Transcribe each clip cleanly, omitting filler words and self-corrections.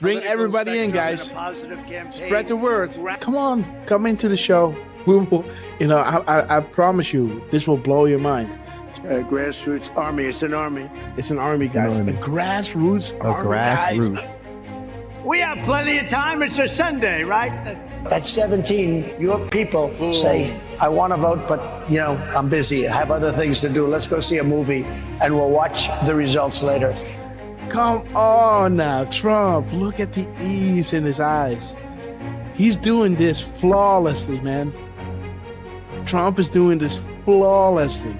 Bring everybody in, guys. Spread the word. Come on, come into the show. We will, I promise you, this will blow your mind. Grassroots army. It's an army. It's an army, guys. A grassroots army, guys. We have plenty of time. It's a Sunday, right? At 17, your people say, I want to vote, but, I'm busy. I have other things to do. Let's go see a movie, and we'll watch the results later. Come on now, Trump. Look at the ease in his eyes. He's doing this flawlessly, man. Trump is doing this flawlessly.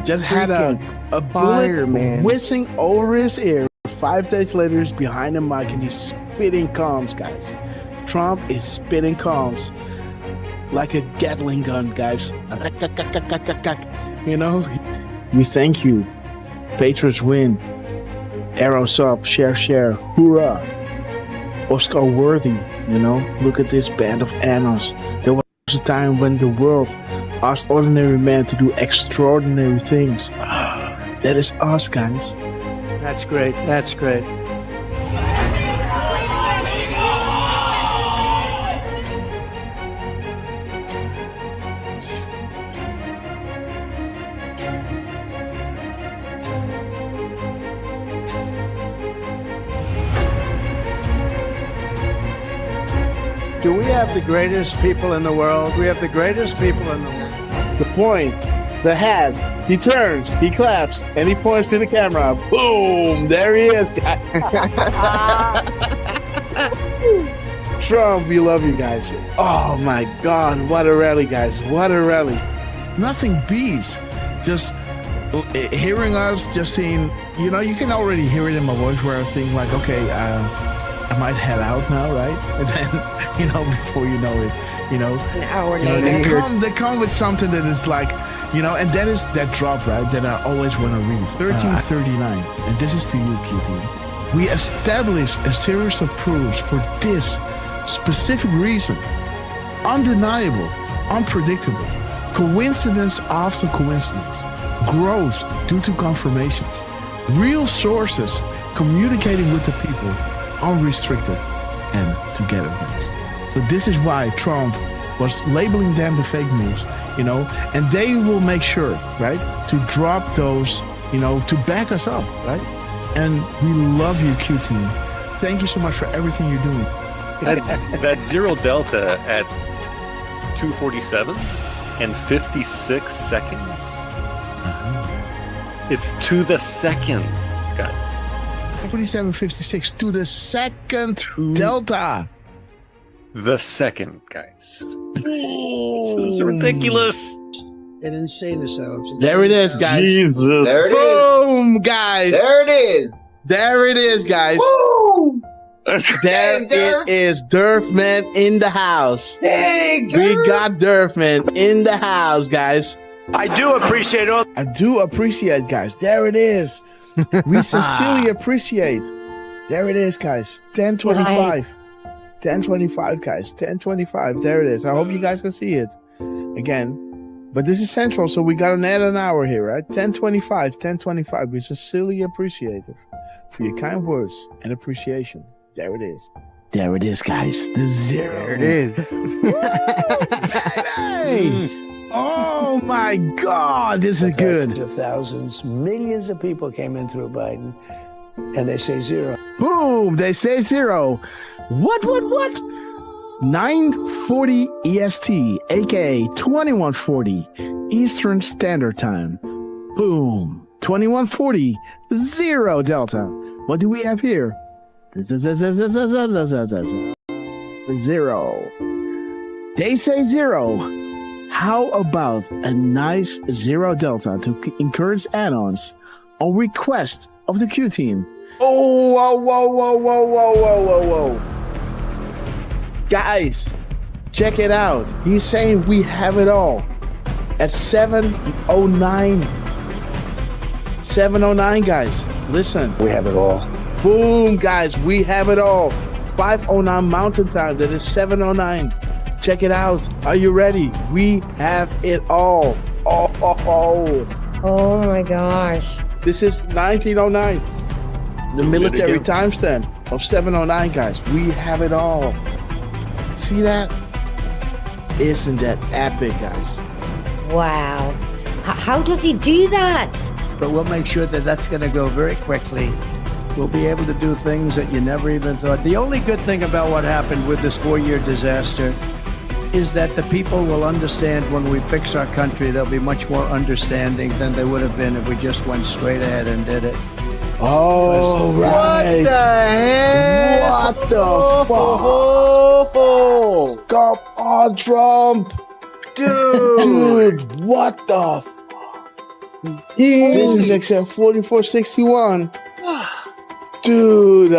Just had a bullet whizzing over his ear. 5 days later, he's behind the mic and he's spitting calms, guys. Trump is spitting calms like a Gatling gun, guys. We thank you. Patriots win. Arrows up, share, hoorah. Oscar worthy, look at this band of annals. There was a time when the world asked ordinary men to do extraordinary things. That is us, guys. That's great. That's great. Do we have the greatest people in the world? We have the greatest people in the world. The point, the hat, he turns, he claps, and he points to the camera. Boom! There he is. Trump, we love you guys. Oh my God, what a rally, guys. What a rally. Nothing beats just hearing us, just seeing, you know, you can already hear it in my voice where I think like, okay, I might head out now, right? And then, you know, before you know it, you know, an hour later, they come with something that is like, you know, and that is that drop, right, that I always want to read. 1339, and this is to you, QT. We establish a series of proofs for this specific reason. Undeniable, unpredictable, coincidence after coincidence, growth due to confirmations, real sources communicating with the people, unrestricted and together, guys. So this is why Trump was labeling them the fake news, you know, and they will make sure, right, to drop those, you know, to back us up, right? And we love you, Q team. Thank you so much for everything you're doing. That's zero delta at 2:47 and 56 seconds. It's to the second, guys. 47.56 to the second delta. The second, guys. This is ridiculous. An insane assault. There it is, guys. Jesus. There it is. Boom, guys. There it is. There it is, guys. Woo! There Derf. it is. Derf man in the house. Dang, We Derf. got Derf man in the house, guys. I do appreciate all. I do appreciate, guys. There it is. We sincerely appreciate. There it is, guys. 10:25. 10:25, guys. 10:25. There it is. I hope you guys can see it again. But this is central, so we got an add an hour here, right? 10:25. 10:25. We sincerely appreciate it for your kind words and appreciation. There it is. There it is, guys. The zero. There it is. Hey! Oh my God, this is good. Of thousands, millions of people came in through Biden, and they say zero. Boom, they say zero. What? 9:40 EST, aka 21:40 Eastern Standard Time. Boom, 21:40, zero Delta. What do we have here? Zero. They say zero. How about a nice zero Delta to encourage add-ons on request of the Q team? Oh, whoa. Guys, check it out. He's saying we have it all at 7:09. 7:09, guys. Listen. We have it all. Boom, guys. We have it all. 5:09 Mountain Time. That is 7:09. Check it out. Are you ready? We have it all. oh my gosh. This is 1909. The military timestamp of 7:09, guys. We have it all. See that? Isn't that epic, guys? Wow. How does he do that? But we'll make sure that that's going to go very quickly. We'll be able to do things that you never even thought. The only good thing about what happened with this 4-year disaster is that the people will understand when we fix our country. They'll be much more understanding than they would have been if we just went straight ahead and did it. Oh, right. What the heck? What the fuck? Stop on Trump. Dude, what the fuck? This is XM 4461. Dude.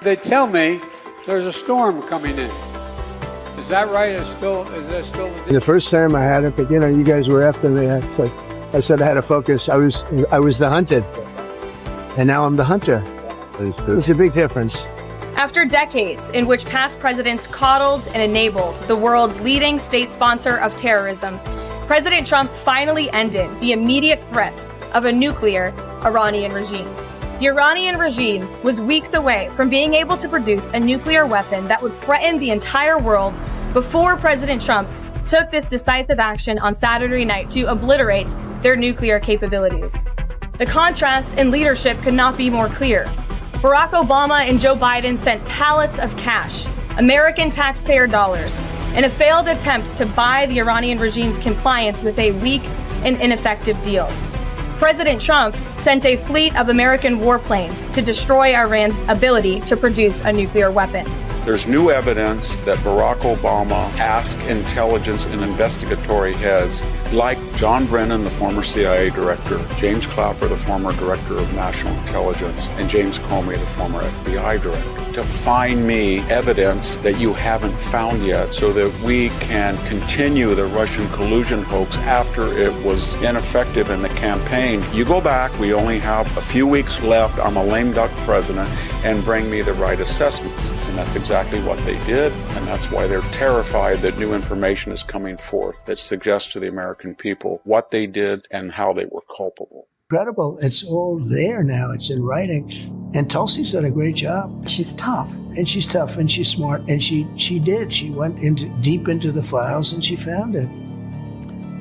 They tell me there's a storm coming in. Is that right? Is that still The first time I had it, but you know, you guys were after me. I said I had to focus. I was the hunted, and now I'm the hunter. It's a big difference. After decades in which past presidents coddled and enabled the world's leading state sponsor of terrorism, President Trump finally ended the immediate threat of a nuclear Iranian regime. The Iranian regime was weeks away from being able to produce a nuclear weapon that would threaten the entire world before President Trump took this decisive action on Saturday night to obliterate their nuclear capabilities. The contrast in leadership could not be more clear. Barack Obama and Joe Biden sent pallets of cash American taxpayer dollars, in a failed attempt to buy the Iranian regime's compliance with a weak and ineffective deal. President Trump sent a fleet of American warplanes to destroy Iran's ability to produce a nuclear weapon. There's new evidence that Barack Obama asked intelligence and investigatory heads like John Brennan, the former CIA director, James Clapper, the former director of national intelligence, and James Comey, the former FBI director, to find me evidence that you haven't found yet so that we can continue the Russian collusion hoax after it was ineffective in the campaign. You go back, we only have a few weeks left, I'm a lame duck president, and bring me the right assessments. And that's exactly what they did, and that's why they're terrified that new information is coming forth that suggests to the American people what they did and how they were culpable. Incredible. It's all there now. It's in writing. And Tulsi's done a great job. She's tough. And she's tough and she's smart. And she did. She went deep into the files and she found it.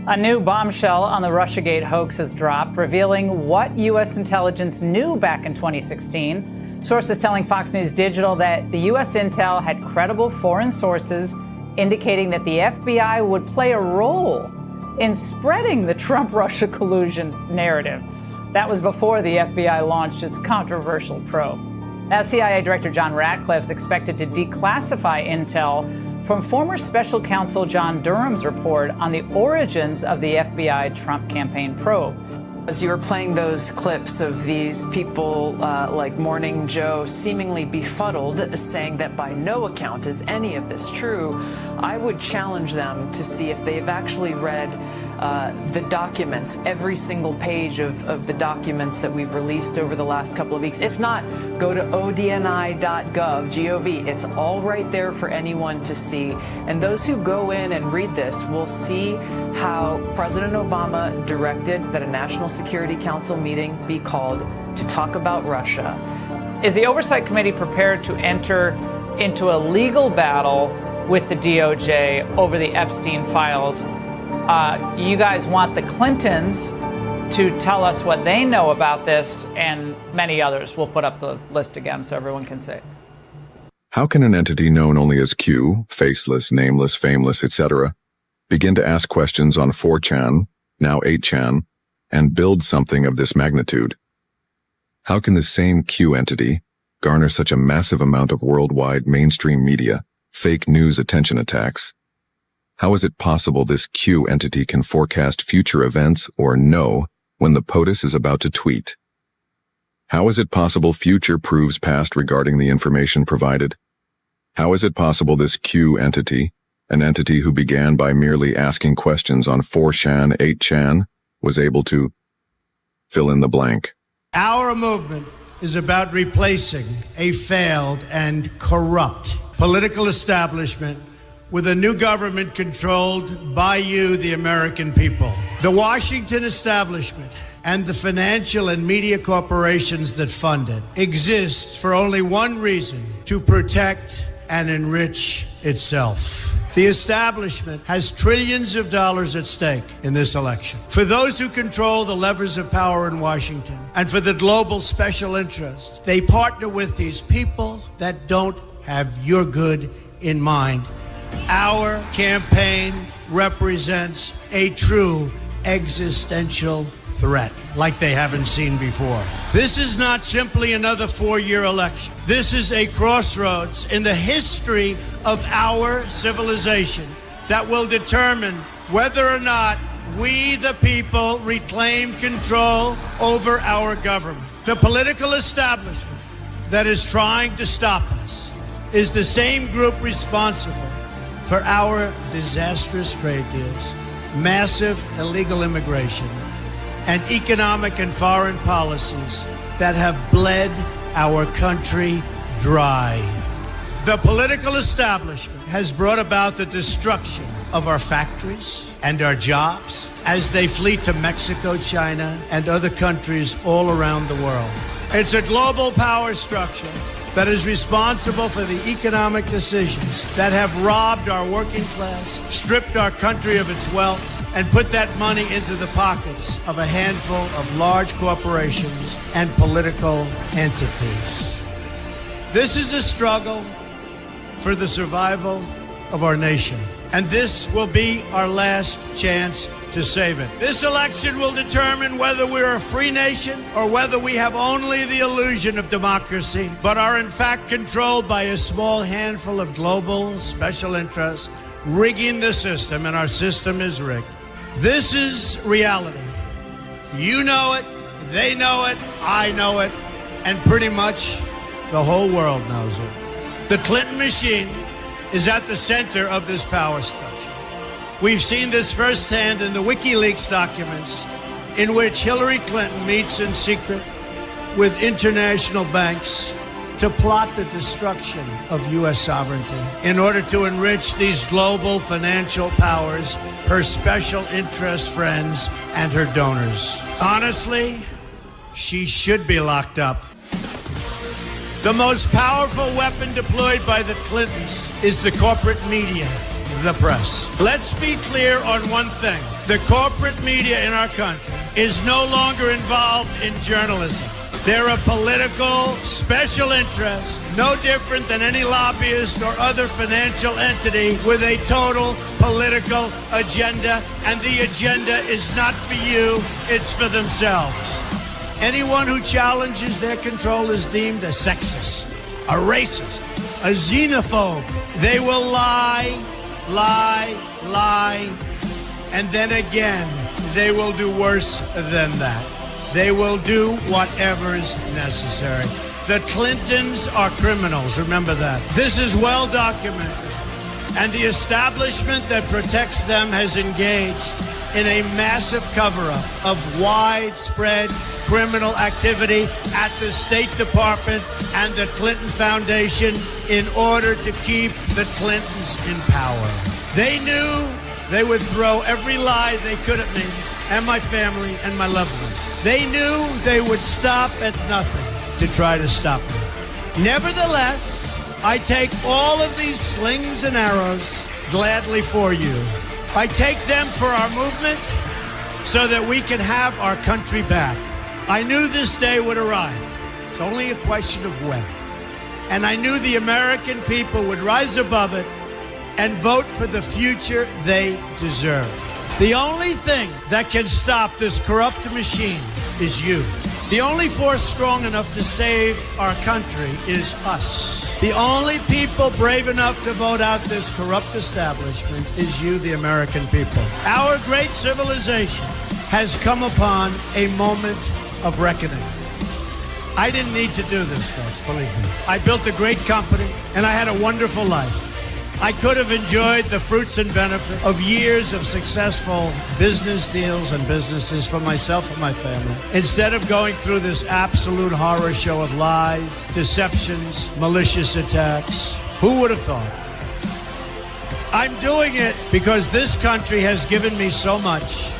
A new bombshell on the Russiagate hoax has dropped, revealing what U.S. intelligence knew back in 2016. Sources telling Fox News Digital that the U.S. intel had credible foreign sources indicating that the FBI would play a role in spreading the Trump-Russia collusion narrative. That was before the FBI launched its controversial probe. Now, CIA Director John Ratcliffe is expected to declassify intel from former special counsel John Durham's report on the origins of the FBI Trump campaign probe. As you were playing those clips of these people like Morning Joe seemingly befuddled, saying that by no account is any of this true, I would challenge them to see if they've actually read the documents, every single page of the documents that we've released over the last couple of weeks. If not, go to odni.gov, It's all right there for anyone to see. And those who go in and read this will see how President Obama directed that a National Security Council meeting be called to talk about Russia. Is the Oversight Committee prepared to enter into a legal battle with the DOJ over the Epstein files? You guys want the Clintons to tell us what they know about this, and many others. We'll put up the list again so everyone can see. How can an entity known only as Q, faceless, nameless, fameless, etc., begin to ask questions on 4chan, now 8chan, and build something of this magnitude? How can the same Q entity garner such a massive amount of worldwide mainstream media, fake news attention attacks? How is it possible this Q entity can forecast future events or know when the POTUS is about to tweet? How is it possible future proves past regarding the information provided? How is it possible this Q entity, an entity who began by merely asking questions on 4chan, 8chan, was able to fill in the blank? Our movement is about replacing a failed and corrupt political establishment with a new government controlled by you, the American people. The Washington establishment and the financial and media corporations that fund it exist for only one reason: to protect and enrich itself. The establishment has trillions of dollars at stake in this election. For those who control the levers of power in Washington and for the global special interests, they partner with these people that don't have your good in mind. Our campaign represents a true existential threat like they haven't seen before. This is not simply another 4-year election. This is a crossroads in the history of our civilization that will determine whether or not we, the people, reclaim control over our government. The political establishment that is trying to stop us is the same group responsible for our disastrous trade deals, massive illegal immigration, and economic and foreign policies that have bled our country dry. The political establishment has brought about the destruction of our factories and our jobs as they flee to Mexico, China, and other countries all around the world. It's a global power structure that is responsible for the economic decisions that have robbed our working class, stripped our country of its wealth, and put that money into the pockets of a handful of large corporations and political entities. This is a struggle for the survival of our nation. And this will be our last chance to save it. This election will determine whether we're a free nation or whether we have only the illusion of democracy, but are in fact controlled by a small handful of global special interests rigging the system, and our system is rigged. This is reality. You know it, they know it, I know it, and pretty much the whole world knows it. The Clinton machine is at the center of this power structure. We've seen this firsthand in the WikiLeaks documents, in which Hillary Clinton meets in secret with international banks to plot the destruction of U.S. sovereignty in order to enrich these global financial powers, her special interest friends, and her donors. Honestly, she should be locked up. The most powerful weapon deployed by the Clintons is the corporate media, the press. Let's be clear on one thing. The corporate media in our country is no longer involved in journalism. They're a political special interest, no different than any lobbyist or other financial entity with a total political agenda, and the agenda is not for you, it's for themselves. Anyone who challenges their control is deemed a sexist, a racist, a xenophobe. They will lie, lie, lie, and then again, they will do worse than that. They will do whatever is necessary. The Clintons are criminals, remember that. This is well documented, and the establishment that protects them has engaged in a massive cover-up of widespread criminal activity at the State Department and the Clinton Foundation in order to keep the Clintons in power. They knew they would throw every lie they could at me and my family and my loved ones. They knew they would stop at nothing to try to stop me. Nevertheless, I take all of these slings and arrows gladly for you. I take them for our movement so that we can have our country back. I knew this day would arrive. It's only a question of when. And I knew the American people would rise above it and vote for the future they deserve. The only thing that can stop this corrupt machine is you. The only force strong enough to save our country is us. The only people brave enough to vote out this corrupt establishment is you, the American people. Our great civilization has come upon a moment of reckoning. I didn't need to do this, folks, believe me. I built a great company, and I had a wonderful life. I could have enjoyed the fruits and benefit of years of successful business deals and businesses for myself and my family, instead of going through this absolute horror show of lies, deceptions, malicious attacks. Who would have thought? I'm doing it because this country has given me so much,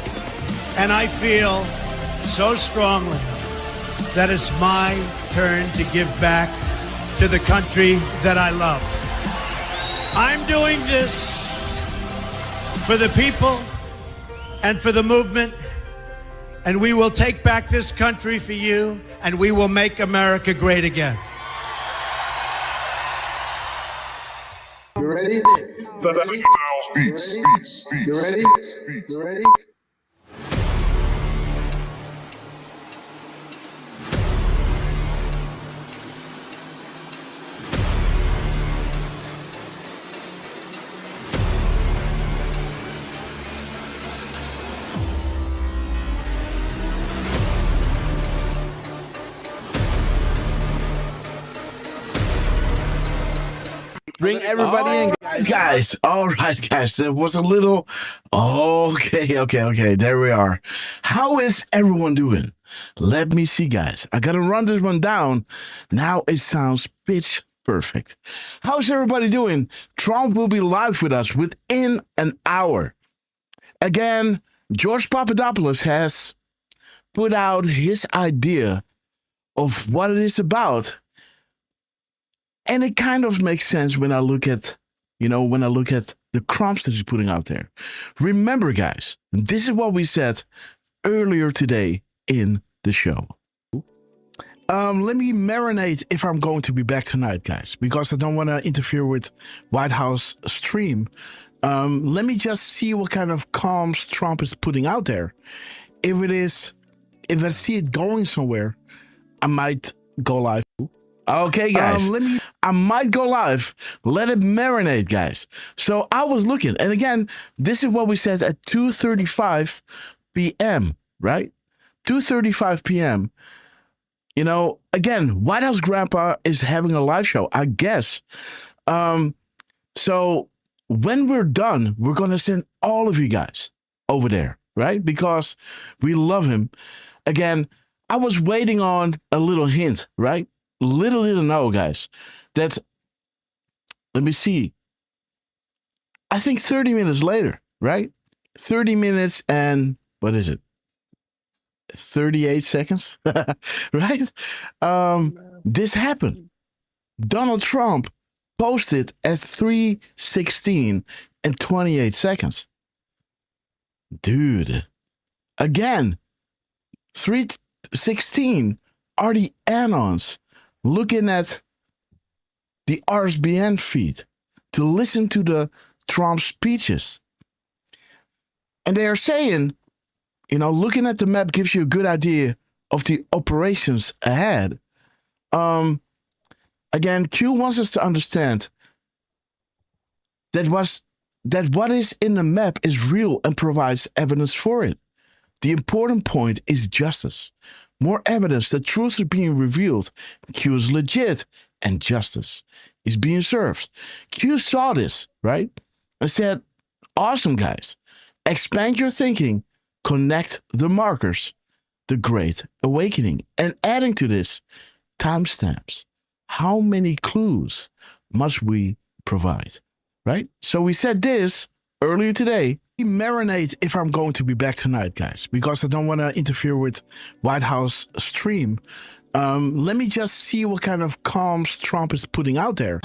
and I feel so strongly that it's my turn to give back to the country that I love. I'm doing this for the people and for the movement, and we will take back this country for you, and we will make America great again. You ready? You ready? You ready? Bring everybody in, guys. All right, guys. It was a little. Okay. There we are. How is everyone doing? Let me see, guys. I gotta run this one down. Now it sounds pitch perfect. How's everybody doing? Trump will be live with us within an hour. Again, George Papadopoulos has put out his idea of what it is about. And it kind of makes sense when I look at, the crumbs that he's putting out there. Remember, guys, this is what we said earlier today in the show. Let me marinate if I'm going to be back tonight, guys, because I don't want to interfere with White House stream. Let me just see what kind of comms Trump is putting out there. If I see it going somewhere, I might go live. Okay, guys. I might go live. Let it marinate, guys. So I was looking, and again, this is what we said at 2:35 p.m., right? 2:35 p.m. You know, again, White House Grandpa is having a live show, I guess. So when we're done, we're going to send all of you guys over there, right? Because we love him. Again, I was waiting on a little hint, right? Little did I know, guys, that, let me see, I think 30 minutes later, right? 30 minutes and, what is it? 38 seconds, right? This happened. Donald Trump posted at 3:16 and 28 seconds. Dude, again, 3:16 are the anons looking at the RSBN feed to listen to the Trump speeches. And they are saying, you know, looking at the map gives you a good idea of the operations ahead. Again, Q wants us to understand that what is in the map is real and provides evidence for it. The important point is justice. More evidence that truth is being revealed. Q is legit and justice is being served. Q saw this, right? And said, awesome, guys. Expand your thinking. Connect the markers. The Great Awakening. And adding to this, timestamps. How many clues must we provide, right? So we said this earlier today. Marinate if I'm going to be back tonight, guys, because I don't want to interfere with White House stream. Let me just see what kind of comms Trump is putting out there.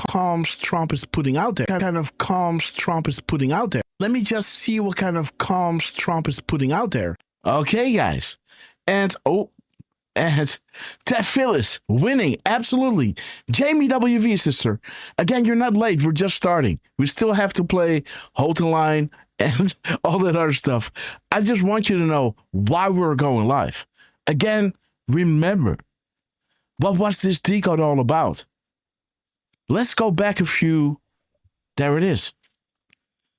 Let me just see what kind of comms Trump is putting out there. Okay, guys. And Ted Phyllis winning, absolutely. Jamie WV, sister. Again, you're not late. We're just starting. We still have to play Hold the Line and all that other stuff. I just want you to know why we're going live. Again, remember, what was this Decode all about? Let's go back a few. There it is.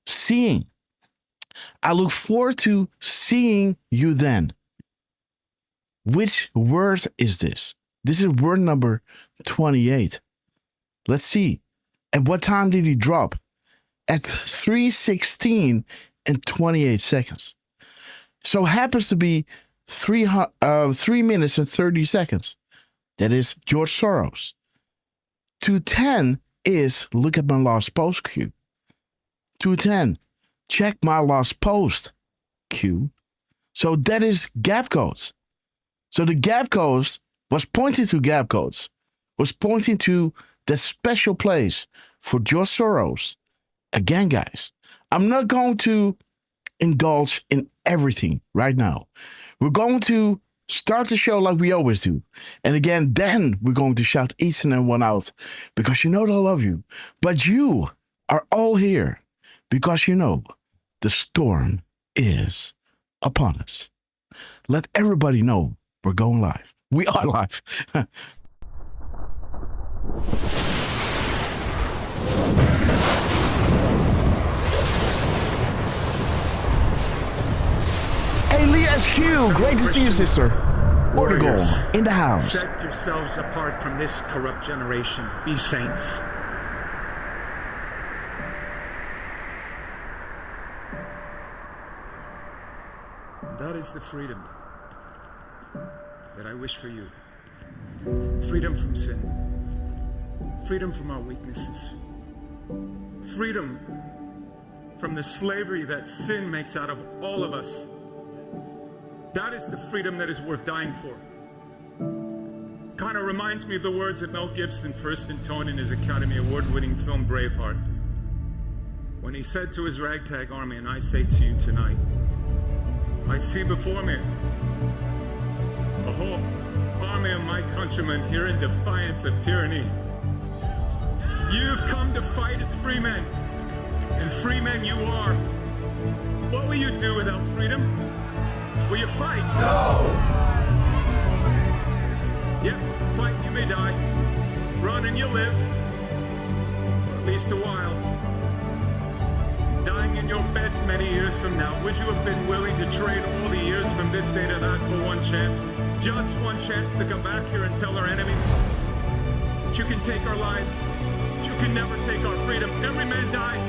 Seeing. I look forward to seeing you then. Which word is this? This is word number 28. Let's see. At what time did he drop? At 3:16 and 28 seconds. So happens to be 3 minutes and 30 seconds. That is George Soros. 2:10 is look at my last post Q. 2:10, check my last post Q. So that is gap codes. So the gap codes was pointing to gap codes, was pointing to the special place for George Soros. Again, guys, I'm not going to indulge in everything right now. We're going to start the show like we always do. And again, then we're going to shout each and every one out because you know that I love you. But you are all here because you know the storm is upon us. Let everybody know we're going live. We are live. Hey, Lee SQ, great to see you, sister. Portugal in the house. Set yourselves apart from this corrupt generation. Be saints. That is the freedom that I wish for you. Freedom from sin. Freedom from our weaknesses. Freedom from the slavery that sin makes out of all of us. That is the freedom that is worth dying for. Kind of reminds me of the words that Mel Gibson first intoned in his Academy Award-winning film Braveheart, when he said to his ragtag army, and I say to you tonight, I see before me a hope army of my countrymen here in defiance of tyranny. You've come to fight as free men, and free men you are. What will you do without freedom? Will you fight? No! Yep, fight you may die. Run and you'll live. Or at least a while. Dying in your beds many years from now, would you have been willing to trade all the years from this day to that for one chance? Just one chance to come back here and tell our enemies that you can take our lives, but you can never take our freedom. Every man dies.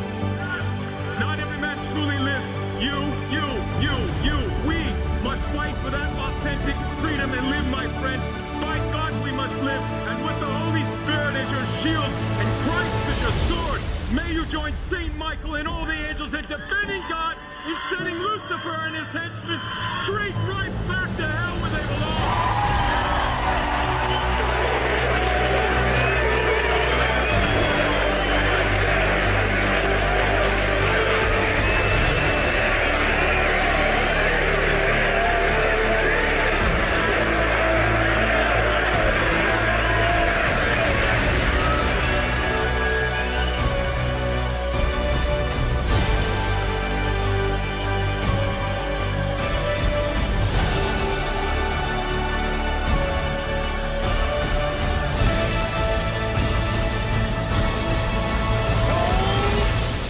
Not every man truly lives. You, we must fight for that authentic freedom and live, my friend. By God we must live, and with the Holy Spirit as your shield and Christ as your sword, may you join Saint Michael and all the angels in defending God and sending Lucifer and his henchmen straight right back to hell where they belong.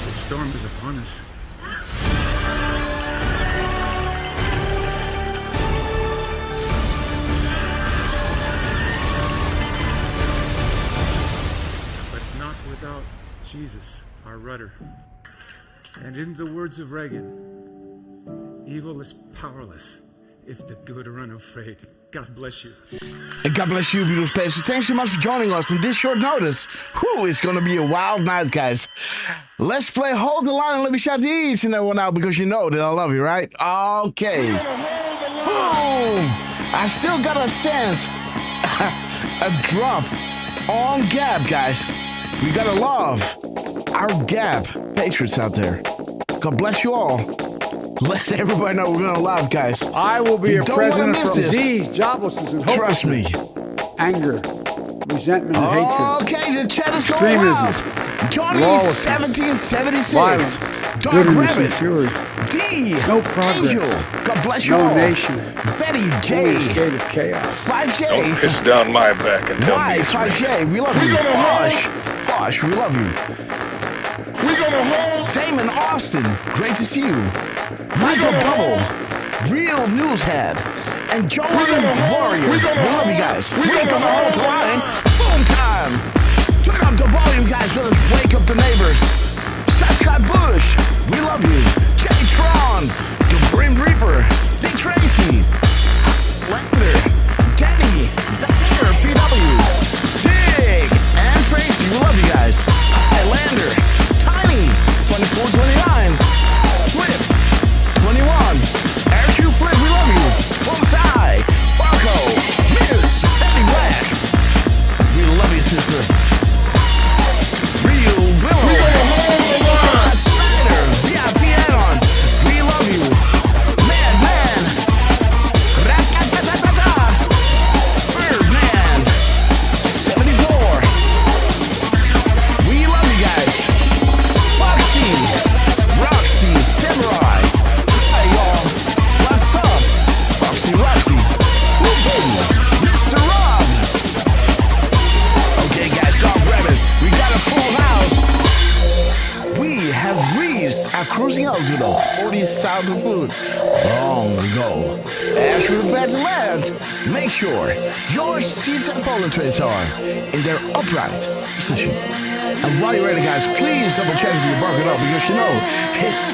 The storm is upon us. But not without Jesus, our rudder. And in the words of Reagan, evil is powerless if the good are unafraid. God bless you. And God bless you, beautiful spaces. Thanks so much for joining us in this short notice. Whew, it's going to be a wild night, guys. Let's play Hold the Line and let me shout each and every one out because you know that I love you, right? Okay. Boom! I still got a sense, a drop on Gab, guys. We got to love our Gab patriots out there. God bless you all. Let everybody know we're gonna love, guys. I will be you a president from this. disease, joblessness, and Trust me. Anger, resentment, and hatred. Okay, the chat is going wild. Johnny 1776. Violence, Dark Rabbit. D. No progress. Angel. God bless you no all. nation. Betty J. State of chaos. 5J. Don't piss down my back and tell me it's 5J. We love you. Posh, we love you. We're gonna hold Damon Austin. Great to see you. Michael Double, Real Newshead, and Jordan Warrior. We love you guys. We're gonna hold the line. Boom time. Turn up the volume, guys. Let us wake up the neighbors. Sasquatch Bush, we love you. Jay Tron, the Grim Reaper, Dick Tracy, Lander, Danny, the Mayor, PW, Dig, and Tracy. We love you guys. Hi, Lander, Tiny, 2429, Flip, 21, RQ Flip, we love you. Bonsai, Barco, Miss, Penny Black, we love you, sister. Real Willow, Snyder, VIP add-on, we love you. Madman, Ratatatata, Birdman, 74, we love you guys. Foxy, Roxy, Samurai, hi y'all, what's up? Foxy, Roxy, woo baby, Mr. Rob. Okay guys, Dog Rabbit, we got a full house. We have reached our cruising altitude of 40,000 foot long ago. As we prepare to land, make sure your seats and pollen trays are in their upright position. And while you're ready, guys, please double check if you bark it up because you know it's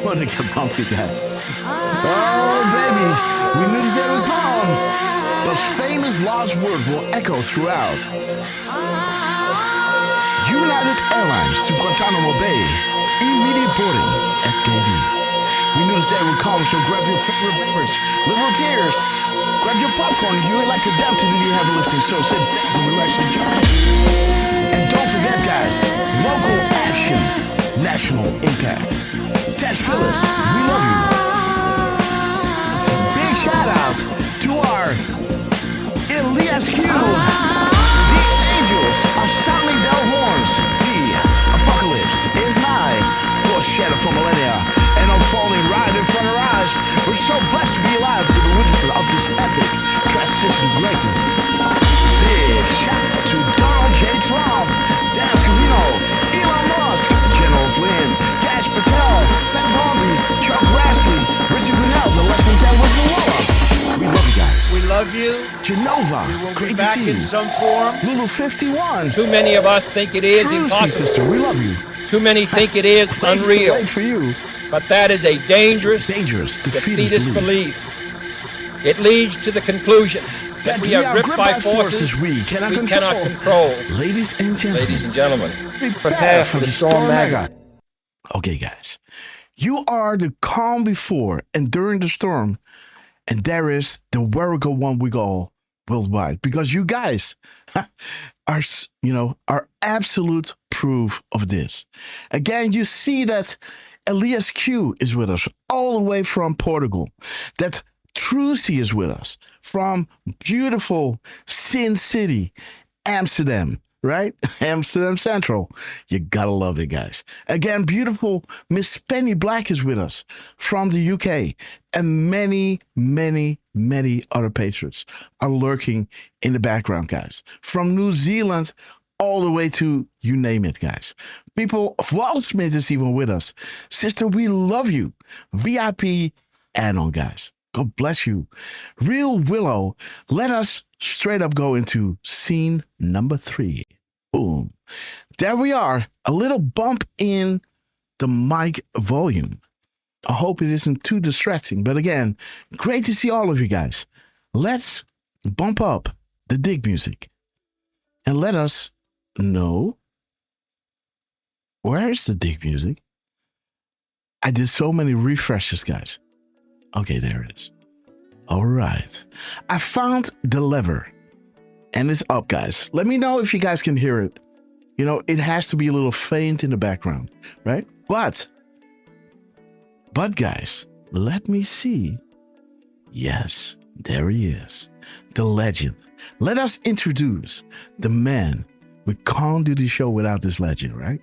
gonna get bumpy, guys. Oh, baby, we knew this day would come. Those famous lost words will echo throughout. United Airlines to Guantanamo Bay. Immediate boarding at KD. We knew this day would come, so grab your favorite beverage, little tears. Grab your popcorn if you would like to them to do you have listening. So sit back and relax and enjoy. And don't forget, guys, local action, national impact. Ted Phyllis, we love you. It's a big shout out to our for millennia and unfolding right in front of our eyes. We're so blessed to be alive to be witnesses of this epic transition to greatness. Big shout out to Donald J. Trump, Dan Scavino, Elon Musk, General Flynn, Cash Patel, Ben Bombi, Chuck Grassley, Richard Gunnell, the Less Than 10 Wizard Warlocks. We love you guys. We love you. Genova, We will great be back to see in you. some form. Lulu 51. Too many of us think it is Trucy, impossible. sister, we love you. Too many think it is unreal. Late for you. But that is a dangerous, defeatist belief. It leads to the conclusion that we are gripped by forces we cannot control. Ladies and gentlemen, prepare for the storm mega. Okay, guys. You are the calm before and during the storm, and there is the Werico one we call worldwide, because you guys are absolute proof of this. Again, you see that Elias Q is with us all the way from Portugal, that Trucy is with us from beautiful Sin City, Amsterdam, right? Amsterdam Central. You gotta love it, guys. Again, beautiful Miss Penny Black is with us from the UK, and many, many, many other patrons are lurking in the background, guys. From New Zealand all the way to you name it, guys. People, Walsmith is even with us. Sister, we love you. VIP add-on, guys. God bless you. Real Willow, let us straight up go into scene number 3. Boom. There we are. A little bump in the mic volume. I hope it isn't too distracting. But again, great to see all of you guys. Let's bump up the dig music. And let us know. Where's the dig music? I did so many refreshes, guys. Okay, there it is. All right. I found the lever. And it's up, guys. Let me know if you guys can hear it. You know, it has to be a little faint in the background, right? But guys, let me see. Yes, there he is. The legend. Let us introduce the man. We can't do the show without this legend, right?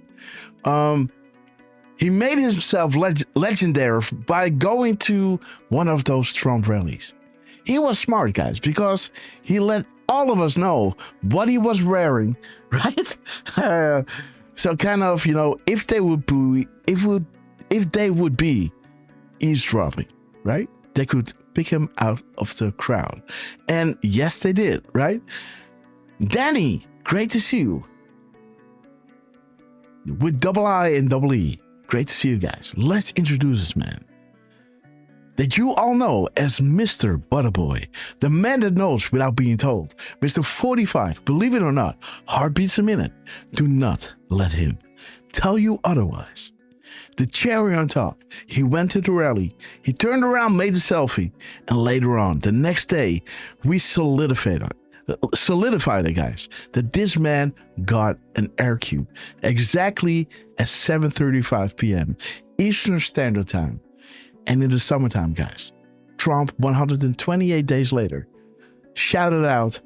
He made himself legendary by going to one of those Trump rallies. He was smart, guys, because he let all of us know what he was wearing, right? So kind of, if they would be eavesdropping, right? They could pick him out of the crowd. And yes, they did, right? Danny, great to see you. With double I and double E. Great to see you guys. Let's introduce this man that you all know as Mr. Butterboy, the man that knows without being told. Mr. 45, believe it or not, heartbeats a minute. Do not let him tell you otherwise. The cherry on top, he went to the rally, he turned around, made a selfie, and later on, the next day, we solidified it, guys, that this man got an air cube exactly at 7:35 p.m. Eastern Standard Time. And in the summertime, guys, Trump, 128 days later, shouted out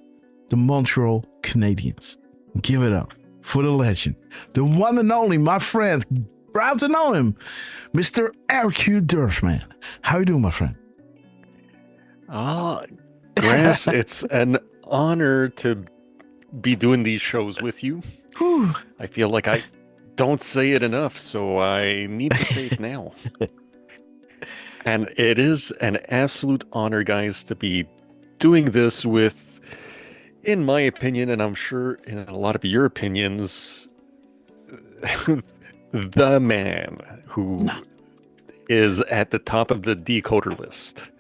the Montreal Canadiens. Give it up for the legend, the one and only, my friend, proud to know him, Mr. RQ Derf, man. How you doing, my friend? Grass, it's an honor to be doing these shows with you. I feel like I don't say it enough, so I need to say it now. And it is an absolute honor, guys, to be doing this with, in my opinion, and I'm sure in a lot of your opinions, the man who is at the top of the decoder list.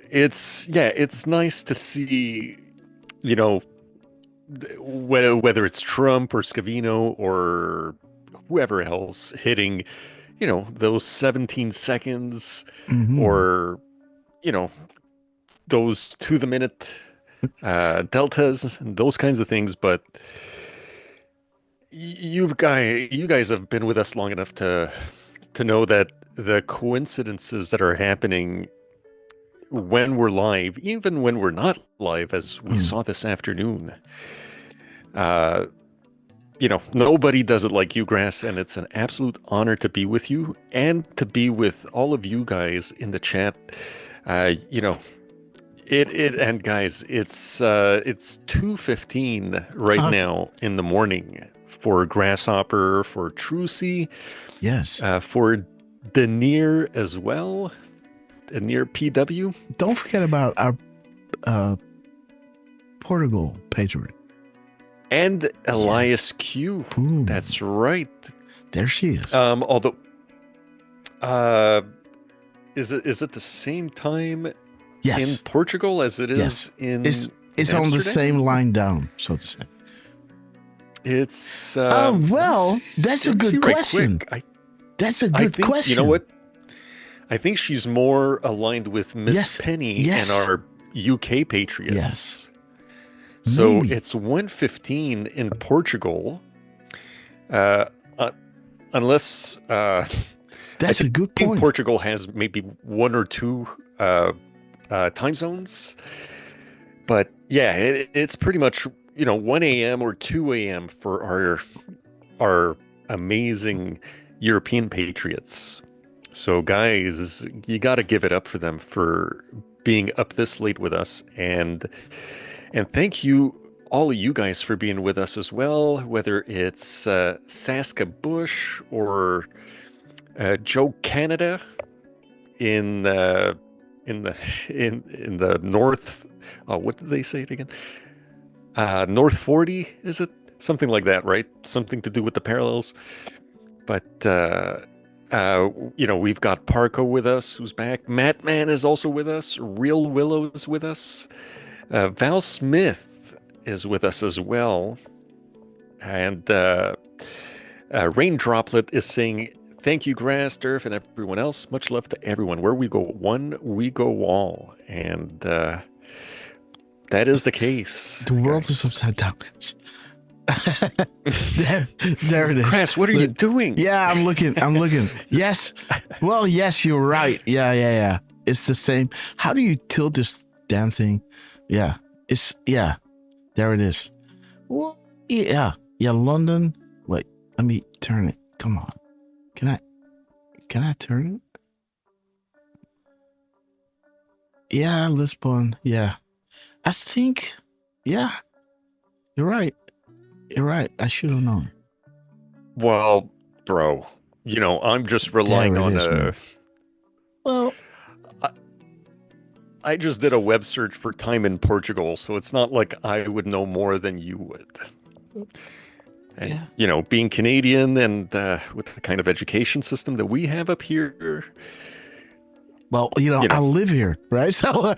It's nice to see, whether it's Trump or Scavino or whoever else hitting, those 17 seconds or, those to the minute deltas and those kinds of things. But you guys have been with us long enough to know that the coincidences that are happening when we're live, even when we're not live, as we saw this afternoon, nobody does it like you, Grass, and it's an absolute honor to be with you and to be with all of you guys in the chat. And guys, it's 2:15 right now in the morning for Grasshopper, for Trucy, yes, for Denier as well, Denier PW. Don't forget about our Portugal patron. And Elias Q. Ooh. That's right. There she is. Although, is it the same time in Portugal as it is in It's Amsterdam? on the same line down, so to say. It's that's a good question. That's a good question. You know what? I think she's more aligned with Miss Penny and our UK Patriots. Yes. So Maybe. it's 1:15 in Portugal, unless that's a good point. Portugal has maybe one or two time zones, but yeah, it's pretty much 1 a.m. or 2 a.m. for our amazing European Patriots. So guys, you got to give it up for them for being up this late with us, and thank you, all of you guys, for being with us as well, whether it's Saska Bush or Joe Canada in the north. Oh, what did they say it again? North 40, is it? Something like that, right? Something to do with the parallels. But we've got Parko with us, who's back. Matt Man is also with us. Real Willow is with us. Val Smith is with us as well. And Rain Droplet is saying, thank you, Grass, Derf, and everyone else. Much love to everyone. Where we go one, we go all. And that is the case. The world is upside down. there it is. Grass, what are you doing? Yeah, I'm looking. Yes. Well, yes, you're right. Yeah. It's the same. How do you tilt this damn thing? Yeah. There it is. Well, yeah. London. Wait, let me turn it. Come on. Can I turn it? Yeah, Lisbon. Yeah. I think, yeah. You're right. I should have known. Well, bro, I'm just relying on Well, I just did a web search for time in Portugal, so it's not like I would know more than you would. And, being Canadian and with the kind of education system that we have up here. Well, I live here, right? So,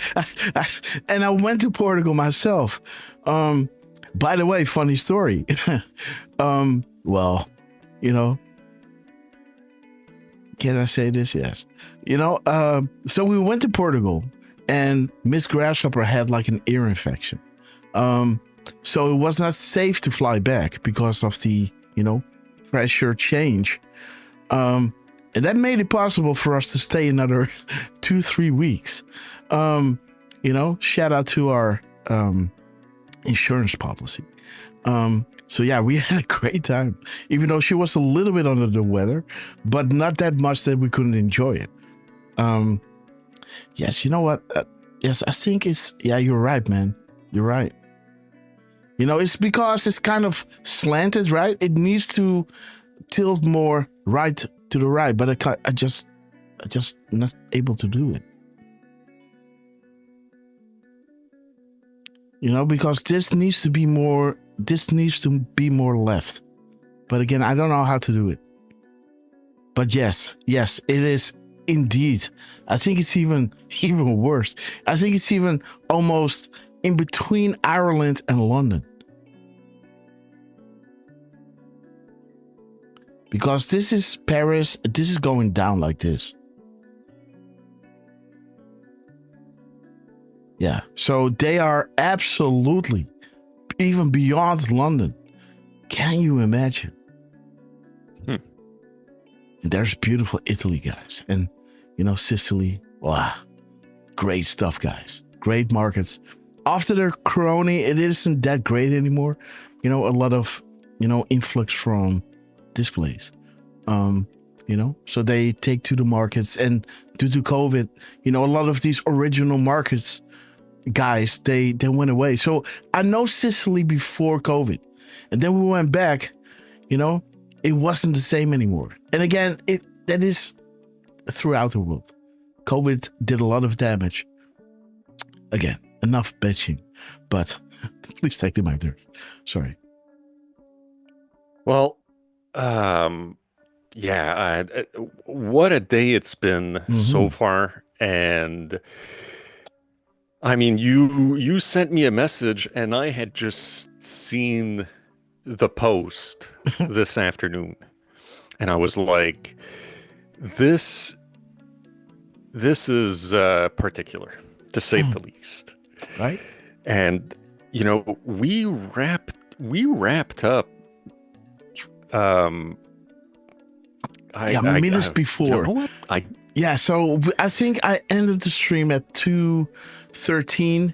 and I went to Portugal myself. By the way, funny story. Well, can I say this? Yes. So we went to Portugal, and Miss Grasshopper had like an ear infection. So it was not safe to fly back because of the, pressure change. And that made it possible for us to stay another 2-3 weeks. Shout out to our insurance policy. So yeah, we had a great time, even though she was a little bit under the weather, but not that much that we couldn't enjoy it. Yes, you know what? Yes, I think you're right, man. You're right. It's because it's kind of slanted, right? It needs to tilt more right to the right, but I just not able to do it. Because this needs to be more left. But again, I don't know how to do it. But yes, it is indeed. I think it's even worse. I think it's even almost in between Ireland and London. Because this is Paris, this is going down like this. Yeah, so they are absolutely even beyond London. Can you imagine? And there's beautiful Italy, guys. And, Sicily. Wow. Great stuff, guys. Great markets. After the corona, it isn't that great anymore. A lot of influx from displays. So they take to the markets, and due to COVID, a lot of these original markets guys, they went away. So I know Sicily before COVID, and then we went back, it wasn't the same anymore. And again, that is throughout the world. COVID did a lot of damage. Again, enough bitching, but please take the mic there. Sorry. Well, what a day it's been so far. And I mean, you sent me a message, and I had just seen the post this afternoon, and I was like, this is particular, to say the least. Right? And we wrapped up minutes before. So I think I ended the stream at 2:13,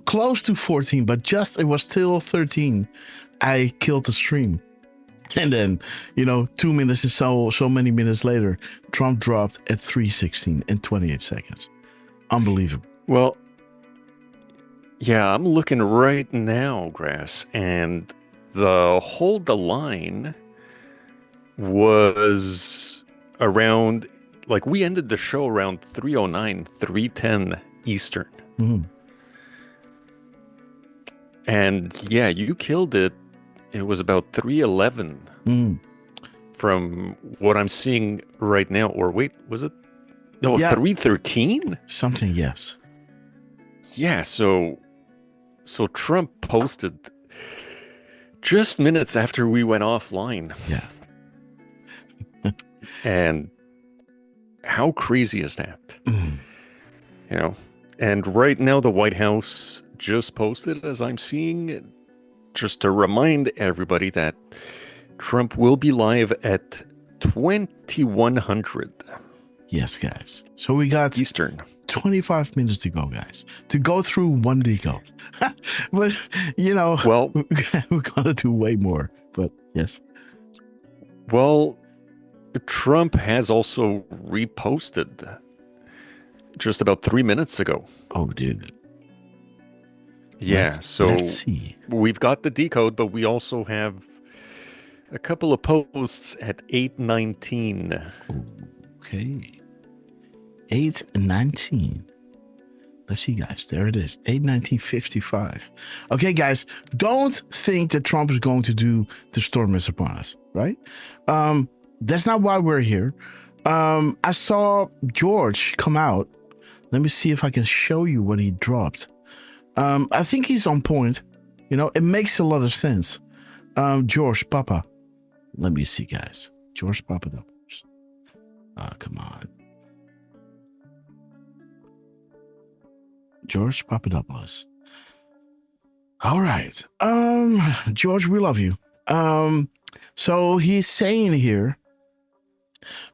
close to 14, but it was still 13. I killed the stream. And then, 2 minutes and so many minutes later, Trump dropped at 3:16 and 28 seconds. Unbelievable. Well, yeah, I'm looking right now, Grass, and the hold the line was around, like, we ended the show around 3:09, 3:10 Eastern. Mm-hmm. And yeah, you killed it. It was about 3:11 from what I'm seeing right now. Or wait, was it? No, 3:13? Something, yes. Yeah, so Trump posted just minutes after we went offline. Yeah. And how crazy is that? And right now the White House just posted, as I'm seeing, just to remind everybody that Trump will be live at 2100. Yes, guys. So we got Eastern. 25 minutes to go, guys, to go through one decode. But, well, we're going to do way more. But yes. Well, Trump has also reposted just about 3 minutes ago. Oh, dude. Yeah, let's see. We've got the decode, but we also have a couple of posts at 8:19. Okay. 8:19. Let's see, guys. There it is. 8:19:55. Okay, guys. Don't think that Trump is going to do the storm is upon us, right? That's not why we're here. I saw George come out. Let me see if I can show you what he dropped. I think he's on point. It makes a lot of sense. George Papa. Let me see, guys. George Papadopoulos. Come on. George Papadopoulos. All right. George, we love you. So he's saying here,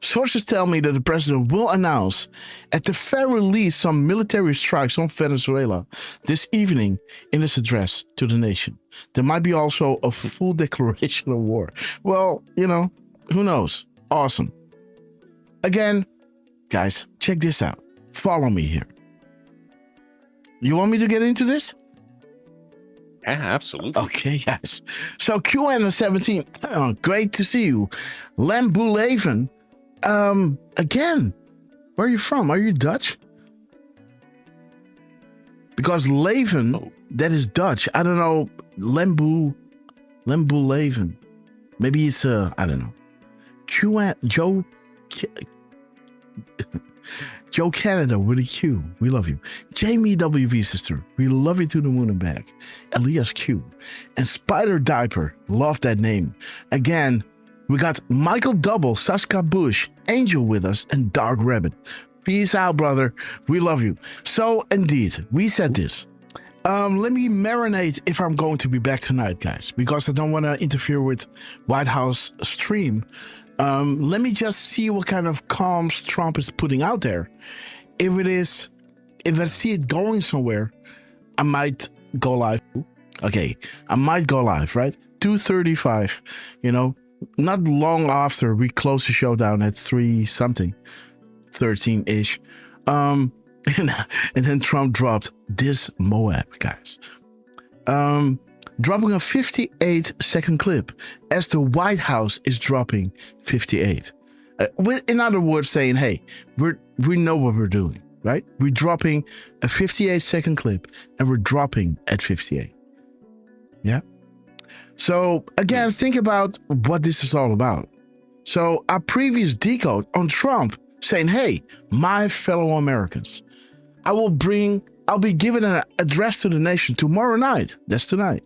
sources tell me that the president will announce at the very least some military strikes on Venezuela this evening in his address to the nation. There might be also a full declaration of war. Well, who knows? Awesome. Again, guys, check this out. Follow me here. You want me to get into this? Yeah, absolutely. Okay, guys. So QN 17th, great to see you. Lemboeleven. Again, where are you from? Are you Dutch? Because Leven, that is Dutch. I don't know. Lemboeleven. Maybe it's I don't know. Joe Canada with a Q. We love you. Jamie WV sister. We love you to the moon and back. Elias Q. And Spider Diaper. Love that name. Again, we got Michael Double, Saska Bush, Angel with us, and Dark Rabbit. Peace out, brother. We love you. So, indeed, we said this. Let me marinate if I'm going to be back tonight, guys, because I don't want to interfere with White House stream. Let me just see what kind of comms Trump is putting out there. If I see it going somewhere, I might go live. Okay, I might go live, right? 2:35, not long after we close the show down at 3 something, 13-ish. And then Trump dropped this Moab, guys. Dropping a 58-second clip as the White House is dropping 58. In other words, saying, hey, we know what we're doing, right? We're dropping a 58-second clip and we're dropping at 58. Yeah. So again, think about what this is all about. So our previous Decode on Trump saying, hey, my fellow Americans, I'll be giving an address to the nation tomorrow night. That's tonight.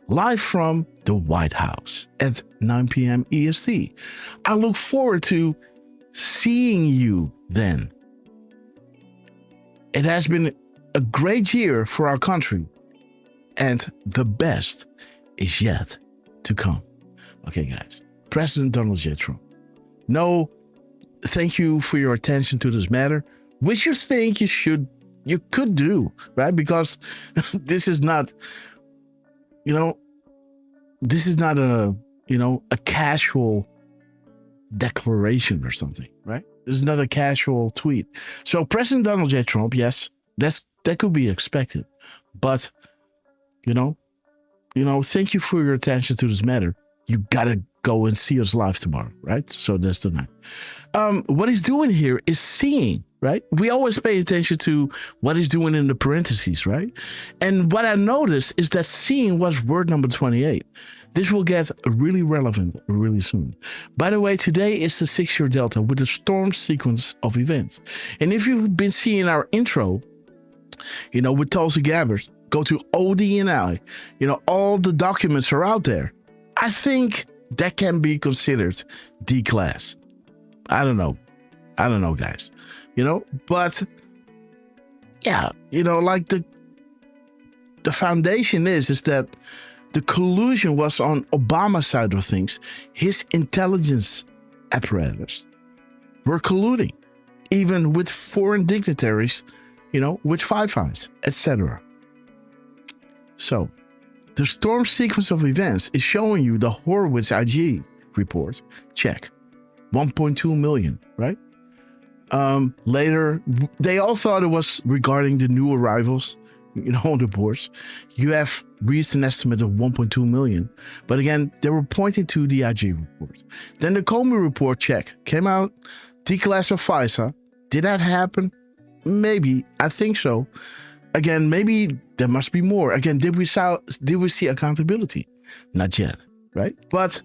Live from the White House at 9 p.m. EST. I look forward to seeing you then. It has been a great year for our country, and the best is yet to come. Okay, guys. President Donald J. Trump. No, thank you for your attention to this matter, which you think you could do, right? Because this is not, this is not a casual declaration or something, right? This is not a casual tweet. So President Donald J. Trump, yes, that could be expected. But, thank you for your attention to this matter. You gotta go and see us live tomorrow, right? So that's the night. What he's doing here is seeing, right? We always pay attention to what he's doing in the parentheses, right? And what I noticed is that seeing was word number 28. This will get really relevant really soon. By the way, today is the 6-year Delta with the storm sequence of events. And if you've been seeing our intro, with Tulsi Gabbard, go to ODNI. All the documents are out there. I think that can be considered D-class. I don't know, guys. But yeah, like the foundation is that the collusion was on Obama's side of things. His intelligence apparatus were colluding, even with foreign dignitaries, with Five Eyes, etc. So, the storm sequence of events is showing you the Horowitz IG report. Check. 1.2 million, right? Later, they all thought it was regarding the new arrivals, on the boards. You have reached an estimate of 1.2 million. But again, they were pointing to the IG report. Then the Comey report, check, came out. D-class of FISA. Did that happen? Maybe. I think so. Again, maybe there must be more. Again, did we see accountability? Not yet, right? But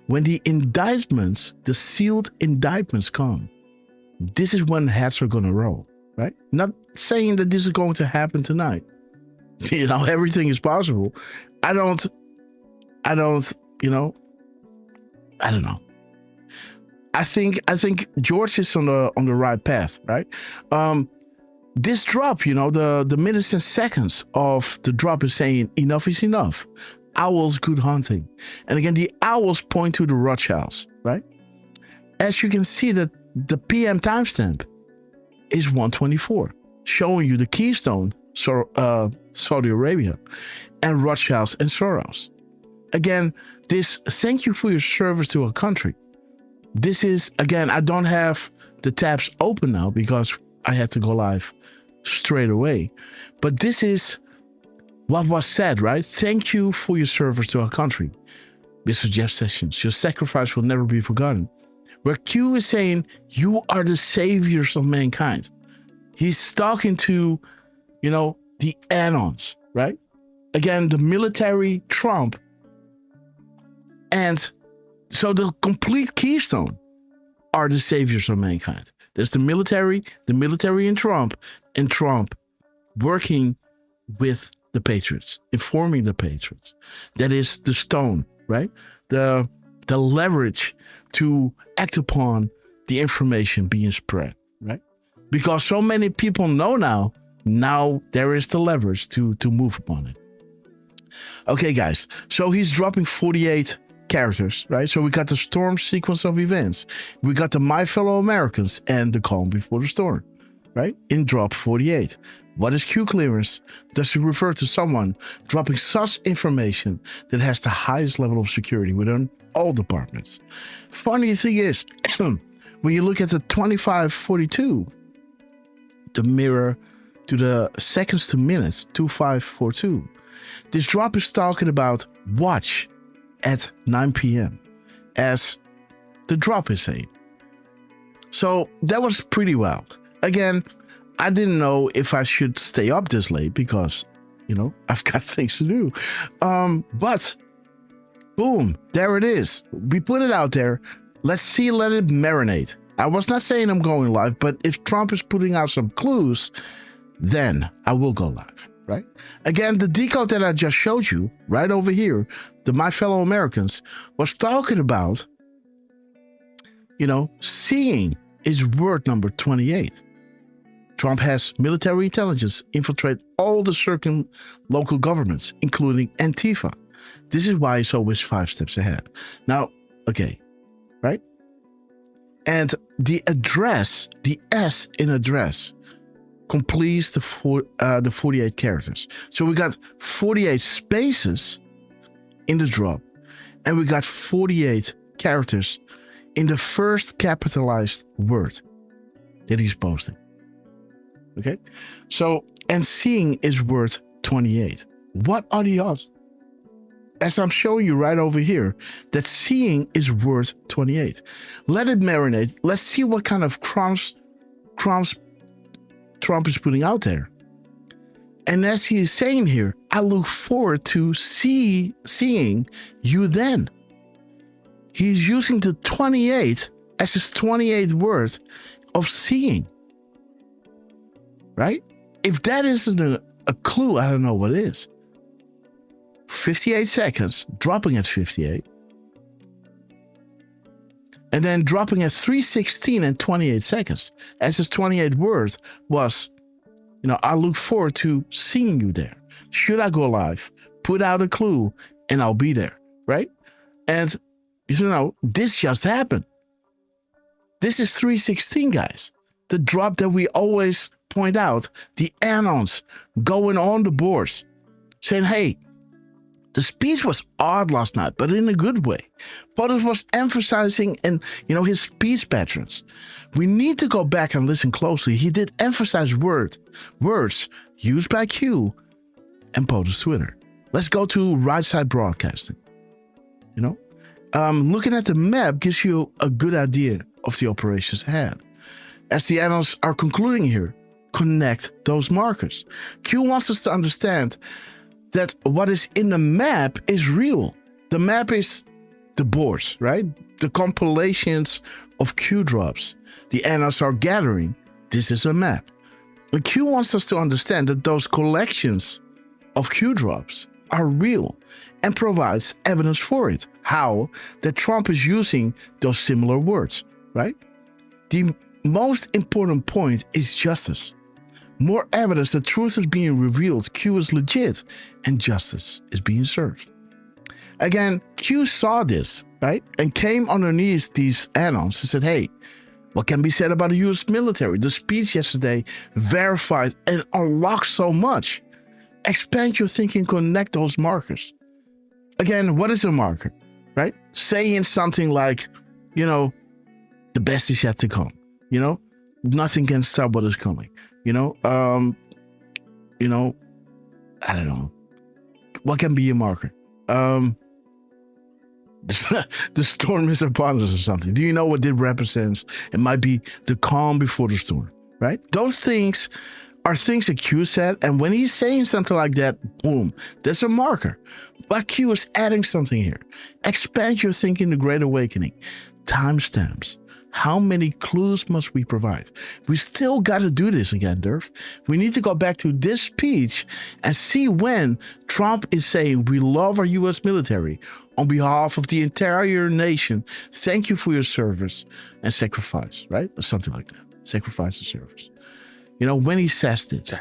when the indictments, the sealed indictments come, this is when heads are going to roll, right? Not saying that this is going to happen tonight. Everything is possible. I don't know. I think George is on the right path, right? This drop, the minutes and seconds of the drop is saying enough is enough. Owls, good hunting. And again, the owls point to the Rothschilds, right? As you can see that the PM timestamp is 124, showing you the Keystone, Saudi Arabia, and Rothschilds and Soros. Again, this thank you for your service to our country. This is, again, I don't have the tabs open now because I had to go live straight away. But this is what was said, right? Thank you for your service to our country. Mr. Jeff Sessions, your sacrifice will never be forgotten. Where Q is saying, you are the saviors of mankind. He's talking to, the add-ons, right? Again, the military, Trump. And so the complete Keystone are the saviors of mankind. There's the military in Trump, and Trump working with the patriots, informing the patriots. That is the stone, right? The leverage to act upon the information being spread, right? Because so many people know now there is the leverage to move upon it. Okay, guys. So he's dropping 48 characters, right? So we got the storm sequence of events. We got the My Fellow Americans and the calm before the storm, right? In drop 48. What is Q clearance? Does it refer to someone dropping such information that has the highest level of security within all departments? Funny thing is, when you look at the 2542, the mirror to the seconds to minutes, 2542, this drop is talking about watch at 9 p.m. as the drop is saying. So that was pretty wild. Again, I didn't know if I should stay up this late because, I've got things to do. But boom, there it is. We put it out there. Let's see, let it marinate. I was not saying I'm going live, but if Trump is putting out some clues, then I will go live, right? Again, the decode that I just showed you right over here, my fellow Americans, was talking about, seeing is word number 28. Trump has military intelligence infiltrate all the certain local governments, including Antifa. This is why he's always 5 steps ahead. Now, okay, right? And the address, the S in address, completes the 48 characters. So we got 48 spaces in the drop, and we got 48 characters in the first capitalized word that he's posting. Okay, so, and seeing is worth 28. What are the odds? As I'm showing you right over here, that seeing is worth 28. Let it marinate. Let's see what kind of crumbs Trump is putting out there. And as he is saying here, I look forward to seeing you then. He's using the 28 as his 28th word of seeing. Right? If that isn't a clue, I don't know what is. 58 seconds, dropping at 58. And then dropping at 3:16 and 28 seconds. As his 28 words was, I look forward to seeing you there. Should I go live? Put out a clue and I'll be there. Right? And, this just happened. This is 3:16, guys. The drop that we always point out, the anons going on the boards saying, hey, the speech was odd last night, but in a good way. POTUS was emphasizing his speech patterns. We need to go back and listen closely. He did emphasize words used by Q and POTUS Twitter. Let's go to right side broadcasting. Looking at the map gives you a good idea of the operations ahead. As the analysts are concluding here, connect those markers. Q wants us to understand that what is in the map is real. The map is the boards, right? The compilations of Q drops. The analysts are gathering. This is a map. And Q wants us to understand that those collections of Q drops are real and provides evidence for it. How? That Trump is using those similar words, right? The most important point is justice. More evidence that truth is being revealed, Q is legit, and justice is being served. Again, Q saw this, right? And came underneath these anons and said, hey, what can be said about the US military? The speech yesterday verified and unlocked so much. Expand your thinking, connect those markers. Again, what is a marker, right? Saying something like, the best is yet to come, nothing can stop what is coming. I don't know. What can be a marker? The storm is upon us or something. Do you know what it represents? It might be the calm before the storm, right? Those things are things that Q said. And when he's saying something like that, boom, that's a marker. But Q is adding something here. Expand your thinking, the Great Awakening. Timestamps. How many clues must we provide? We still got to do this again, Derf. We need to go back to this speech and see when Trump is saying we love our U.S. military on behalf of the entire nation. Thank you for your service and sacrifice, right? Or something like that. Sacrifice and service. When he says this,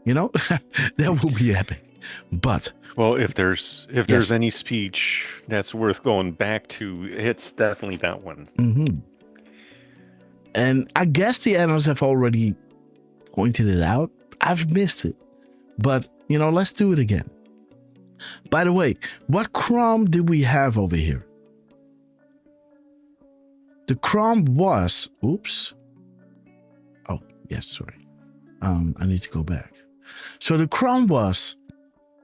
that will be epic. But well, if there's any speech that's worth going back to, it's definitely that one. Mm-hmm. And I guess the analysts have already pointed it out. I've missed it. But, let's do it again. By the way, what crumb did we have over here? The crumb was, oops. Oh, yes, sorry. I need to go back. So the crumb was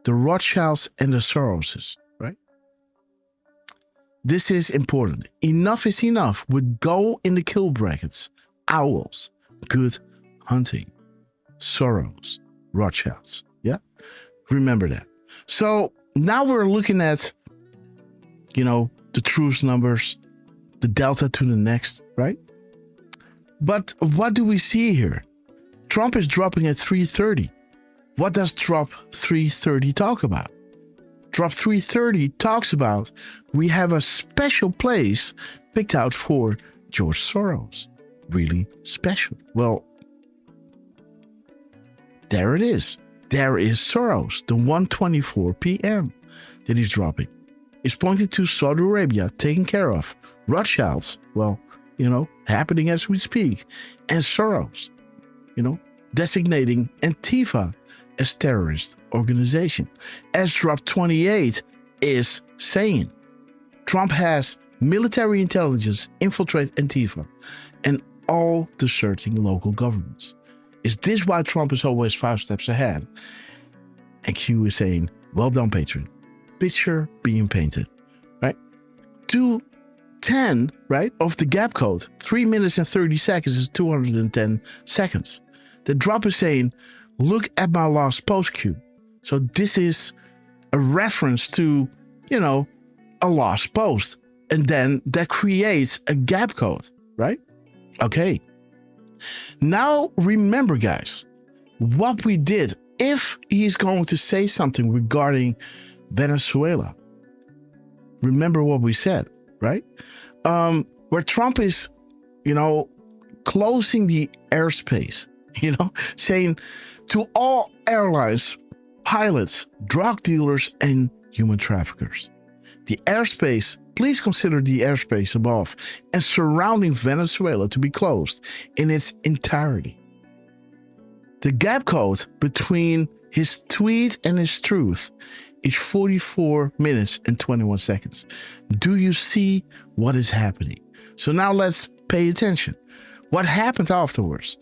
the Rothschilds and the Soroses, right? This is important. Enough is enough would go in the kill brackets. Owls, good hunting. Soros, Rothschilds. Yeah? Remember that. So now we're looking at, the truth numbers, the delta to the next, right? But what do we see here? Trump is dropping at 330. What does drop 330 talk about? Drop 330 talks about we have a special place picked out for George Soros. Really special. Well, there it is. There is Soros, the 1:24 p.m. that he's dropping. It's pointed to Saudi Arabia taken care of. Rothschilds, well, happening as we speak. And Soros, designating Antifa as terrorist organization. As drop 28 is saying, Trump has military intelligence infiltrate Antifa and all deserting local governments. Is this why Trump is always 5 steps ahead? And Q is saying, well done, Patriot. Picture being painted, right? 2:10, right, of the gap code. 3 minutes and 30 seconds is 210 seconds. The drop is saying, look at my last post Q. So this is a reference to, a lost post. And then that creates a gap code, right? Okay. Now remember, guys, what we did. If he's going to say something regarding Venezuela, remember what we said, right? Where Trump is, closing the airspace, saying to all airlines, pilots, drug dealers, and human traffickers, the airspace, please consider the airspace above and surrounding Venezuela to be closed in its entirety. The gap code between his tweet and his truth is 44 minutes and 21 seconds. Do you see what is happening? So now let's pay attention. What happened afterwards?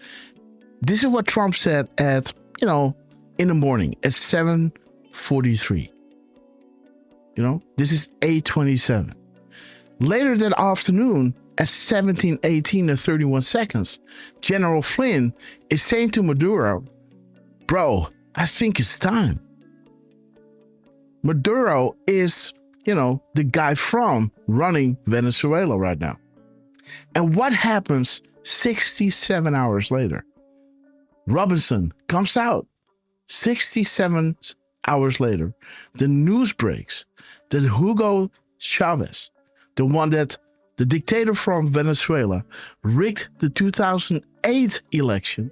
This is what Trump said at, in the morning at 7:43. This is 8:27. Later that afternoon at 17:18 and 31 seconds, General Flynn is saying to Maduro, bro, I think it's time. Maduro is, the guy from running Venezuela right now. And what happens 67 hours later? Robinson comes out. 67 hours later, the news breaks that Hugo Chavez, the one that the dictator from Venezuela, rigged the 2008 election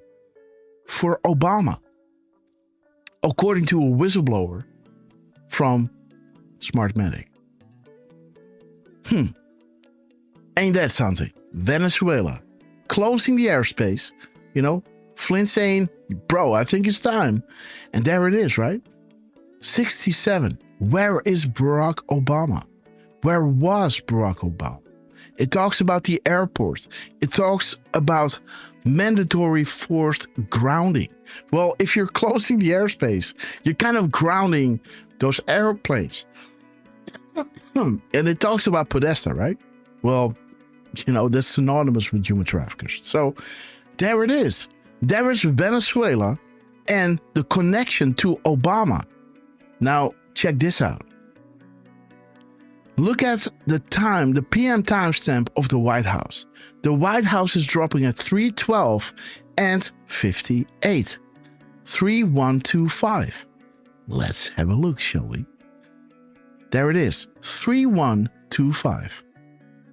for Obama, according to a whistleblower from Smartmatic. Ain't that something? Venezuela closing the airspace, Flynn saying, bro, I think it's time. And there it is, right? 67. Where is Barack Obama? Where was Barack Obama? It talks about the airport. It talks about mandatory forced grounding. Well, if you're closing the airspace, you're kind of grounding those airplanes. And it talks about Podesta, right? Well, that's synonymous with human traffickers. So there it is. There is Venezuela and the connection to Obama. Now, check this out. Look at the time, the PM timestamp of the White House. The White House is dropping at 3:12 and 58. 3125. Let's have a look, shall we? There it is. 3125.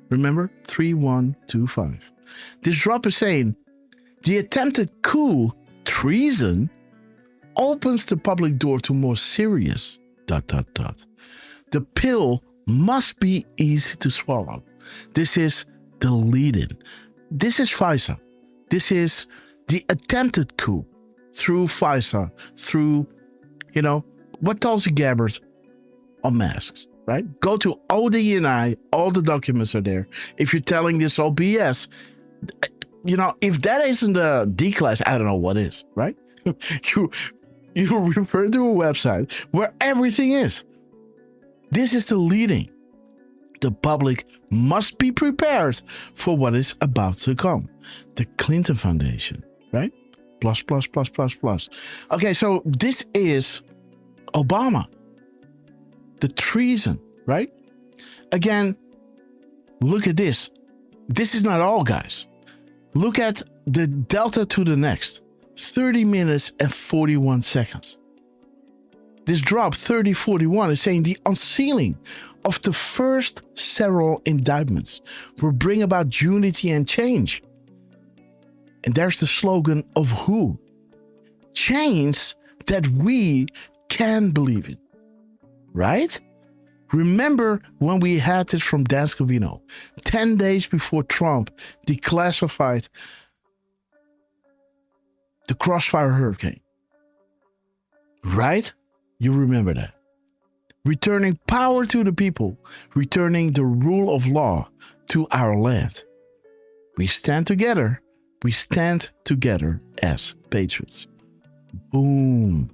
Remember? 3125. This drop is saying the attempted coup, treason, opens the public door to more serious ... The pill must be easy to swallow. This is the lead-in. This is FISA. This is the attempted coup. through FISA, through, what Tulsi Gabbard on masks, right? Go to ODNI, all the documents are there. If you're telling this all BS, if that isn't a D class, I don't know what is, right? You refer to a website where everything is. This is the leading. The public must be prepared for what is about to come. The Clinton Foundation, right? Plus. Okay, so this is Obama. The treason, right? Again, look at this. This is not all, guys. Look at the delta to the next. 30 minutes and 41 seconds. This drop, 3041, is saying the unsealing of the first several indictments will bring about unity and change. And there's the slogan of who? Change that we can believe in. Right? Remember when we had this from Dan Scavino, 10 days before Trump declassified the Crossfire Hurricane. Right? You remember that. Returning power to the people, returning the rule of law to our land. We stand together. We stand together as patriots. Boom.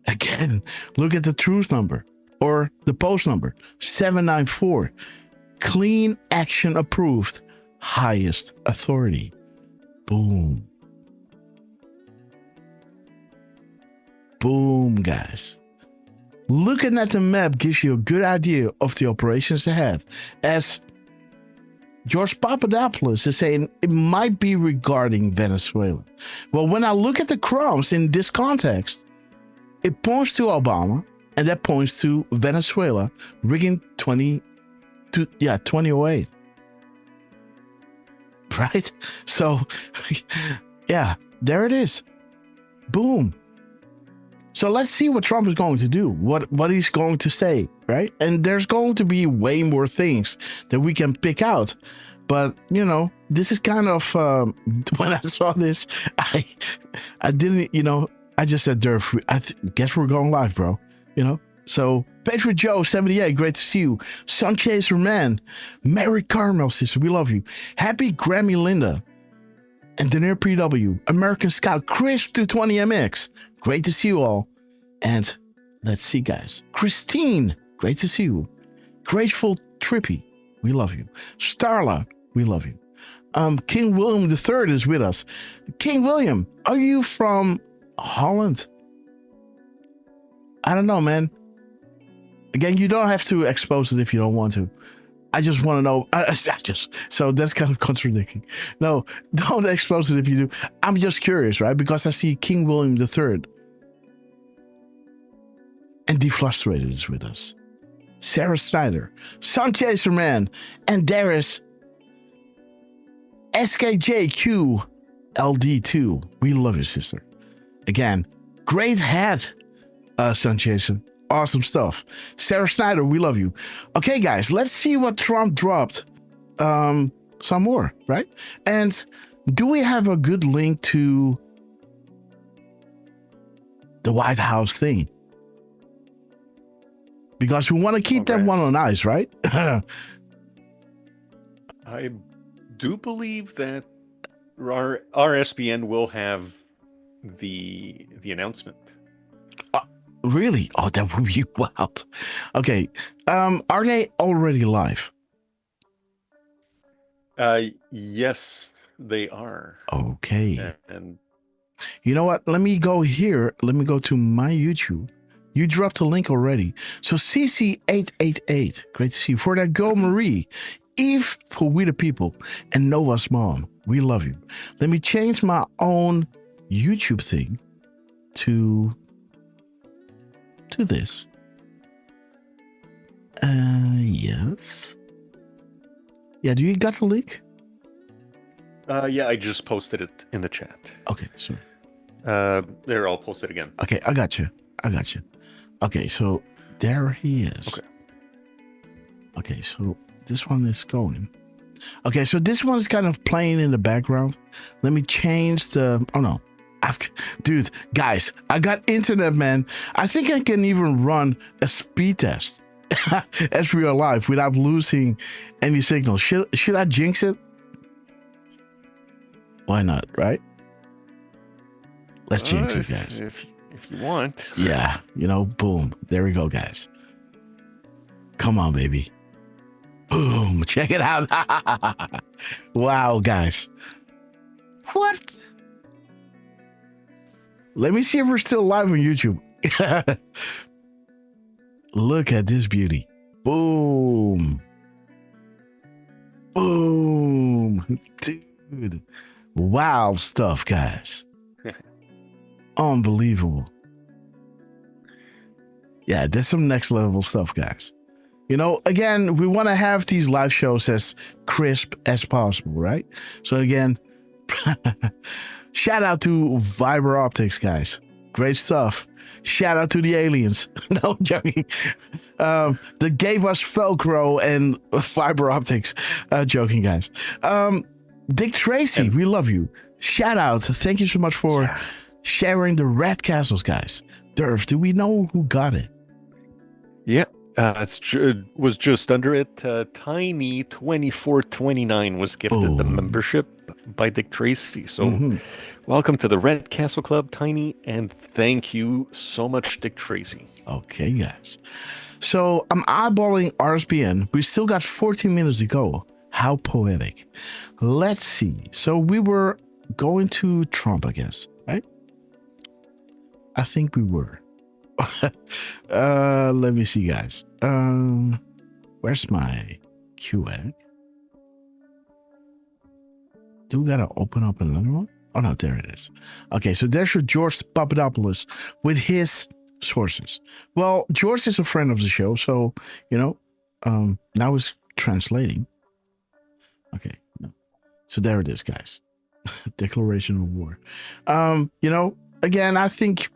Again, look at the truth number or the post number 794. Clean action approved. Highest authority. Boom. Boom, guys. Looking at the map gives you a good idea of the operations ahead. As George Papadopoulos is saying, it might be regarding Venezuela. Well, when I look at the crumbs in this context, it points to Obama, and that points to Venezuela rigging 2008. Right? So, yeah, there it is. Boom. So let's see what Trump is going to do, what he's going to say, right? And there's going to be way more things that we can pick out. But, this is kind of, when I saw this, I didn't, I just said, Derf, I guess we're going live, bro. So Patriot Joe 78, great to see you. Sun Chaser Man, Mary Carmel sister, we love you. Happy Grammy Linda, and Denier PW, American Scout Chris 220MX, great to see you all. And let's see, guys. Christine, great to see you. Grateful Trippy, we love you. Starla, we love you. King William III is with us. King William, are you from Holland? I don't know, man. Again, you don't have to expose it if you don't want to. I just want to know. So that's kind of contradicting. No, don't expose it if you do. I'm just curious, right? Because I see King William III. And Deflustrated is with us. Sarah Snyder, Sun Chaser Man, and there is SKJQ LD2. We love you, sister. Again, great hat, Sun Chaser. Awesome stuff. Sarah Snyder, we love you. Okay, guys, let's see what Trump dropped. Some more, right? And do we have a good link to the White House thing? Because we want to keep that one on ice, right? I do believe that our SBN will have the announcement. Really? Oh, that would be wild. Okay. Are they already live? Yes, they are. Okay. And you know what? Let me go here. Let me go to my YouTube. You dropped a link already. So CC888. Great to see you. For that girl, Marie. Eve for We the People. And Noah's mom. We love you. Let me change my own YouTube thing to this. Yes. Yeah, do you got the link? Yeah, I just posted it in the chat. Okay, sorry. They're all posted again. Okay, I got you. Okay, so there he is. Okay, so this one is going. Okay, so this one is kind of playing in the background. Let me change the... Oh, no. Dude, guys, I got internet, man. I think I can even run a speed test as we are live without losing any signal. Should I jinx it? Why not, right? Let's jinx it, guys. If you want. Yeah, boom. There we go, guys. Come on, baby. Boom. Check it out. Wow, guys. What? Let me see if we're still live on YouTube. Look at this beauty. Boom. Boom. Dude. Wild stuff, guys. Unbelievable. Yeah, that's some next level stuff, guys. Again, we want to have these live shows as crisp as possible, right? So again, shout out to Fiber Optics, guys. Great stuff. Shout out to the aliens. No, I'm joking. That gave us Velcro and Fiber Optics. Joking, guys. Dick Tracy, we love you. Shout out. Thank you so much for sharing the red castles, guys. Derf, do we know who got it? Yeah. It was just under it. Tiny2429 was gifted the membership by Dick Tracy. So welcome to the Red Castle Club, Tiny, and thank you so much, Dick Tracy. Okay, guys. So I'm eyeballing RSBN. We still got 14 minutes to go. How poetic. Let's see. So we were going to Trump, I guess, right? I think we were. Let me see, guys. Where's my QX? Do we gotta open up another one? Oh no, there it is. Okay, so there's your George Papadopoulos with his sources. Well, George is a friend of the show, so now he's translating. Okay, no. So there it is, guys. Declaration of war. Again, I think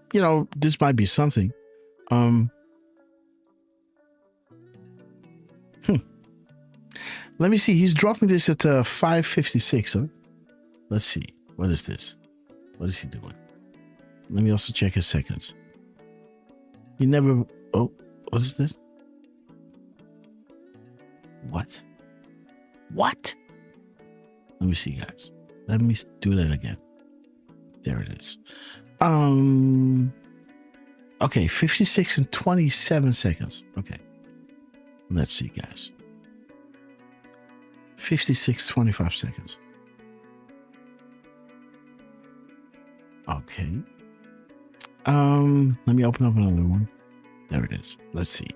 this might be something. Let me see. He's dropping this at 5:56. Huh? Let's see. What is this? What is he doing? Let me also check his seconds. He never. Oh, what is this? What? What? Let me see, guys. Let me do that again. There it is. Okay, 56 and 27 seconds. Okay. Let's see, guys. 56, 25 seconds. Okay. Let me open up another one. There it is. Let's see.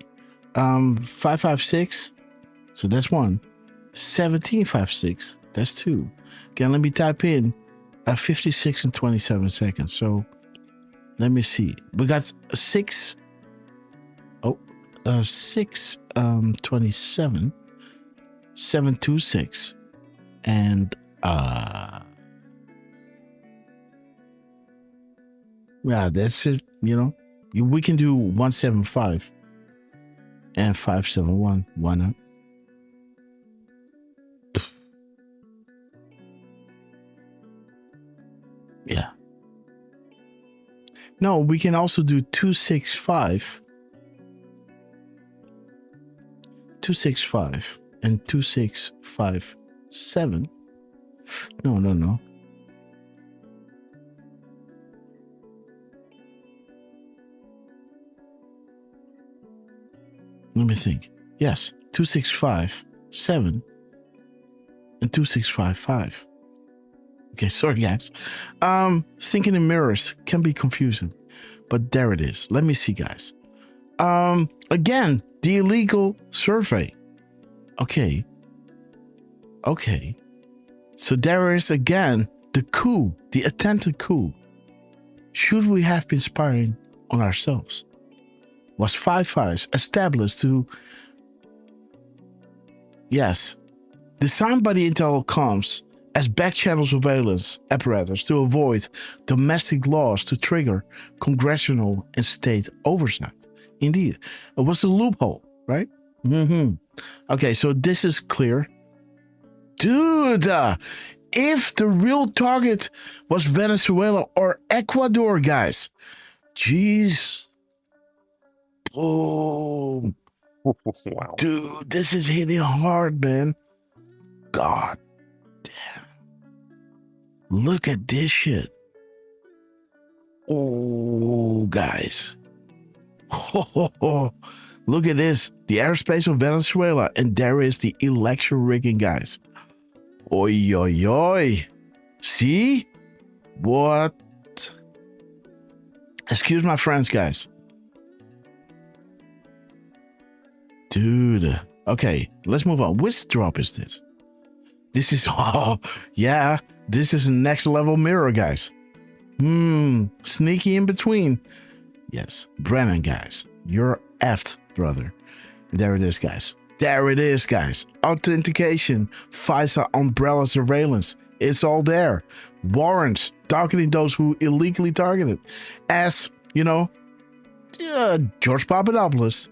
556. So that's one. 1756. That's two. Again, let me type in 56 and 27 seconds. So let me see. We got 6. 27. 726. And yeah, that's it. We can do 175 and 571. Why not? Yeah. No, we can also do 265. 265 and 2657. No. Let me think. Yes, 2657 and 2655. Okay, sorry guys. Thinking in mirrors can be confusing, but there it is. Let me see, guys. Again, the illegal survey. Okay. So there is again the coup, the attempted coup. Should we have been spying on ourselves? Was Five Eyes established to, designed by the Intel comms as back-channel surveillance apparatus to avoid domestic laws to trigger congressional and state oversight. Indeed, it was a loophole, right? Okay, so this is clear. Dude, if the real target was Venezuela or Ecuador, guys? Jeez. Oh, Wow. dude, this is hitting hard, man. God damn. Look at this shit. Oh, guys. Look at this. The airspace of Venezuela. And there is the election rigging, guys. Oi, oi, oi. See? What? Excuse my French, guys. Dude. Okay, let's move on. Which drop is this? This is, oh, yeah. This is a next level mirror, guys. Sneaky in between. Yes, Brennan, guys. You're effed, brother. There it is, guys. There it is, guys. Authentication, FISA umbrella surveillance. It's all there. Warrants targeting those who illegally targeted. As, you know, George Papadopoulos,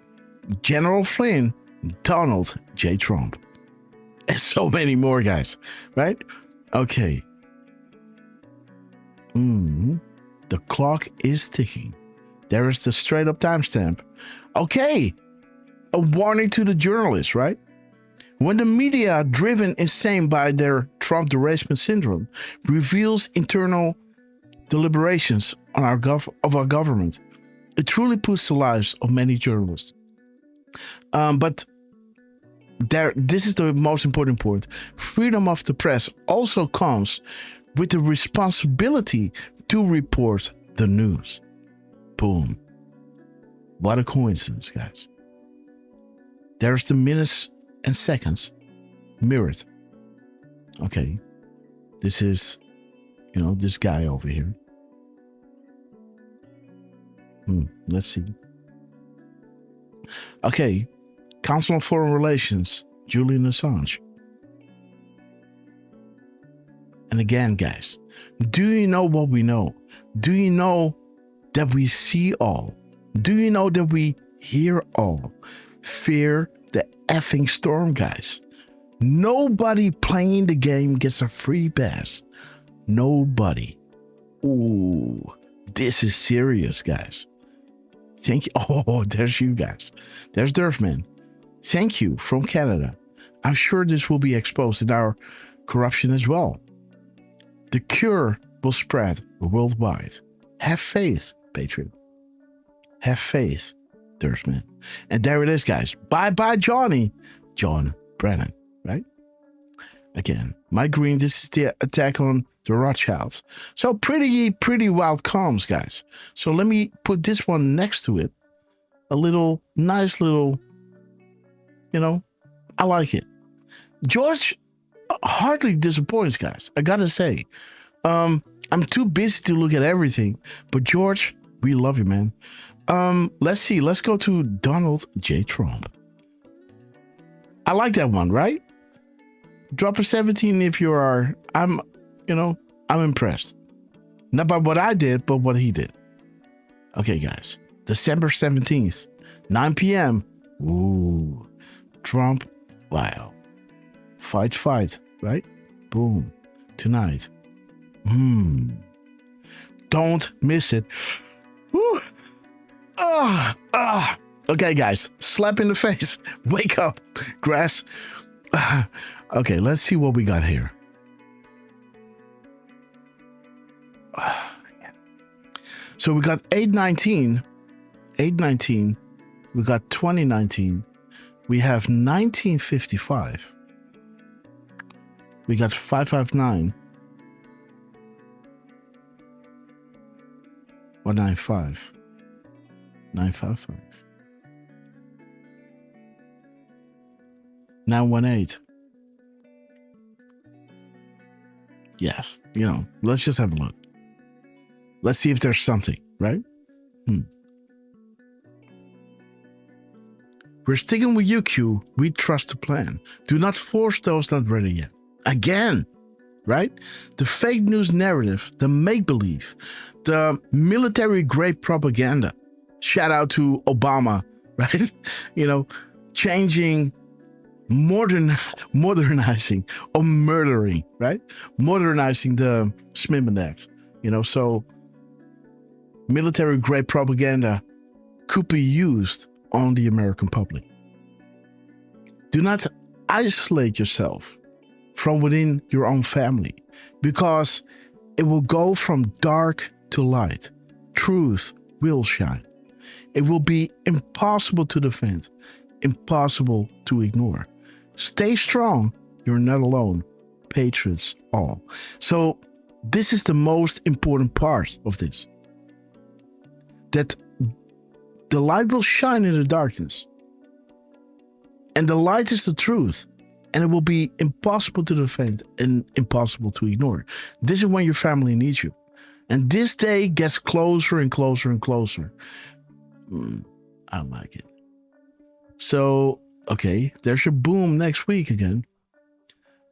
General Flynn, Donald J. Trump. And so many more, guys. Right? Okay. The clock is ticking. There is the straight up timestamp. Okay. A warning to the journalists, right? When the media, driven insane by their Trump derangement syndrome, reveals internal deliberations on our government, it truly puts the lives of many journalists. But this is the most important point. Freedom of the press also comes with the responsibility to report the news. Boom. What a coincidence, guys. There's the minutes and seconds mirrored. Okay. This is, you know, this guy over here. Let's see. Okay. Council on Foreign Relations, Julian Assange. And again, guys, do you know what we know? Do you know that we see all? Do you know that we hear all? Fear the effing storm, guys. Nobody playing the game gets a free pass. Nobody. Ooh, this is serious, guys. Thank you. Oh, there's you guys. There's Derfman. Thank you from Canada. I'm sure this will be exposed in our corruption as well. The cure will spread worldwide. Have faith, Patriot. Have faith, Derfman. And there it is, guys. Bye-bye, Johnny. John Brennan, right? Again, my green, this is the attack on the Rothschilds. So pretty wild comms, guys. So let me put this one next to it. A little, nice little, you know, I like it. George hardly disappoints, guys. I gotta say. I'm too busy to look at everything. But George, we love you, man. Let's see. Let's go to Donald J. Trump. I like that one, right? Drop a 17 if you are. I'm impressed. Not by what I did, but what he did. Okay, guys. December 17th, 9 p.m. Ooh. Trump. Wow. Fight, right? Boom. Tonight. Don't miss it. Woo. Okay, guys. Slap in the face. Wake up. Grass. Okay, let's see what we got here. So we got 819. We got 2019. We have 1955. We got 559. 195. 955. 918. Yes, let's just have a look. Let's see if there's something, right? We're sticking with you, Q. We trust the plan. Do not force those not ready yet. Again, right? The fake news narrative, the make-believe, the military-grade propaganda. Shout out to Obama, right? Changing modernizing or murdering, right? Modernizing the Smithman Act. So military-grade propaganda could be used on the American public. Do not isolate yourself from within your own family, because it will go from dark to light. Truth will shine. It will be impossible to defend, impossible to ignore. Stay strong. You're not alone. Patriots all. So this is the most important part of this. That the light will shine in the darkness. And the light is the truth. And it will be impossible to defend and impossible to ignore. This is when your family needs you. And this day gets closer and closer and closer. I like it. So, okay, there's your boom next week again.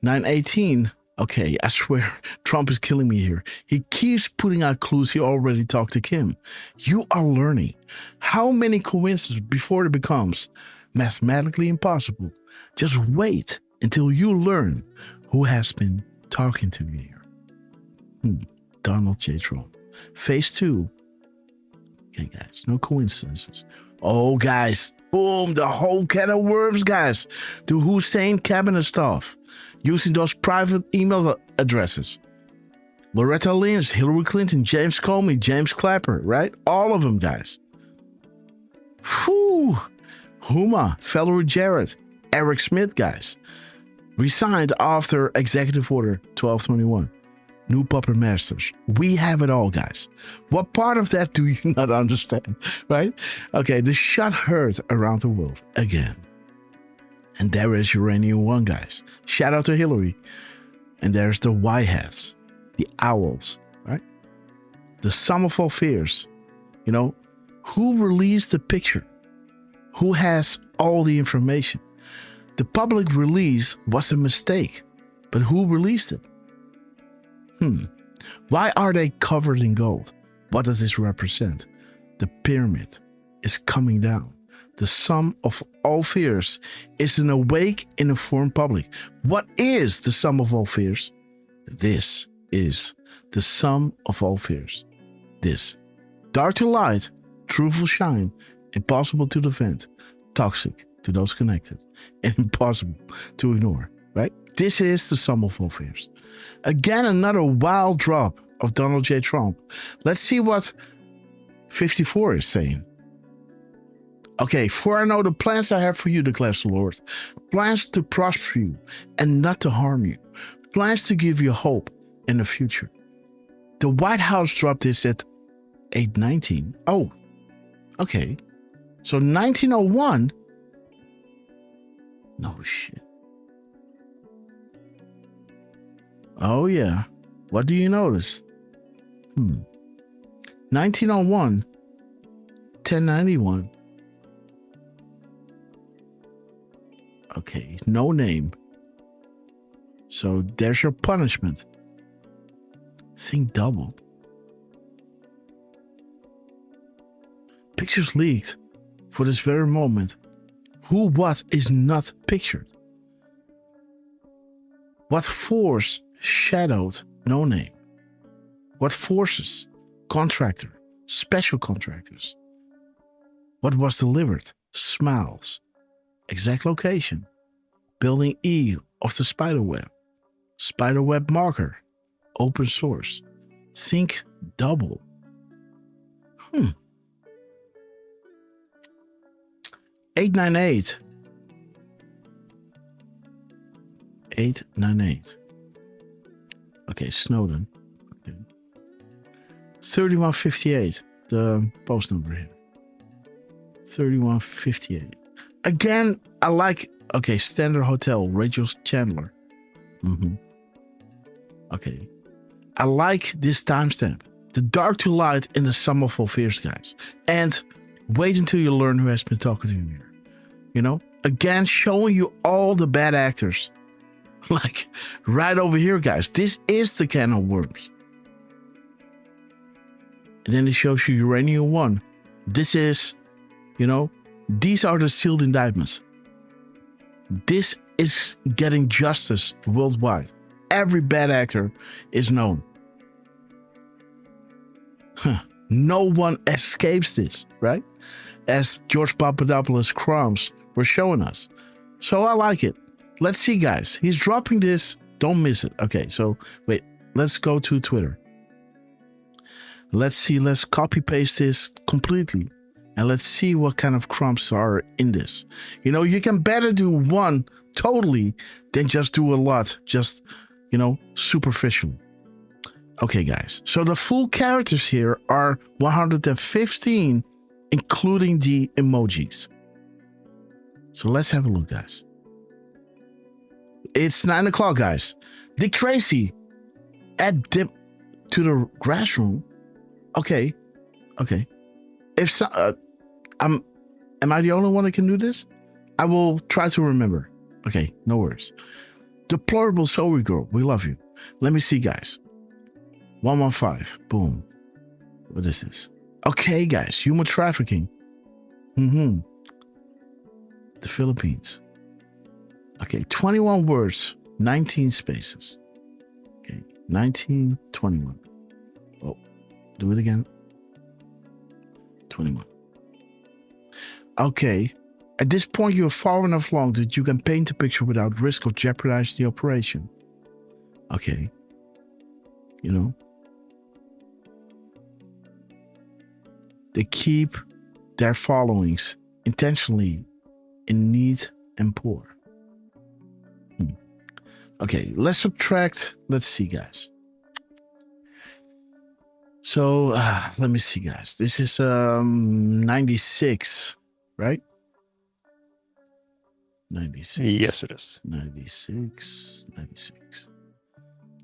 9/18. Okay, I swear, Trump is killing me here. He keeps putting out clues he already talked to Kim. You are learning. How many coincidences before it becomes mathematically impossible? Just wait until you learn who has been talking to you here. Donald J. Trump. Phase 2. Okay, guys, no coincidences. Oh, guys, boom, the whole can of worms, guys. The Hussein cabinet staff using those private email addresses. Loretta Lynch, Hillary Clinton, James Comey, James Clapper, right? All of them, guys. Whew. Huma, Valerie Jarrett, Eric Smith, guys. Resigned after Executive Order 1221. New puppet masters. We have it all, guys. What part of that do you not understand, right? Okay, the shot heard around the world again. And there is Uranium One, guys. Shout out to Hillary. And there's the Whiteheads, the Owls, right? The sum of all fears. Who released the picture? Who has all the information? The public release was a mistake, but who released it? Why are they covered in gold? What does this represent? The pyramid is coming down. The sum of all fears is an awake, informed public. What is the sum of all fears? This is the sum of all fears. This. Dark to light, truth will shine, impossible to defend, toxic to those connected, and impossible to ignore, right? This is the sum of all fears. Again, another wild drop of Donald J. Trump. Let's see what 54 is saying. Okay, for I know the plans I have for you, declares the Lord. Plans to prosper you and not to harm you. Plans to give you hope in the future. The White House dropped this at 8/19. Oh, okay. So 1901. No shit. Oh, yeah. What do you notice? 1901, 1091. Okay, no name. So there's your punishment. Thing doubled. Pictures leaked for this very moment. Who, what is not pictured? What force shadowed? No name. What forces? Contractor. Special contractors. What was delivered? Smiles. Exact location. Building E of the spiderweb. Spiderweb marker. Open source. Think double. 898. 898. Okay, Snowden. Okay. 3158. The post number here. 3158. Again, I like. Okay, Standard Hotel. Rachel Chandler. Okay. I like this timestamp. The dark to light in the sum of all fears, guys. And wait until you learn who has been talking to you here. Again, showing you all the bad actors. Like, right over here, guys. This is the can of worms. And then it shows you Uranium One. This is, these are the sealed indictments. This is getting justice worldwide. Every bad actor is known. No one escapes this, right? As George Papadopoulos' crimes were showing us. So I like it. Let's see, guys. He's dropping this. Don't miss it. Okay, so wait. Let's go to Twitter. Let's see. Let's copy paste this completely. And let's see what kind of crumbs are in this. You know, you can better do one totally than just do a lot. Just, you know, superficially. Okay, guys. So the full characters here are 115, including the emojis. So let's have a look, guys. It's 9 o'clock, guys. Dick Tracy add dip to the grass room. Okay. If so, am I the only one that can do this? I will try to remember. Okay, no worries. Deplorable sorry girl, we love you. Let me see, guys. 115. Boom. What is this? Okay, guys. Human trafficking. The Philippines. Okay, 21 words, 19 spaces. Okay, 19, 21. Oh, do it again. 21. Okay. At this point, you're far enough along that you can paint a picture without risk of jeopardizing the operation. Okay. You know. They keep their followings intentionally in need and poor. Okay, let's subtract. Let's see, guys. So, let me see, guys. This is 96, right? 96. Yes, it is. 96.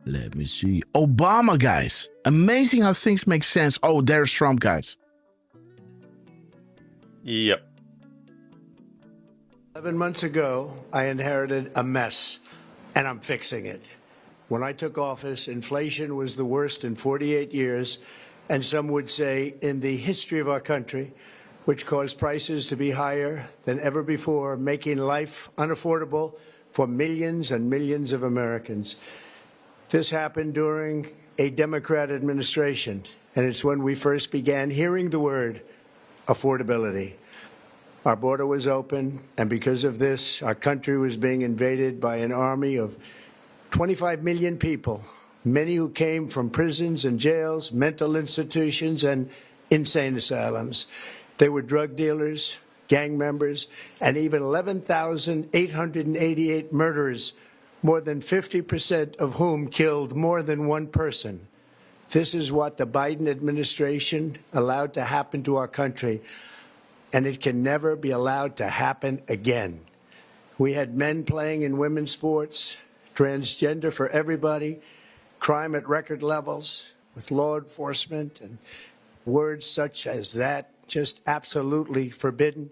Let me see. Obama, guys. Amazing how things make sense. Oh, there's Trump, guys. Yep. 11 months ago, I inherited a mess, and I'm fixing it. When I took office, inflation was the worst in 48 years, and some would say in the history of our country, which caused prices to be higher than ever before, making life unaffordable for millions and millions of Americans. This happened during a Democrat administration, and it's when we first began hearing the word affordability. Our border was open, and because of this, our country was being invaded by an army of 25 million people, many who came from prisons and jails, mental institutions, and insane asylums. They were drug dealers, gang members, and even 11,888 murderers, more than 50% of whom killed more than one person. This is what the Biden administration allowed to happen to our country, and it can never be allowed to happen again. We had men playing in women's sports, transgender for everybody, crime at record levels with law enforcement, and words such as that just absolutely forbidden.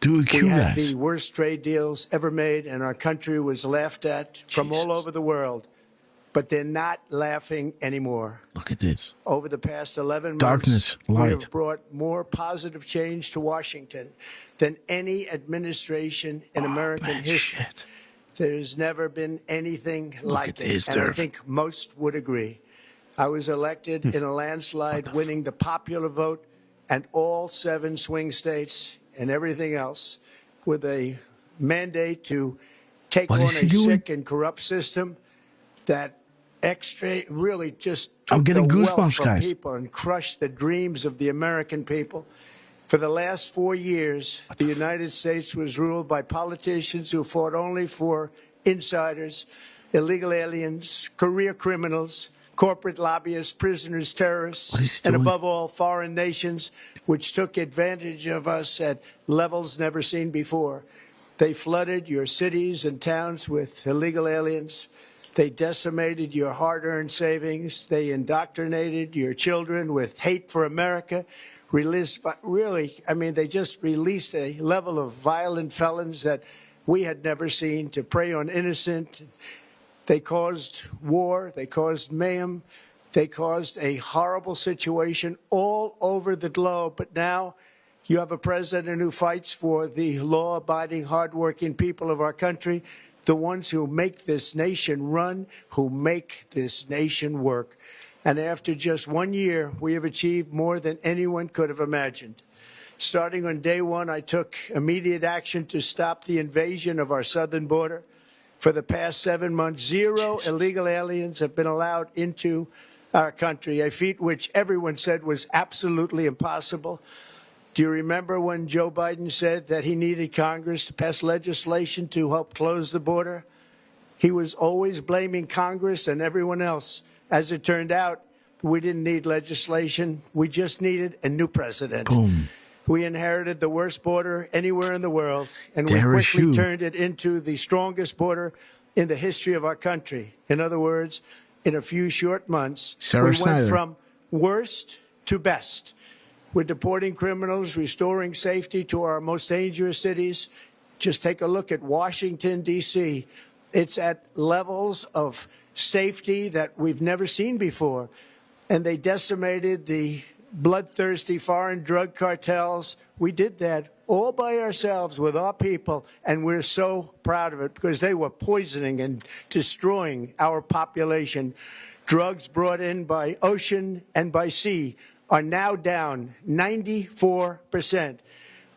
We had the worst trade deals ever made, and our country was laughed at from all over the world. But they're not laughing anymore. Look at this. Over the past 11 Darkness, months, light. we have brought more positive change to Washington than any administration in American history. Shit. There's never been anything like at it, this, and I Derf. think most would agree. I was elected in a landslide, winning the popular vote and all 7 swing states and everything else, with a mandate to take on a sick and corrupt system that really just took I'm getting the goosebumps, wealth from guys. people and crushed the dreams of the American people. For the last 4 years, the United States was ruled by politicians who fought only for insiders, illegal aliens, career criminals, corporate lobbyists, prisoners, terrorists, and above all, foreign nations, which took advantage of us at levels never seen before. They flooded your cities and towns with illegal aliens. They decimated your hard-earned savings. They indoctrinated your children with hate for America. They just released a level of violent felons that we had never seen to prey on innocent. They caused war. They caused mayhem. They caused a horrible situation all over the globe. But now you have a president who fights for the law-abiding, hardworking people of our country. the ones who make this nation run, who make this nation work. And after just 1 year, we have achieved more than anyone could have imagined. Starting on day one, I took immediate action to stop the invasion of our southern border. For the past 7 months, 0 illegal aliens have been allowed into our country, a feat which everyone said was absolutely impossible. Do you remember when Joe Biden said that he needed Congress to pass legislation to help close the border? He was always blaming Congress and everyone else. As it turned out, we didn't need legislation. We just needed a new president. Boom. We inherited the worst border anywhere in the world, and we quickly turned it into the strongest border in the history of our country. In other words, in a few short months, we went from worst to best. We're deporting criminals, restoring safety to our most dangerous cities. Just take a look at Washington, D.C. It's at levels of safety that we've never seen before. And they decimated the bloodthirsty foreign drug cartels. We did that all by ourselves with our people, and we're so proud of it because they were poisoning and destroying our population. Drugs brought in by ocean and by sea are now down 94%.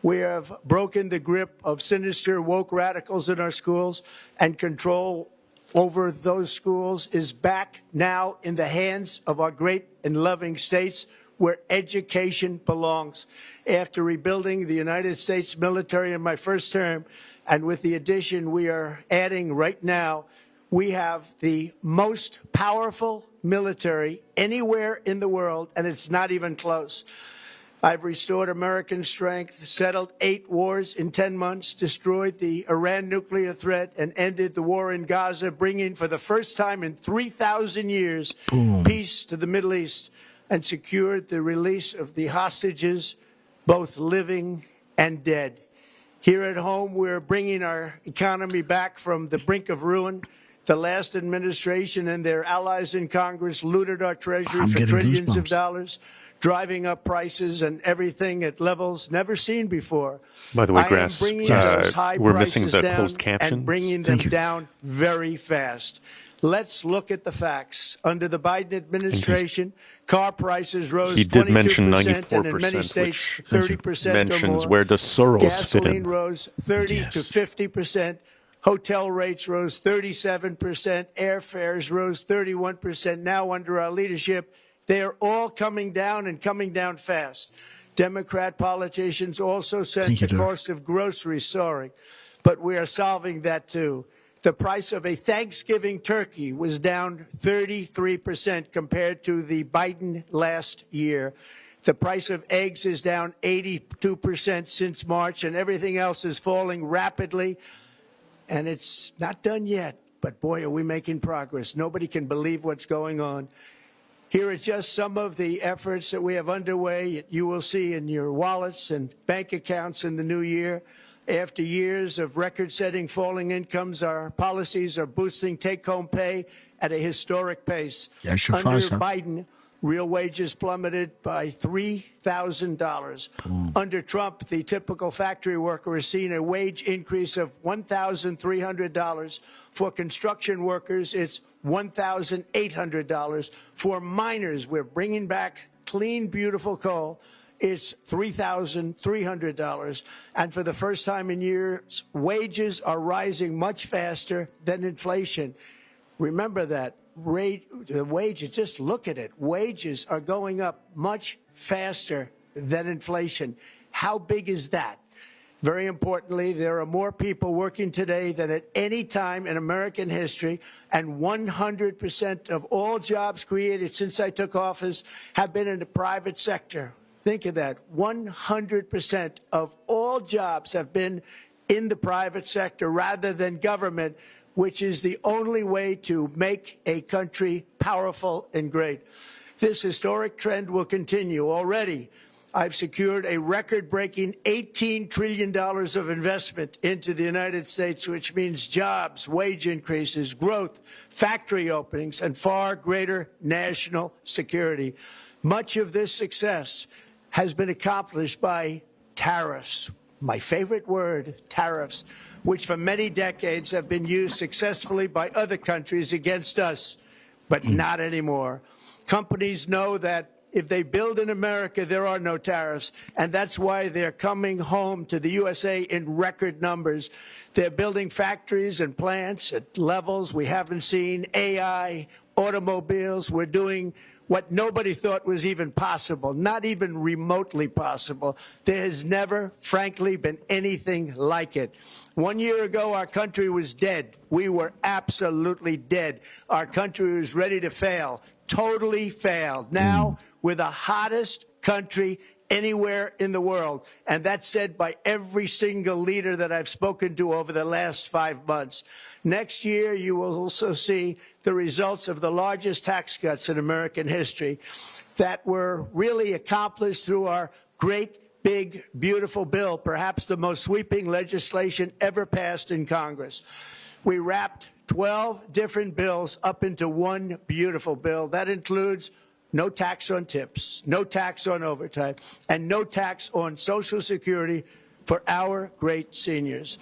We have broken the grip of sinister woke radicals in our schools, and control over those schools is back now in the hands of our great and loving states, where education belongs. After rebuilding the United States military in my first term, and with the addition we are adding right now, we have the most powerful military anywhere in the world, and it's not even close. I've restored American strength, settled 8 wars in 10 months, destroyed the Iran nuclear threat, and ended the war in Gaza, bringing for the first time in 3,000 years peace to the Middle East, and secured the release of the hostages, both living and dead. Here at home, we're bringing our economy back from the brink of ruin. The last administration and their allies in Congress looted our treasury for trillions of dollars, driving up prices and everything at levels never seen before. By the way, Grass, we're missing the down closed captions. and bringing them down very fast. Let's look at the facts. Under the Biden administration, car prices rose 22%, he did mention 94%, and in many states, 30% mentions or more. where does Soros Gasoline fit in. rose 30 to 50%. Hotel rates rose 37%. Airfares rose 31%. Now, under our leadership, they are all coming down and coming down fast. Democrat politicians also sent the cost of groceries soaring, but we are solving that too. The price of a Thanksgiving turkey was down 33% compared to the Biden last year. The price of eggs is down 82% since March, and everything else is falling rapidly. And it's not done yet, but boy, are we making progress. Nobody can believe what's going on. Here are just some of the efforts that we have underway. You will see in your wallets and bank accounts in the new year. After years of record-setting falling incomes, our policies are boosting take-home pay at a historic pace. Under Biden, real wages plummeted by $3,000. Under Trump, the typical factory worker has seen a wage increase of $1,300. For construction workers, it's $1,800. For miners, we're bringing back clean, beautiful coal. It's $3,300. And for the first time in years, wages are rising much faster than inflation. Remember that. The wages, just look at it. Wages are going up much faster than inflation. How big is that? Very importantly, there are more people working today than at any time in American history, and 100% of all jobs created since I took office have been in the private sector. Think of that. 100% of all jobs have been in the private sector rather than government, which is the only way to make a country powerful and great. This historic trend will continue. Already, I've secured a record-breaking $18 trillion of investment into the United States, which means jobs, wage increases, growth, factory openings, and far greater national security. Much of this success has been accomplished by tariffs. My favorite word, tariffs. which for many decades have been used successfully by other countries against us, but not anymore. Companies know that if they build in America, there are no tariffs, and that's why they're coming home to the USA in record numbers. They're building factories and plants at levels we haven't seen, AI, automobiles. We're doing what nobody thought was even possible, not even remotely possible. There has never, frankly, been anything like it. 1 year ago, our country was dead. We were absolutely dead. Our country was ready to fail, totally failed. Now, we're the hottest country anywhere in the world. And that's said by every single leader that I've spoken to over the last 5 months. Next year, you will also see the results of the largest tax cuts in American history that were really accomplished through our great, big, beautiful bill, perhaps the most sweeping legislation ever passed in Congress. We wrapped 12 different bills up into one beautiful bill. That includes no tax on tips, no tax on overtime, and no tax on Social Security for our great seniors.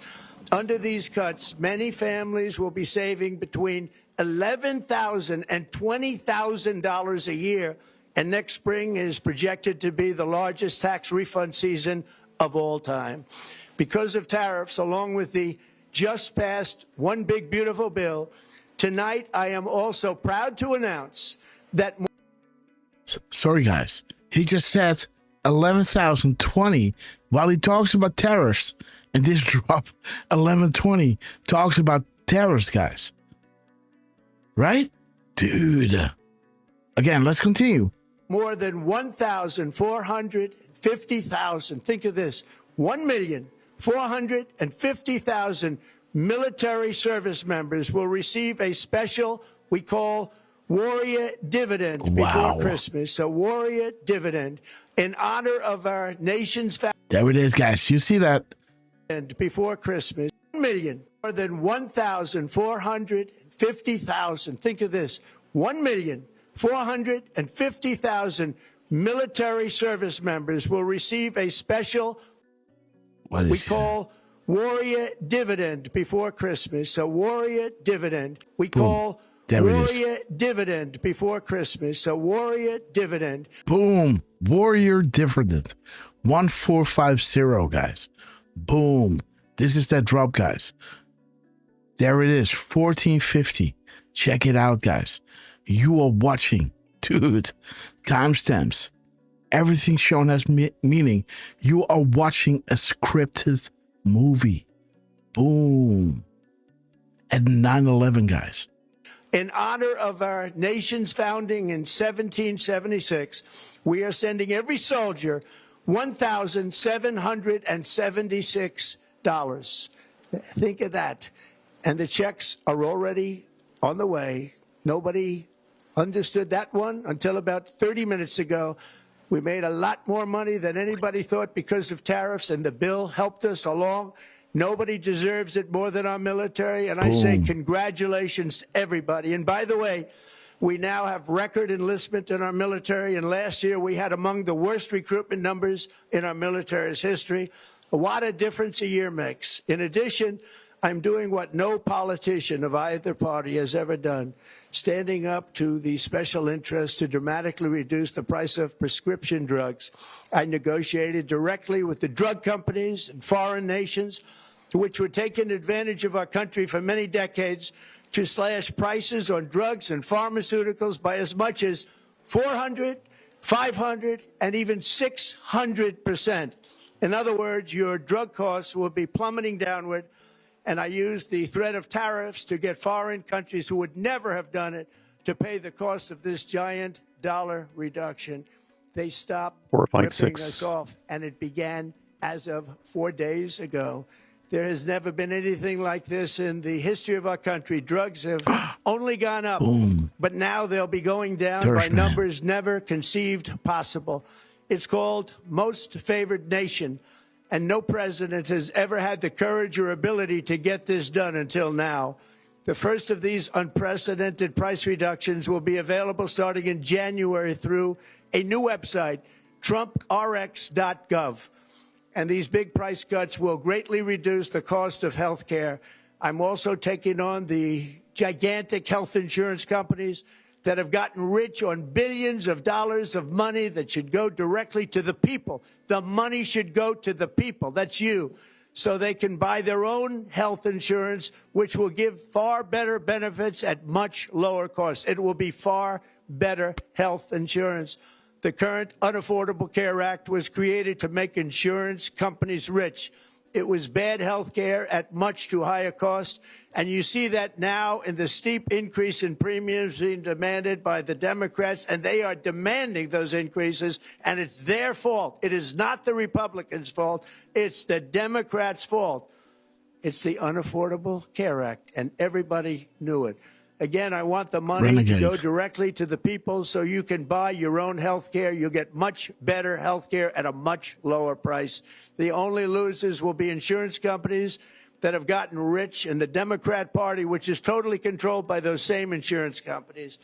Under these cuts, many families will be saving between $11,000 and $20,000 a year, and next spring is projected to be the largest tax refund season of all time. Because of tariffs, along with the just passed One Big Beautiful Bill, tonight I am also proud to announce that... Sorry, guys. He just said 11,020 while he talks about tariffs. And this drop, 1120, talks about tariffs, guys. Right? Dude. Again, let's continue. More than 1,450,000. Think of this. 1,450,000 military service members will receive a special, we call Warrior Dividend before Christmas. A Warrior Dividend in honor of our nation's there it is, guys. You see that? And before Christmas, 1 million, more than 1,450,000. Think of this. 1,450,000 military service members will receive a special, we call Warrior Dividend before Christmas. A Warrior Dividend. We call Warrior Dividend before Christmas. A Warrior Dividend. Boom. Warrior Dividend. 1450, guys. Boom. This is that drop, guys. There it is. 1450. Check it out, guys. You are watching. Dude. Timestamps. Everything shown as meaning. You are watching a scripted movie. Boom. At 9/11, guys. In honor of our nation's founding in 1776, we are sending every soldier $1,776. Think of that. And the checks are already on the way. Nobody understood that one until about 30 minutes ago. We made a lot more money than anybody thought because of tariffs, and the bill helped us along. Nobody deserves it more than our military, and I say congratulations to everybody. And by the way, we now have record enlistment in our military, and last year we had among the worst recruitment numbers in our military's history. What a difference a year makes. In addition, I'm doing what no politician of either party has ever done, standing up to the special interests to dramatically reduce the price of prescription drugs. I negotiated directly with the drug companies and foreign nations, which were taking advantage of our country for many decades, to slash prices on drugs and pharmaceuticals by as much as 400, 500, and even 600%. In other words, your drug costs will be plummeting downward, and I used the threat of tariffs to get foreign countries who would never have done it to pay the cost of this giant dollar reduction. They stopped ripping us off, and it began as of 4 days ago. There has never been anything like this in the history of our country. Drugs have only gone up, but now they'll be going down by numbers never conceived possible. It's called Most Favored Nation, and no president has ever had the courage or ability to get this done until now. The first of these unprecedented price reductions will be available starting in January through a new website, TrumpRx.gov. and these big price cuts will greatly reduce the cost of health care. I'm also taking on the gigantic health insurance companies that have gotten rich on billions of dollars of money that should go directly to the people. The money should go to the people. That's you. So they can buy their own health insurance, which will give far better benefits at much lower cost. It will be far better health insurance. The current Unaffordable Care Act was created to make insurance companies rich. It was bad health care at much too high a cost. And you see that now in the steep increase in premiums being demanded by the Democrats, and they are demanding those increases, and it's their fault. It is not the Republicans' fault. It's the Democrats' fault. It's the Unaffordable Care Act, and everybody knew it. Again, I want the money to go directly to the people so you can buy your own health care. You'll get much better health care at a much lower price. The only losers will be insurance companies that have gotten rich, and the Democrat Party, which is totally controlled by those same insurance companies.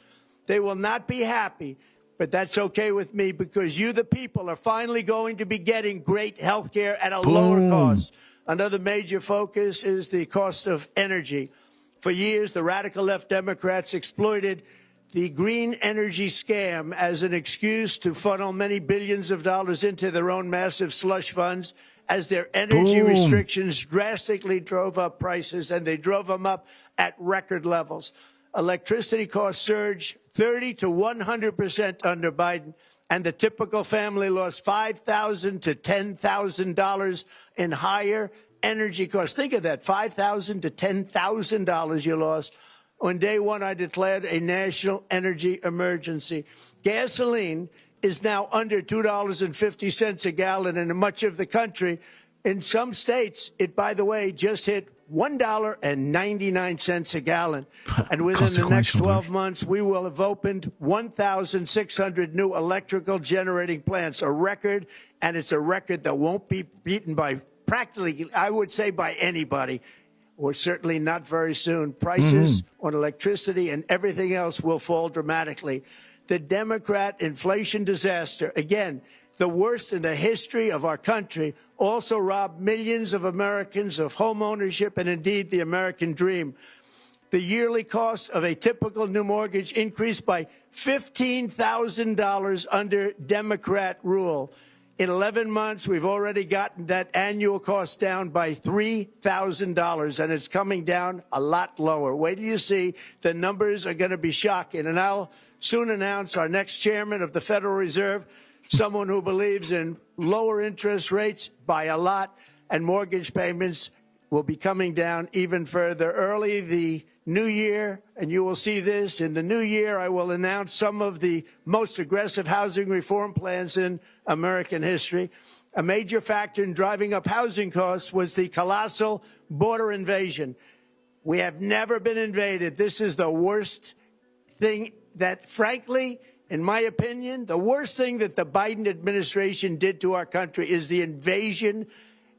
They will not be happy, but that's okay with me because you, the people, are finally going to be getting great health care at a lower cost. Another major focus is the cost of energy. For years, the radical left Democrats exploited the green energy scam as an excuse to funnel many billions of dollars into their own massive slush funds as their energy restrictions drastically drove up prices, and they drove them up at record levels. Electricity costs surged 30 to 100% under Biden, and the typical family lost $5,000 to $10,000 in higher energy costs. Think of that, $5,000 to $10,000 you lost. On day one, I declared a national energy emergency. Gasoline is now under $2.50 a gallon in much of the country. In some states, it, by the way, just hit $1.99 a gallon. And within the next 12 months, we will have opened 1,600 new electrical generating plants, a record, and it's a record that won't be beaten by practically, I would say, by anybody, or certainly not very soon. Prices on electricity and everything else will fall dramatically. The Democrat inflation disaster, again, the worst in the history of our country, also robbed millions of Americans of home ownership and indeed the American dream. The yearly cost of a typical new mortgage increased by $15,000 under Democrat rule. In 11 months, we've already gotten that annual cost down by $3,000, and it's coming down a lot lower. Wait till you see. The numbers are going to be shocking. And I'll soon announce our next chairman of the Federal Reserve, someone who believes in lower interest rates by a lot, and mortgage payments will be coming down even further. Early the new year, and you will see this, in the new year, I will announce some of the most aggressive housing reform plans in American history. A major factor in driving up housing costs was the colossal border invasion. We have never been invaded. This is the worst thing that, frankly, in my opinion, the worst thing that the Biden administration did to our country is the invasion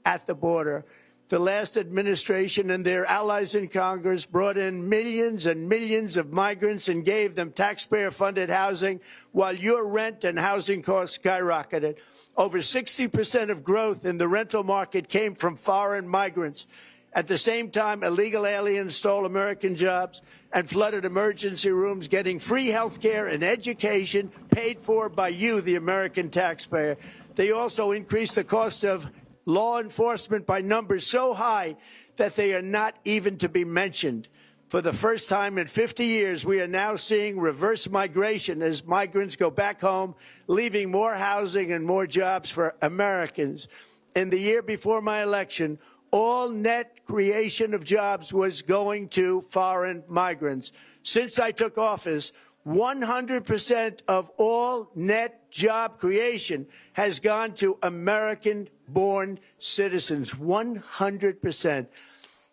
at the border. The last administration and their allies in Congress brought in millions and millions of migrants and gave them taxpayer-funded housing while your rent and housing costs skyrocketed. Over 60% of growth in the rental market came from foreign migrants. At the same time, illegal aliens stole American jobs and flooded emergency rooms, getting free health care and education paid for by you, the American taxpayer. They also increased the cost of law enforcement by numbers so high that they are not even to be mentioned. For the first time in 50 years, we are now seeing reverse migration as migrants go back home, leaving more housing and more jobs for Americans. In the year before my election, all net creation of jobs was going to foreign migrants. Since I took office, 100% of all net job creation has gone to American-born citizens, 100%.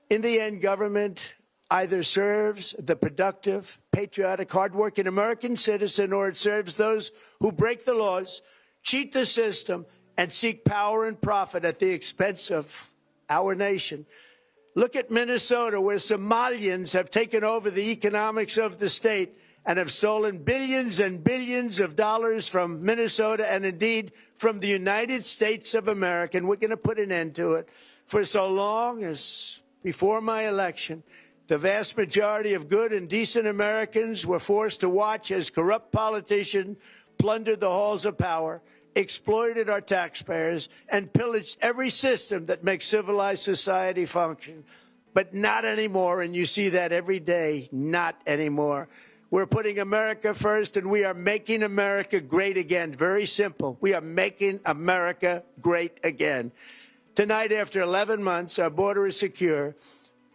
In the end, government either serves the productive, patriotic, hardworking American citizen, or it serves those who break the laws, cheat the system, and seek power and profit at the expense of our nation. Look at Minnesota, where Somalians have taken over the economics of the state, and have stolen billions and billions of dollars from Minnesota and indeed from the United States of America. And we're going to put an end to it. For so long as before my election, the vast majority of good and decent Americans were forced to watch as corrupt politicians plundered the halls of power, exploited our taxpayers, and pillaged every system that makes civilized society function. But not anymore, and you see that every day, not anymore. We're putting America first, and we are making America great again. Very simple. We are making America great again. Tonight, after 11 months, our border is secure.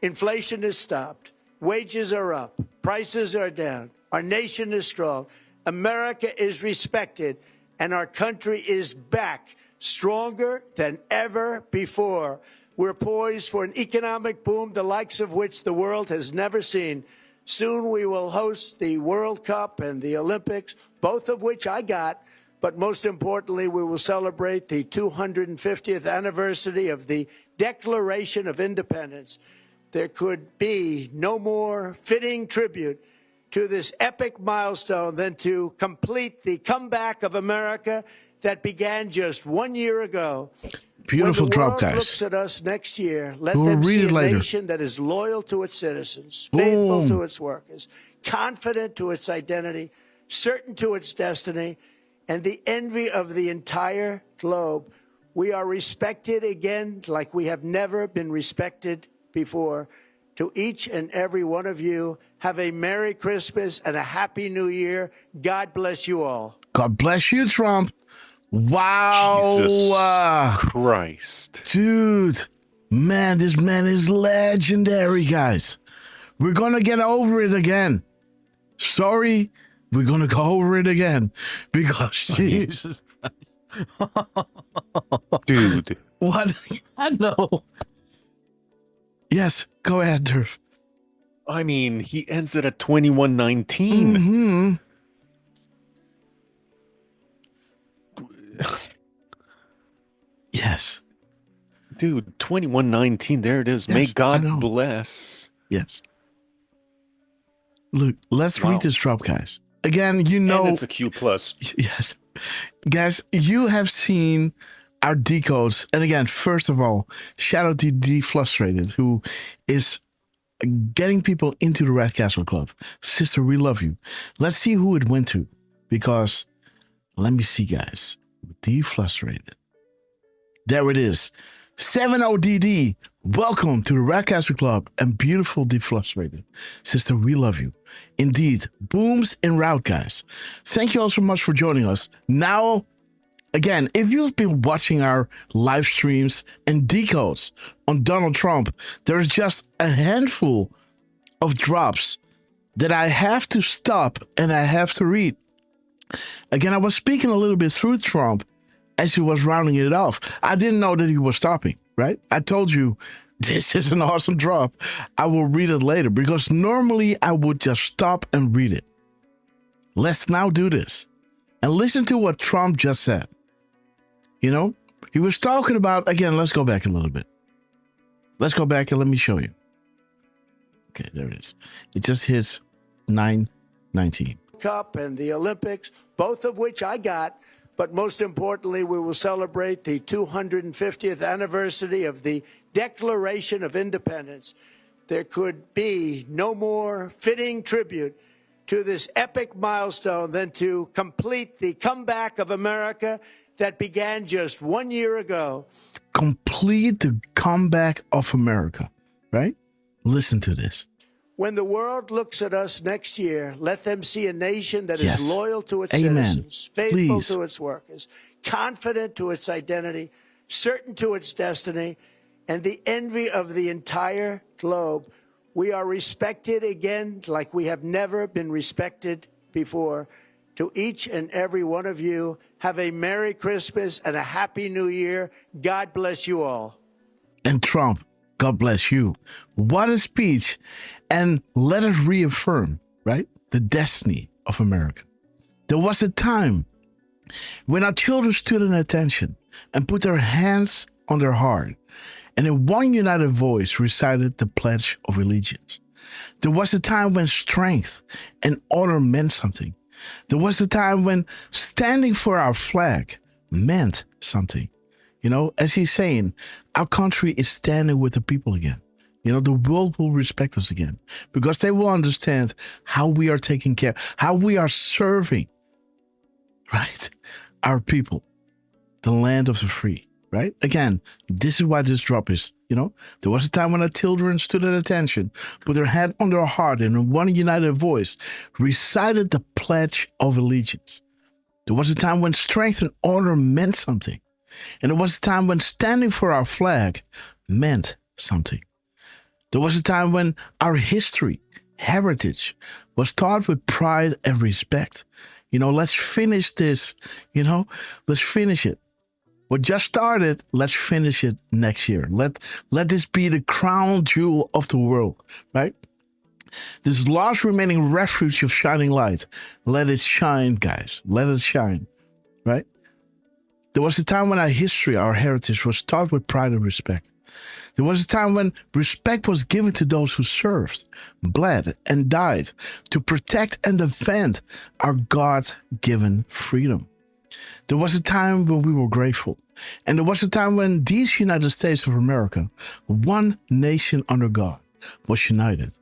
Inflation is stopped. Wages are up. Prices are down. Our nation is strong. America is respected, and our country is back, stronger than ever before. We're poised for an economic boom, the likes of which the world has never seen. Soon we will host the World Cup and the Olympics, both of which I got. But most importantly, we will celebrate the 250th anniversary of the Declaration of Independence. There could be no more fitting tribute to this epic milestone than to complete the comeback of America that began just 1 year ago. Beautiful drop, guys. When the world looks at us next year, let them see a nation that is loyal to its citizens, faithful to its workers, confident to its identity, certain to its destiny, and the envy of the entire globe. We are respected again like we have never been respected before. To each and every one of you, have a Merry Christmas and a Happy New Year. God bless you all. God bless you, Trump. Wow. Jesus Christ. Dude, man, this man is legendary, guys. We're going to get over it again. Sorry, we're going to go over it again. Because, Jesus Dude. What? I know. Yes, go ahead, Derf. I mean, he ends it at 21-19. Mm-hmm. Yes. Dude, 21-19, there it is. Yes, May God bless. Yes. Look, let's read this drop, guys. Again, you know. And it's a Q+. Yes. Guys, you have seen our decodes. And again, first of all, shout out to Deflustrated, who is getting people into the Red Castle Club. Sister, we love you. Let's see who it went to. Because, let me see, guys. Deflustrated. There it is. 70DD. Welcome to the Red Castle Club and beautiful Deflustrated. Sister, we love you. Indeed. Booms en route, guys. Thank you all so much for joining us. Now, again, if you've been watching our live streams and decodes on Donald Trump, there's just a handful of drops that I have to stop and I have to read. Again, I was speaking a little bit through Trump as he was rounding it off. I didn't know that he was stopping, right? I told you, this is an awesome drop. I will read it later because normally I would just stop and read it. Let's now do this and listen to what Trump just said. You know, he was talking about, again, let's go back a little bit. Let's go back and let me show you. Okay, there it is. It just hits 9:19. Cup and the Olympics, both of which I got. But most importantly, we will celebrate the 250th anniversary of the Declaration of Independence. There could be no more fitting tribute to this epic milestone than to complete the comeback of America that began just 1 year ago. Complete the comeback of America, right? Listen to this. When the world looks at us next year, let them see a nation that Yes. is loyal to its Amen. citizens, faithful Please. to its workers, confident to its identity, certain to its destiny, and the envy of the entire globe. We are respected again like we have never been respected before. To each and every one of you, have a Merry Christmas and a Happy New Year. God bless you all. And Trump, God bless you. What a speech. And let us reaffirm, right, the destiny of America. There was a time when our children stood in attention and put their hands on their heart and in one united voice recited the Pledge of Allegiance. There was a time when strength and honor meant something. There was a time when standing for our flag meant something. You know, as he's saying, our country is standing with the people again. You know, the world will respect us again because they will understand how we are taking care, how we are serving, right? Our people, the land of the free, right? Again, this is why this drop is, you know, there was a time when our children stood at attention, put their hand on their heart and in one united voice recited the Pledge of Allegiance. There was a time when strength and honor meant something. And there was a time when standing for our flag meant something. There was a time when our history, heritage, was taught with pride and respect. You know, let's finish this, you know, let's finish it. What just started, let's finish it next year. Let this be the crown jewel of the world, right? This last remaining refuge of shining light, let it shine, guys. Let it shine, right? There was a time when our history, our heritage was taught with pride and respect. There was a time when respect was given to those who served, bled, and died to protect and defend our God-given freedom. There was a time when we were grateful. And there was a time when these United States of America, one nation under God, was united.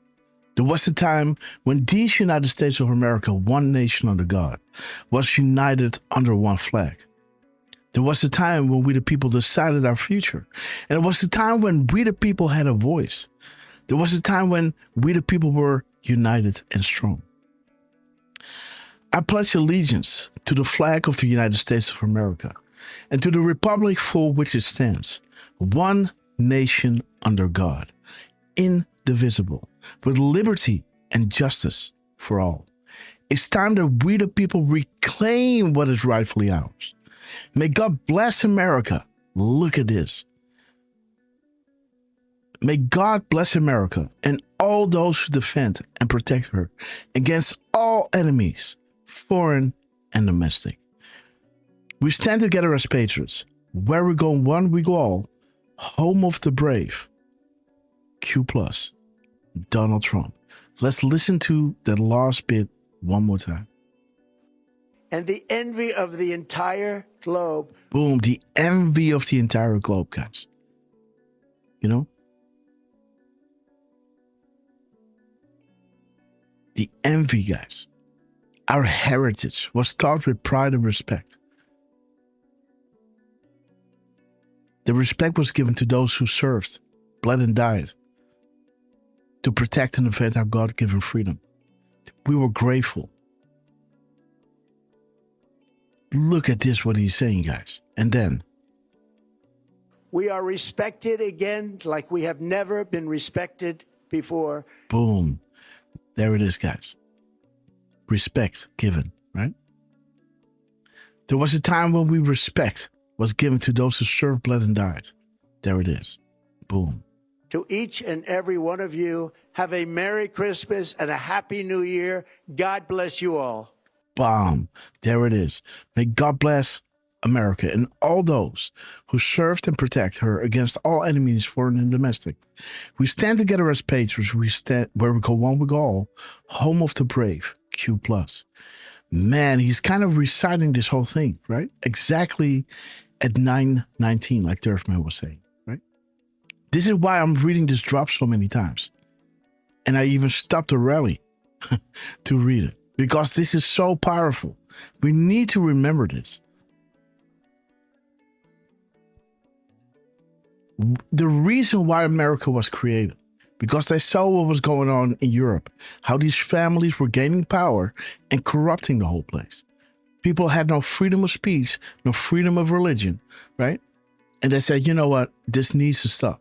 There was a time when these United States of America, one nation under God, was united under one flag. There was a time when we the people decided our future. And it was a time when we the people had a voice. There was a time when we the people were united and strong. I pledge allegiance to the flag of the United States of America and to the republic for which it stands, one nation under God, indivisible, with liberty and justice for all. It's time that we the people reclaim what is rightfully ours. May God bless America. Look at this. May God bless America and all those who defend and protect her against all enemies, foreign and domestic. We stand together as patriots. Where we go one, we go all. Home of the brave. Q+. Donald Trump. Let's listen to that last bit one more time. And the envy of the entire globe. Boom, the envy of the entire globe, guys. You know? The envy, guys. Our heritage was taught with pride and respect. The respect was given to those who served, bled and died to protect and defend our God-given freedom. We were grateful. Look at this, what he's saying, guys. And then, we are respected again like we have never been respected before. Boom. There it is, guys. Respect given, right? There was a time when respect was given to those who served, bled, and died. There it is. Boom. To each and every one of you, have a Merry Christmas and a Happy New Year. God bless you all. Bomb. There it is. May God bless America and all those who served and protect her against all enemies, foreign and domestic. We stand together as patriots. We stand where we go one, we go all. Home of the brave. Q+. Man, he's kind of reciting this whole thing, right? Exactly at 9:19, like Derf was saying, right? This is why I'm reading this drop so many times. And I even stopped the rally to read it. Because this is so powerful. We need to remember this. The reason why America was created, because they saw what was going on in Europe, how these families were gaining power and corrupting the whole place. People had no freedom of speech, no freedom of religion, right? And they said, you know what? This needs to stop.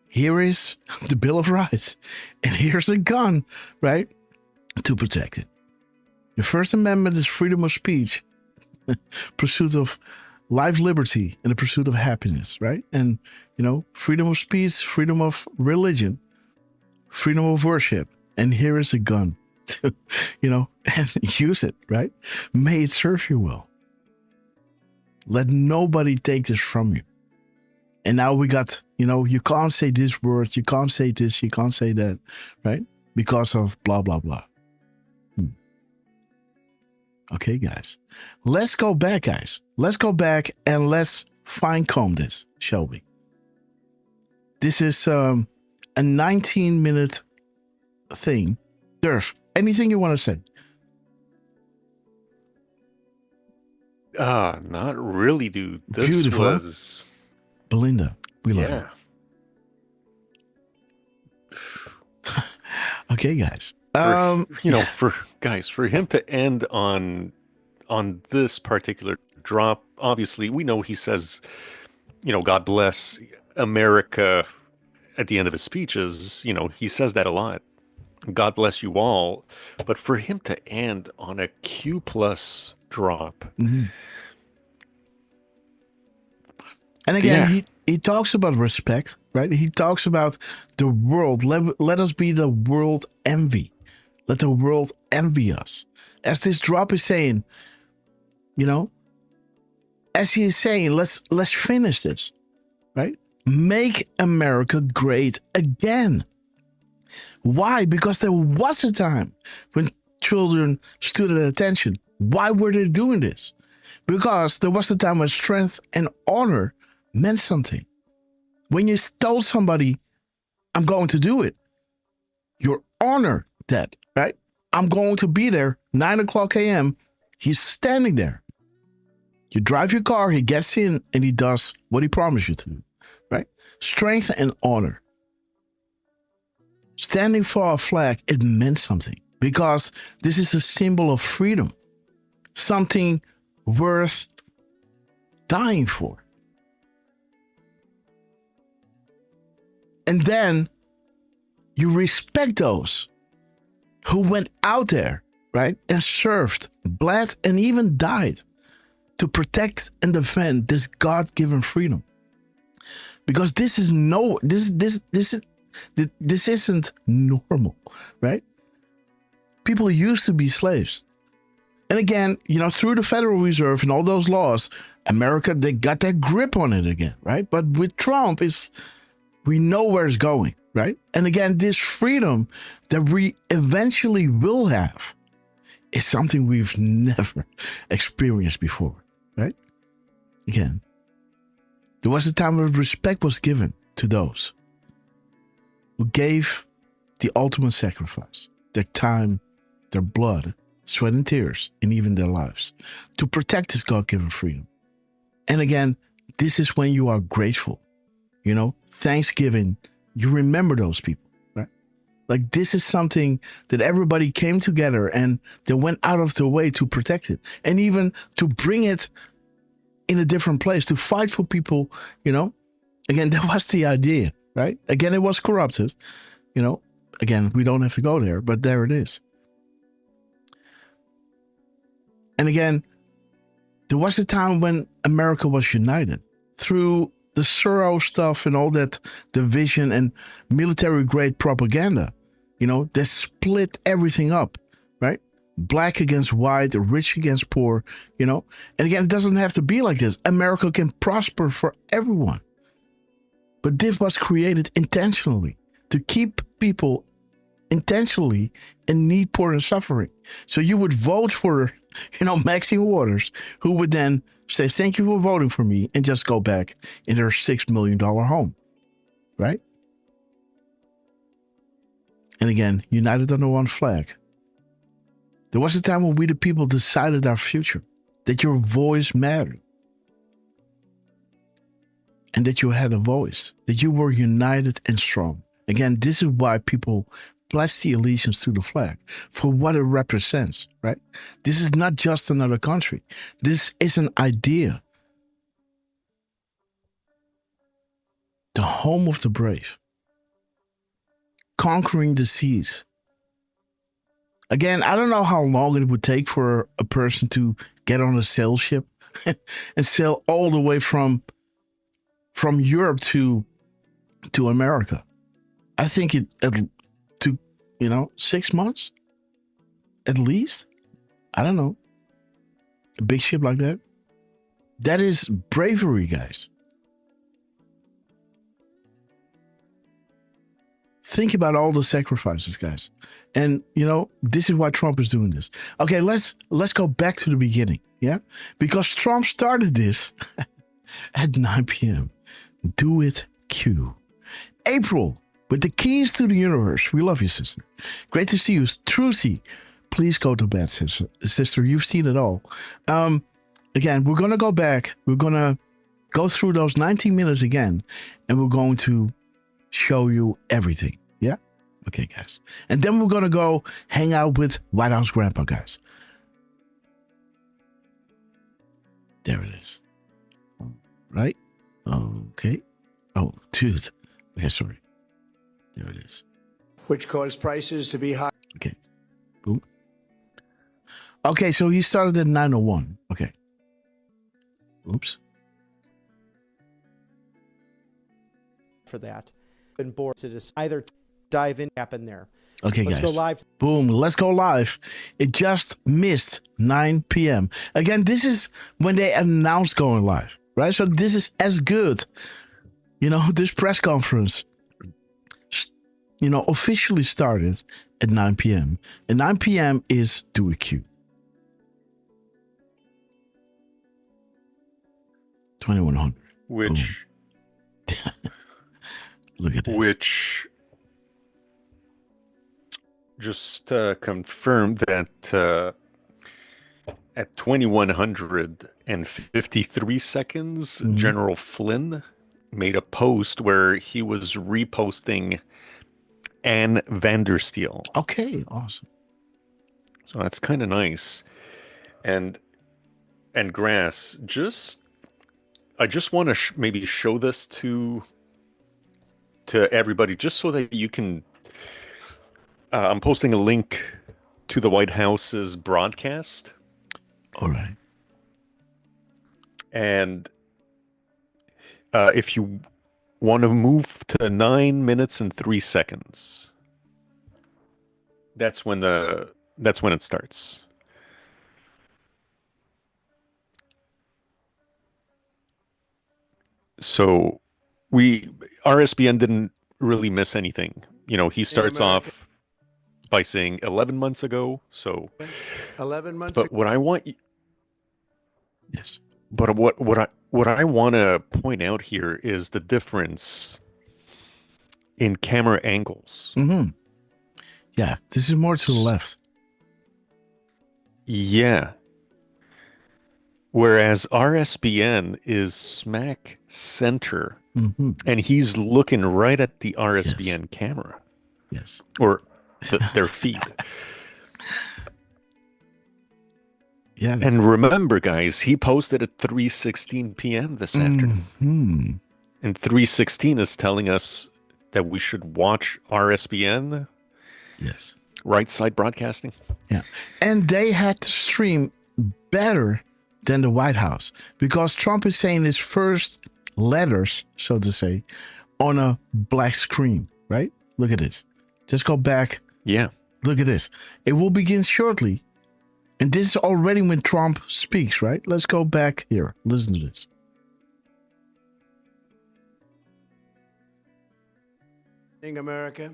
Here is the Bill of Rights, and here's a gun, right, to protect it. The First Amendment is freedom of speech, pursuit of life, liberty, and the pursuit of happiness, right? And, you know, freedom of speech, freedom of religion, freedom of worship, and here is a gun to, you know, and use it, right? May it serve you well. Let nobody take this from you. And now we got, you can't say this word, you can't say this, you can't say that, right? Because of blah, blah, blah. Okay, guys. Let's go back, guys. Let's go back and let's fine-comb this, shall we? This is a 19-minute thing. Derf, anything you want to say? Not really, dude. This Beautiful. was... Belinda, we love you. Okay, guys. For him to end on this particular drop, obviously, we know he says, God bless America at the end of his speeches. He says that a lot. God bless you all. But for him to end on a Q+ drop. Mm-hmm. And again, he talks about respect, right? He talks about the world. Let us be the world envy. Let the world envy us. As this drop is saying, as he is saying, let's finish this, right? Make America great again. Why? Because there was a time when children stood at attention. Why were they doing this? Because there was a time when strength and honor meant something. When you told somebody, I'm going to do it, you honor that, right? I'm going to be there, 9:00 a.m. He's standing there. You drive your car, he gets in, and he does what he promised you to do, right? Strength and honor. Standing for a flag, it meant something because this is a symbol of freedom, something worth dying for. And then you respect those who went out there, right, and served, bled, and even died to protect and defend this God-given freedom. Because this isn't normal, right? People used to be slaves. And again, through the Federal Reserve and all those laws, America, they got their grip on it again, right? But with Trump, we know where it's going, right? And again, this freedom that we eventually will have is something we've never experienced before, right? Again, there was a time where respect was given to those who gave the ultimate sacrifice, their time, their blood, sweat and tears, and even their lives to protect this God-given freedom. And again, this is when you are grateful. Thanksgiving, you remember those people, right? Like this is something that everybody came together and they went out of their way to protect it and even to bring it in a different place, to fight for people, Again, that was the idea, right? Again, it was corrupted, Again, we don't have to go there, but there it is. And again, there was a time when America was united through the Soros stuff and all that division and military-grade propaganda, that split everything up, right? Black against white, rich against poor, And again, it doesn't have to be like this. America can prosper for everyone. But this was created intentionally to keep people intentionally in need, poor, and suffering. So you would vote for, Maxine Waters, who would then say, thank you for voting for me, and just go back in their $6 million home, right? And again, united under one flag. There was a time when we the people decided our future, that your voice mattered, and that you had a voice, that you were united and strong. Again, this is why people pledge the allegiance to the flag for what it represents, right? This is not just another country. This is an idea. The home of the brave. Conquering the seas. Again, I don't know how long it would take for a person to get on a sail ship and sail all the way from Europe to America. I think it took, 6 months at least. I don't know. A big ship like that. That is bravery, guys. think about all the sacrifices, guys. And, this is why Trump is doing this. Okay, let's go back to the beginning, yeah? Because Trump started this at 9 p.m. Do it, Q. April, with the keys to the universe. We love you, sister. Great to see you. Trucy, please go to bed, sister. You've seen it all. Again, we're going to go back. We're going to go through those 90 minutes again, and we're going to show you everything. Yeah? Okay, guys. And then we're going to go hang out with White House Grandpa, guys. There it is. Right? Okay. Oh, tooth. Okay, sorry. There it is. Which caused prices to be high. Okay. Boom. Okay, so he started at 9:01. Okay. Oops. For that. Been bored to just either dive in, happen there. Okay, Let's guys. go live. Boom. Let's go live. It just missed 9 p.m. Again, this is when they announced going live, right? So this is as good. This press conference, officially started at 9 p.m. And 9 p.m. is Do It Q. 2100. Which... Look at this. Which just confirmed that at 2153 seconds, General Flynn made a post where he was reposting Ann Vandersteel. Okay, awesome. So that's kind of nice. And Grass, I just want to maybe show this to everybody, just so that you can. I'm posting a link to the White House's broadcast. All right. And if you want to move to 9 minutes and 3 seconds, that's when it starts. So RSBN didn't really miss anything. He starts off by saying 11 months ago. So 11 months but ago. what I want Yes. But what I want to point out here is the difference in camera angles. Mm-hmm. Yeah, this is more to the left. Yeah. Whereas RSBN is smack center, and he's looking right at the RSBN camera. Yes. Or their feed. Yeah. And remember, guys, he posted at 3:16 p.m. this afternoon. And 3:16 is telling us that we should watch RSBN. Yes. Right Side Broadcasting. Yeah. And they had to stream better than the White House, because Trump is saying his first letters, so to say, on a black screen, right? Look at this. Just go back. Yeah. Look at this. It will begin shortly. And this is already when Trump speaks, right? Let's go back here. Listen to this. In America,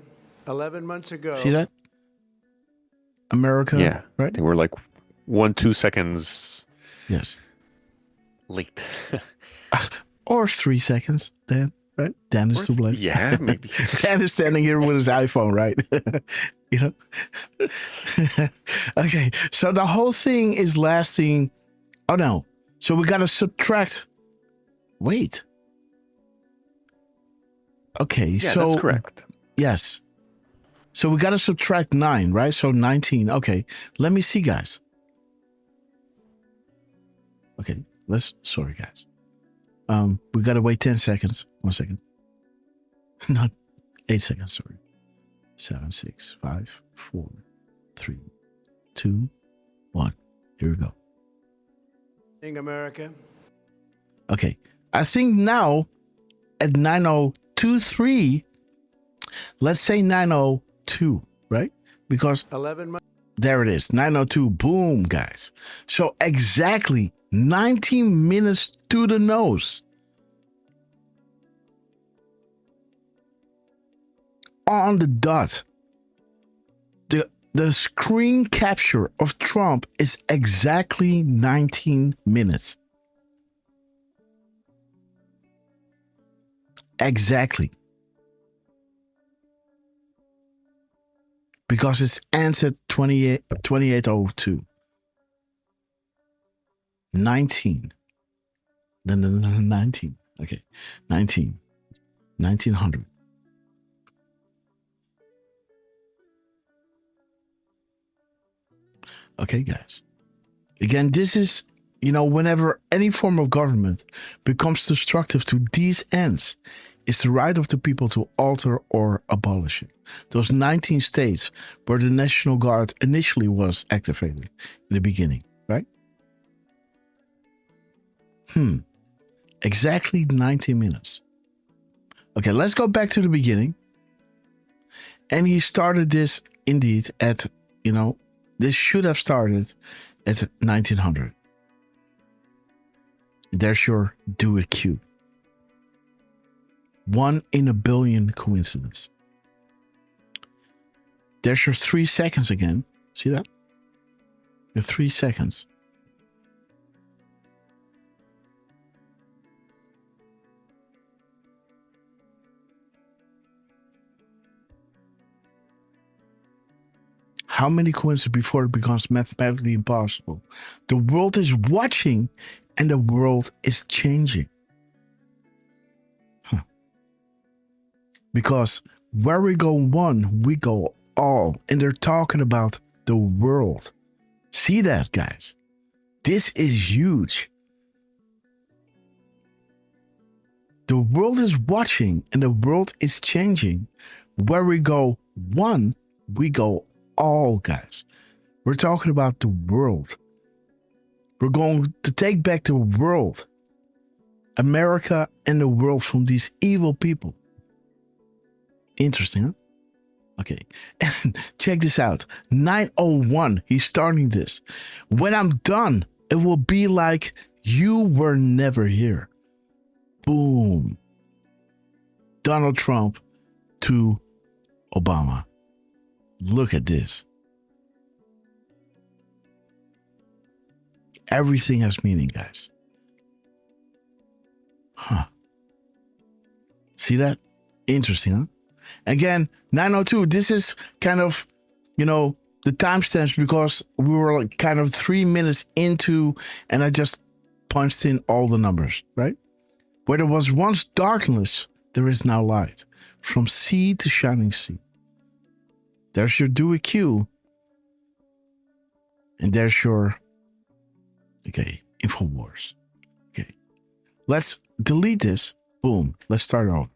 11 months ago. See that? America, yeah, right? They were like 1-2 seconds. Yes. Late. Or 3 seconds, Dan, right? Dan is too late. Yeah, maybe. Dan is standing here with his iPhone, right? Okay, so the whole thing is lasting. Oh, no. So we got to subtract. Wait. Okay, yeah, so. That's correct. Yes. So we got to subtract 9, right? So 19. Okay, let me see, guys. Okay, sorry, guys. We got to wait 10 seconds. 1 second. Not 8 seconds, sorry. 7, 6, 5, 4, 3, 2, 1. Here we go. In America. Okay. I think now at 9:02.3, let's say 9:02, right? Because 11 months. There it is. 9:02. Boom, guys. So exactly 19 minutes to the nose. on the dot. The screen capture of Trump is exactly 19 minutes. Exactly. Because it's answered 2802. 19. No, 19. Okay. 1900. Okay, guys. Again, this is, whenever any form of government becomes destructive to these ends, it's the right of the people to alter or abolish it. Those 19 states where the National Guard initially was activated in the beginning, right? Exactly 90 minutes. Okay, let's go back to the beginning. And he started this indeed at, this should have started at 1900. There's your do it cue. 1 in a billion coincidence. There's your 3 seconds again. See that? The 3 seconds. How many coincidences before it becomes mathematically impossible? The world is watching and the world is changing. Because where we go one, we go all. And they're talking about the world. See that, guys? This is huge. The world is watching and the world is changing. Where we go one, we go all, guys. We're talking about the world. We're going to take back the world, America and the world from these evil people. Interesting, huh? Okay, and check this out. 9:01, he's starting this. When I'm done, it will be like you were never here. Boom. Donald Trump to Obama. Look at this. Everything has meaning, guys. See that? Interesting, huh? Again, 9:02. This is kind of, the timestamps because we were like kind of 3 minutes into, and I just punched in all the numbers, right? Where there was once darkness, there is now light. From sea to shining sea. There's your do it cue. And there's your, InfoWars. Okay. Let's delete this. Boom. Let's start over.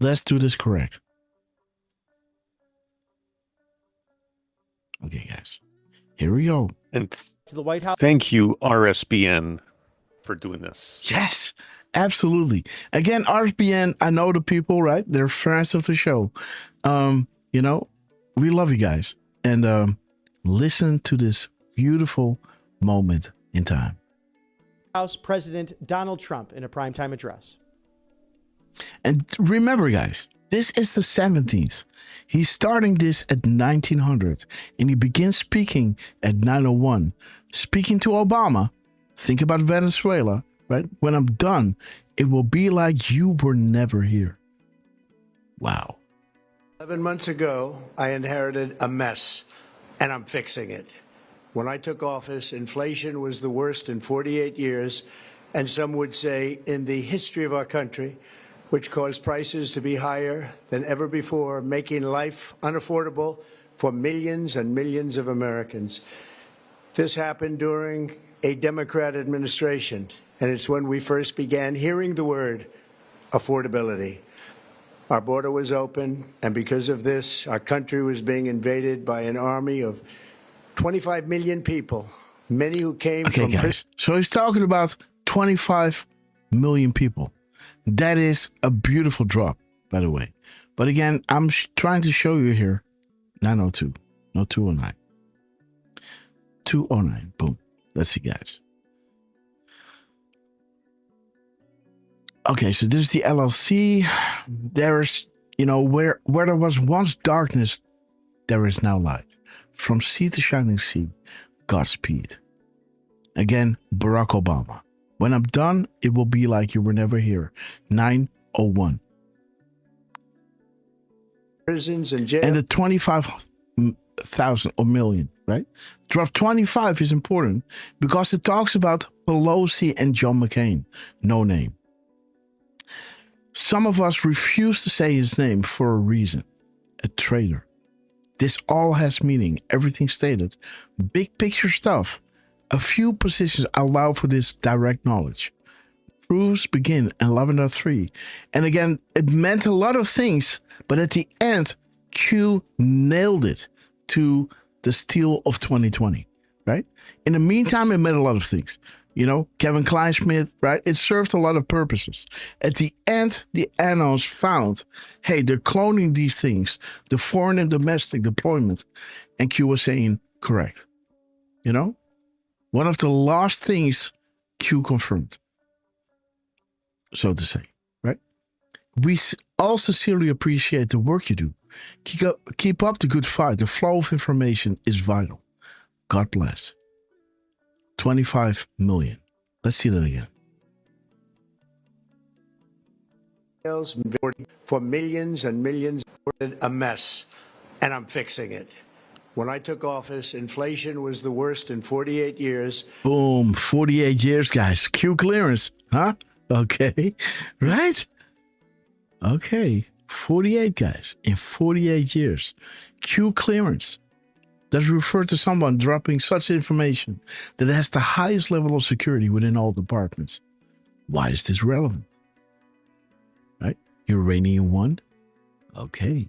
Let's do this correct. Okay, guys. Here we go. And To the White House. thank you, RSBN, for doing this. Yes, absolutely. Again, RSBN, I know the people, right? They're friends of the show. We love you guys. And listen to this beautiful moment in time. House President Donald Trump in a primetime address. And remember, guys, this is the 17th. He's starting this at 1900 and he begins speaking at 9:01. Speaking to Obama, think about Venezuela, right? When I'm done, it will be like you were never here. Wow. 11 months ago, I inherited a mess, and I'm fixing it. When I took office, inflation was the worst in 48 years, and some would say in the history of our country, which caused prices to be higher than ever before, making life unaffordable for millions and millions of Americans. This happened during a Democrat administration, and it's when we first began hearing the word affordability. Our border was open, and because of this, our country was being invaded by an army of 25 million people, many who came from... Okay, guys. So he's talking about 25 million people. That is a beautiful drop, by the way. But again, I'm trying to show you here 9:02, no 2:09. 2:09, boom. Let's see, guys. Okay, so this is the LLC. There's, where there was once darkness, there is now light. From sea to shining sea, Godspeed. Again, Barack Obama. When I'm done, it will be like you were never here. 901. Prisons and jails. And the 25,000 or million, right? Drop 25 is important because it talks about Pelosi and John McCain. No name. Some of us refuse to say his name for a reason. A traitor. This all has meaning. Everything stated. Big picture stuff. A few positions allow for this direct knowledge. Proofs begin in 11.3. And again, it meant a lot of things, but at the end, Q nailed it to the steal of 2020, right? In the meantime, it meant a lot of things. Kevin Kleinsmith, right? It served a lot of purposes. At the end, the annals found, hey, they're cloning these things, the foreign and domestic deployment. And Q was saying, correct. One of the last things Q confirmed, so to say, right? We all sincerely appreciate the work you do. Keep up the good fight. The flow of information is vital. God bless. 25 million. Let's see that again. For millions and millions, a mess, and I'm fixing it. When I took office, inflation was the worst in 48 years. Boom, 48 years, guys. Q clearance, huh? Okay, right? Okay, 48, guys, in 48 years. Q clearance. Does refer to someone dropping such information that has the highest level of security within all departments. Why is this relevant? Right? Uranium One? Okay.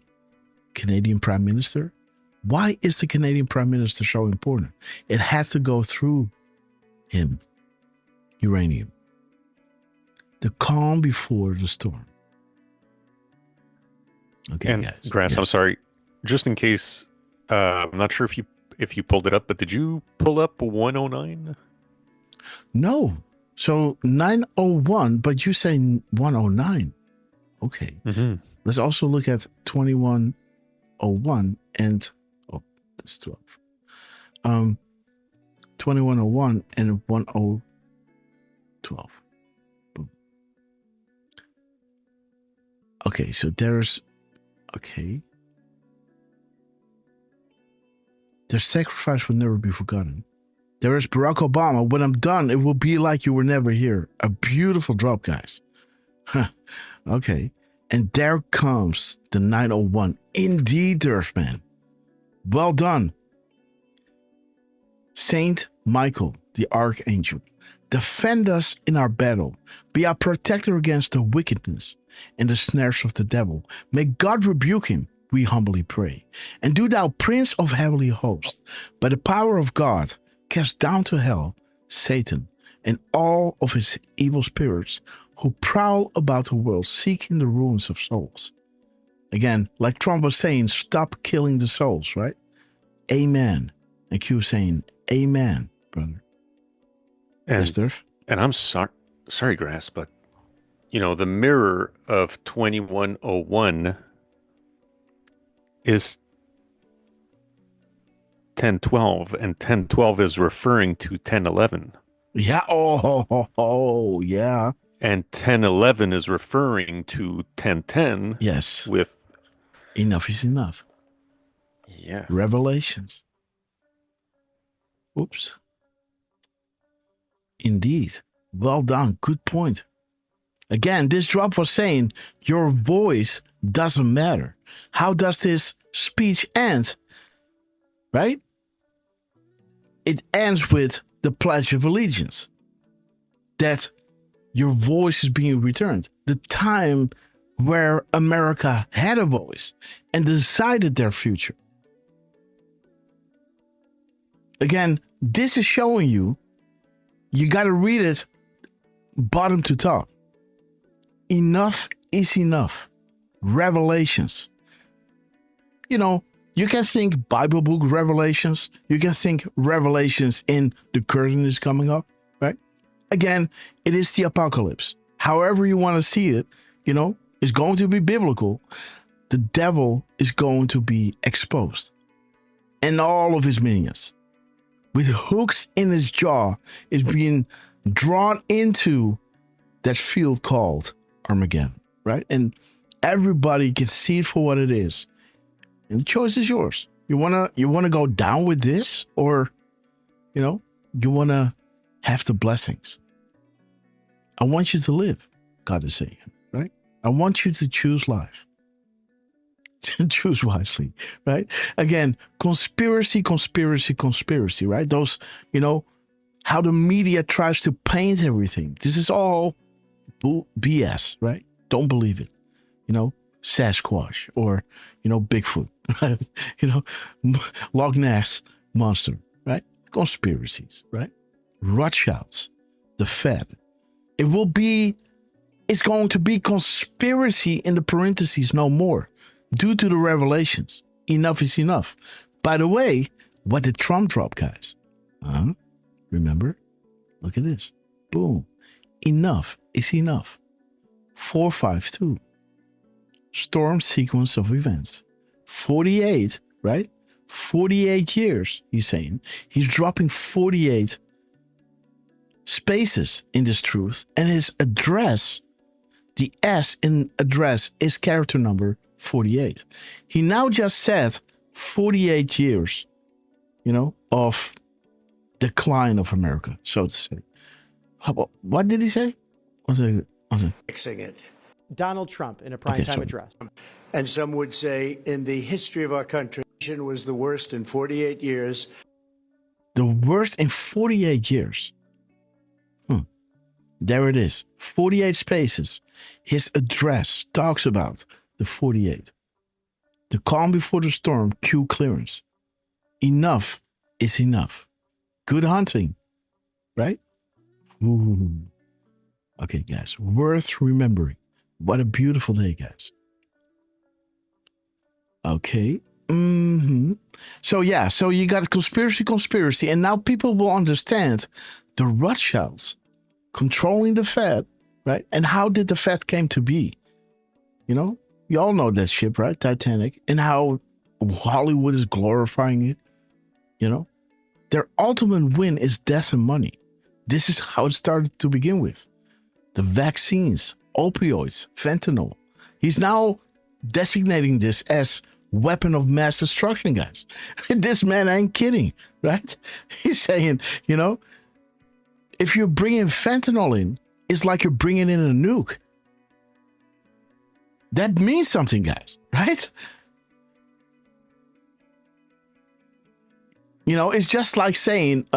Canadian Prime Minister? Why is the Canadian Prime Minister so important? It had to go through him. Uranium. The calm before the storm. Okay, and guys. Grass, yes. I'm sorry. Just in case, I'm not sure if you pulled it up, but did you pull up 109? No. So 901, but you say 109. Okay. Mm-hmm. Let's also look at 2101 and that's 12. 2101 and 1012. Boom. Okay, so there's their sacrifice will never be forgotten. There is Barack Obama. When I'm done, it will be like you were never here. A beautiful drop, guys. Huh. Okay. And there comes the 901. Indeed, Derf, man. Well done. Saint Michael, the Archangel, defend us in our battle. Be our protector against the wickedness and the snares of the devil. May God rebuke him, we humbly pray. And do thou, Prince of heavenly hosts, by the power of God, cast down to hell Satan and all of his evil spirits who prowl about the world seeking the ruins of souls. Again, like Trump was saying, stop killing the souls, right? Amen. And Q saying, amen, brother. And, yes, Derf? And I'm sorry, Grass, but, the mirror of 2101 is 1012, and 1012 is referring to 1011. Yeah. Oh, yeah. And 1011 is referring to 1010. Yes. With enough is enough. Yeah. Revelations. Oops. Indeed. Well done. Good point. Again, this drop was saying your voice doesn't matter. How does this speech end? Right? It ends with the Pledge of Allegiance. That your voice is being returned. The time where America had a voice and decided their future. Again, this is showing you got to read it bottom to top. Enough is enough. Revelations. You can think Bible book revelations. You can think revelations in the curtain is coming up, right? Again, it is the apocalypse. however you want to see it, is going to be biblical. The devil is going to be exposed. And all of his minions, with hooks in his jaw, is being drawn into that field called Armageddon, right? And everybody can see it for what it is. And the choice is yours. You wanna go down with this, or you wanna have the blessings. I want you to live, God is saying, right? I want you to choose life. Choose wisely, right? Again, conspiracy, right? Those, how the media tries to paint everything. This is all BS, right? Don't believe it. Sasquatch or, Bigfoot, right? Loch Ness monster, right? Conspiracies, right? Rothschilds, the Fed. It's going to be conspiracy in the parentheses no more. Due to the revelations, enough is enough. By the way, what did Trump drop, guys? Remember? Look at this. Boom. Enough is enough. 452. Storm sequence of events. 48, right? 48 years, he's saying. He's dropping 48 spaces in this truth. And his address, the S in address, is character number 48. He now just said 48 years, of decline of America, so to say. What did he say? Fixing it. Donald Trump in a primetime address. And some would say in the history of our country, was the worst in 48 years. The worst in 48 years. There it is. 48 spaces. His address talks about the 48. The calm before the storm, cue clearance. Enough is enough. Good hunting, right? Ooh. Okay, guys, worth remembering. What a beautiful day, guys. Okay. So you got conspiracy, and now people will understand the Rothschilds controlling the Fed, right? And how did the Fed came to be? You all know that ship, right? Titanic, and how Hollywood is glorifying it. Their ultimate win is death and money. This is how it started to begin with. The vaccines, opioids, fentanyl. He's now designating this as weapon of mass destruction, guys. This man ain't kidding, right? He's saying, if you're bringing fentanyl in, it's like you're bringing in a nuke. That means something, guys, right? It's just like saying,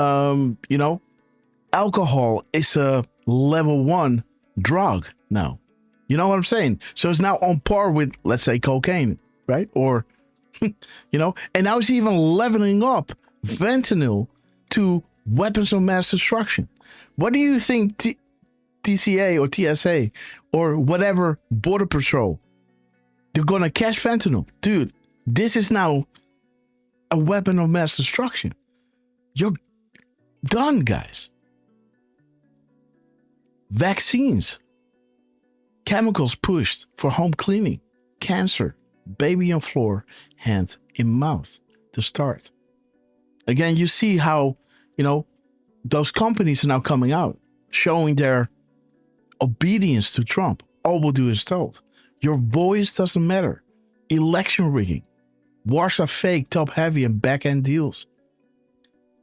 alcohol is a level 1 drug now. You know what I'm saying? So it's now on par with, let's say, cocaine, right? Or, and now it's even leveling up fentanyl to weapons of mass destruction. What do you think TCA or TSA or whatever border patrol, they're going to catch fentanyl? Dude, this is now a weapon of mass destruction. You're done, guys. Vaccines, chemicals pushed for home cleaning, cancer, baby on floor, hand in mouth to start. Again, you see how, those companies are now coming out, showing their obedience to Trump. All will do is told. Your voice doesn't matter. Election rigging. Wars are fake, top heavy, and back end deals.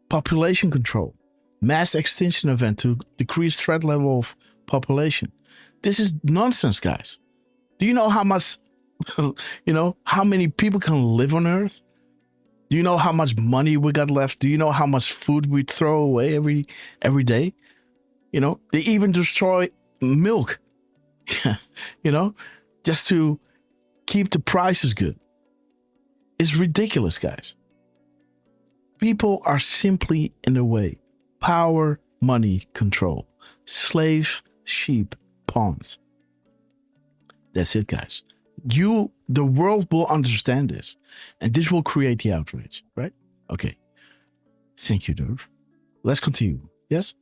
Population control. Mass extinction event to decrease threat level of population. This is nonsense, guys. Do you know how much, how many people can live on Earth? Do you know how much money we got left? Do you know how much food we throw away every day? They even destroy milk, just to keep the prices good. It's ridiculous, guys. People are simply in the way. Power, money, control. Slave, sheep, pawns. That's it, guys. The world will understand this. And this will create the outrage, right? Okay. Thank you, Derf. Let's continue. Yes?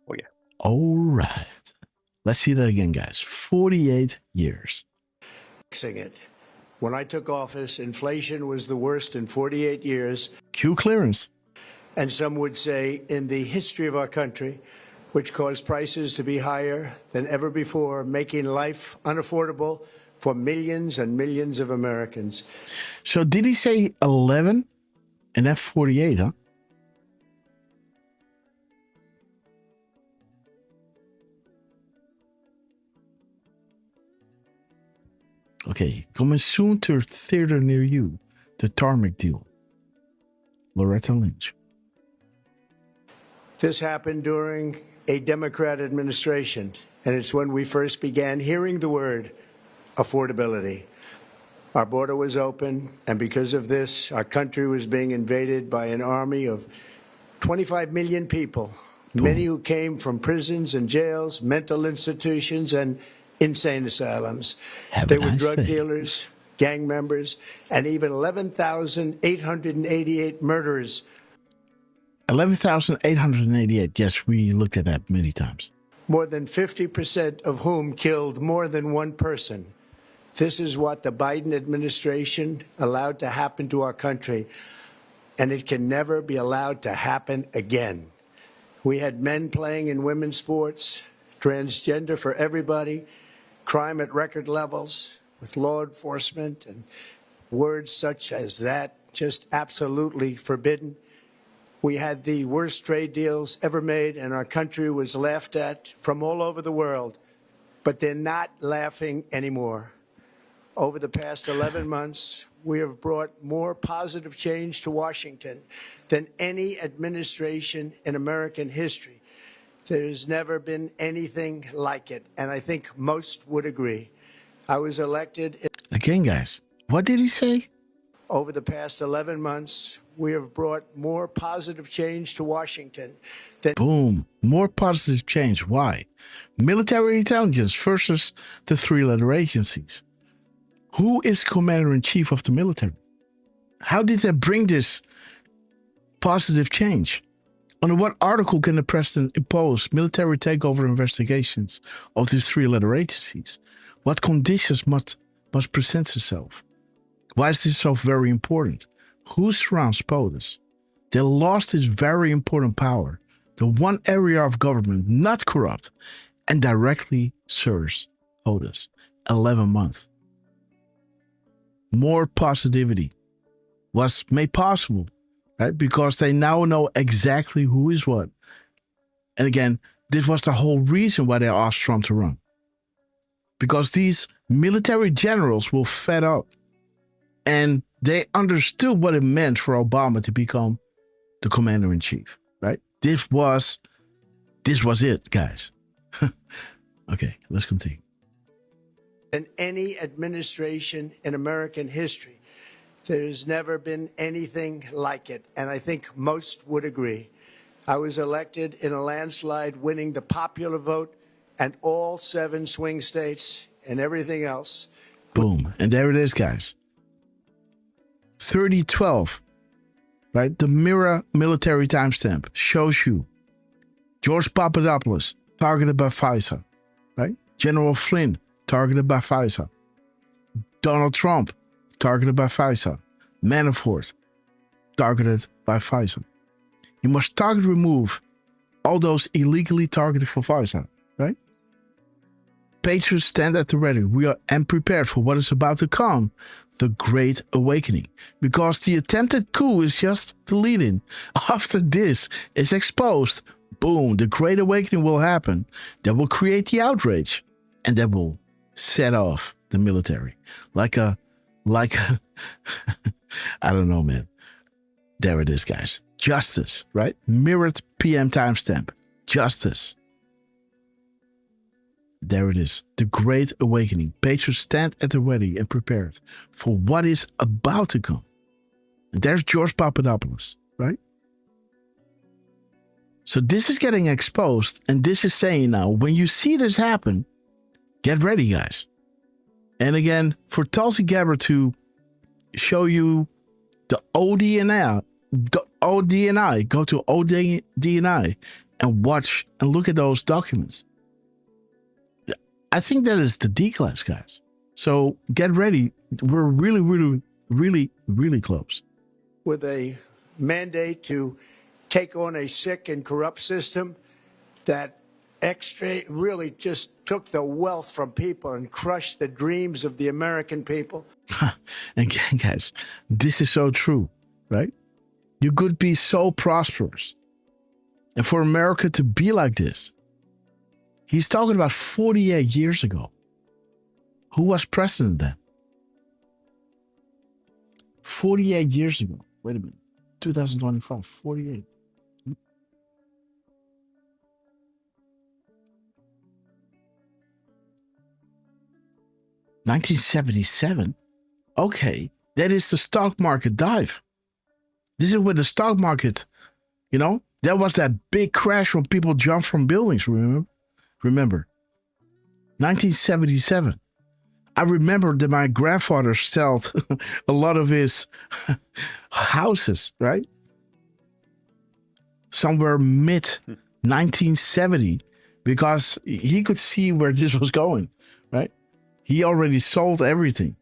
Oh, yeah. All right. Let's see that again, guys. 48 years. Fixing it. When I took office, inflation was the worst in 48 years. Q clearance. And some would say in the history of our country, which caused prices to be higher than ever before, making life unaffordable for millions and millions of Americans. So did he say 11 and F 48, huh? Okay, coming soon to a theater near you, the Tarmac Deal. Loretta Lynch. This happened during a Democrat administration, and it's when we first began hearing the word affordability. Our border was open, and because of this, our country was being invaded by an army of 25 million people, many who came from prisons and jails, mental institutions, and insane asylums. They were drug dealers, gang members, and even 11,888 murderers. 11,888. Yes, we looked at that many times. More than 50% of whom killed more than one person. This is what the Biden administration allowed to happen to our country, and it can never be allowed to happen again. We had men playing in women's sports, transgender for everybody, crime at record levels with law enforcement, and words such as that just absolutely forbidden. We had the worst trade deals ever made, and our country was laughed at from all over the world. But they're not laughing anymore. Over the past 11 months, we have brought more positive change to Washington than any administration in American history. There's never been anything like it, and I think most would agree. I was elected... Again, guys, what did he say? Over the past 11 months, we have brought more positive change to Washington than... Boom. More positive change. Why? Military intelligence versus the three-letter agencies. Who is commander-in-chief of the military? How did that bring this positive change? Under what article can the president impose military takeover investigations of these three-letter agencies? What conditions must present itself? Why is this so very important? Who surrounds POTUS? They lost this very important power, the one area of government not corrupt, and directly serves POTUS. 11 months. More positivity was made possible. Right? Because they now know exactly who is what. And again, this was the whole reason why they asked Trump to run. Because these military generals were fed up. And they understood what it meant for Obama to become the commander-in-chief. Right? This was it, guys. Okay, let's continue. Than any administration in American history. There's never been anything like it, and I think most would agree. I was elected in a landslide, winning the popular vote and all 7 swing states and everything else. Boom. And there it is, guys. 3012, right? The Mirror military timestamp shows you George Papadopoulos targeted by FISA, right? General Flynn targeted by FISA. Donald Trump targeted by FISA. Manafort, targeted by FISA. You must target remove all those illegally targeted for FISA, right? Patriots stand at the ready. We are and prepared for what is about to come, the Great Awakening. Because the attempted coup is just the lead-in. After this is exposed, boom, the Great Awakening will happen. That will create the outrage. And that will set off the military. Like a I don't know, man. There it is, guys. Justice, right? Mirrored PM timestamp. Justice. There it is. The Great Awakening. Patriots stand at the ready and prepared for what is about to come. And there's George Papadopoulos, right? So this is getting exposed, and this is saying now, when you see this happen, get ready, guys. And again, for Tulsi Gabbard to show you the ODNI, go to ODNI and watch and look at those documents. I think that is the D class, guys. So get ready. We're really, really, really, really close. With a mandate to take on a sick and corrupt system that really just took the wealth from people and crushed the dreams of the American people. Again, guys, this is so true, right? You could be so prosperous. And for America to be like this, he's talking about 48 years ago. Who was president then? 48 years ago. Wait a minute. 2025, 48. $1977? Okay, that is the stock market dive. This is where the stock market, that was that big crash when people jumped from buildings, remember? 1977. I remember that my grandfather sold a lot of his houses, right? Somewhere mid 1970, because he could see where this was going, right? He already sold everything.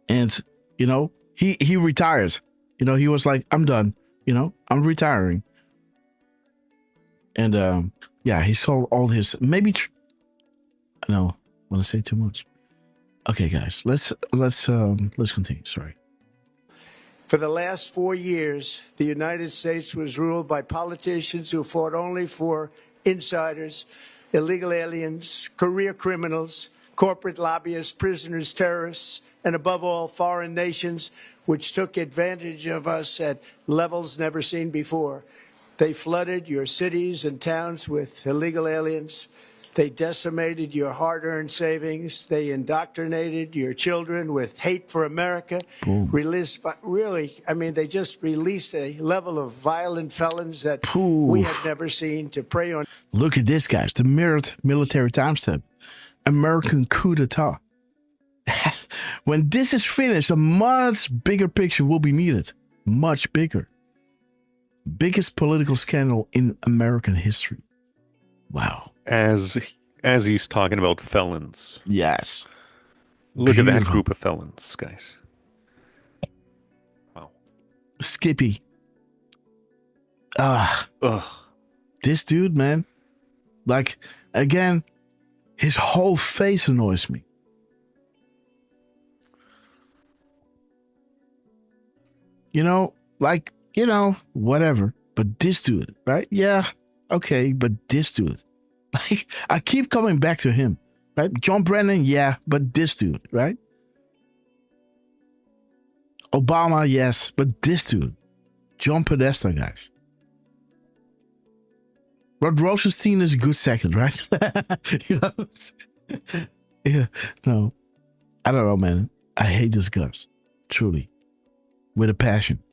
And, he retired. He was like, I'm done. I'm retiring. And, he sold all his, maybe, I don't want to say too much. Okay, guys, let's continue. Sorry. For the last 4 years, the United States was ruled by politicians who fought only for insiders, illegal aliens, career criminals, corporate lobbyists, prisoners, terrorists, and above all, foreign nations, which took advantage of us at levels never seen before. They flooded your cities and towns with illegal aliens. They decimated your hard-earned savings. They indoctrinated your children with hate for America. They just released a level of violent felons that we had never seen to prey on. Look at this, guys. The mirrored military timestamp. American coup d'etat. When this is finished, a much bigger picture will be needed. Much bigger. Biggest political scandal in American history. Wow. As he's talking about felons. Yes. Look at that group of felons, guys. Wow. Skippy. This dude, man. Like, again, his whole face annoys me. Whatever. But this dude, right? Yeah, okay, but this dude. Like, I keep coming back to him, right? John Brennan, yeah, but this dude, right? Obama, yes, but this dude. John Podesta, guys. Rod Rosenstein is a good second, right? Yeah, no. I don't know, man. I hate this Gus. Truly. With a passion.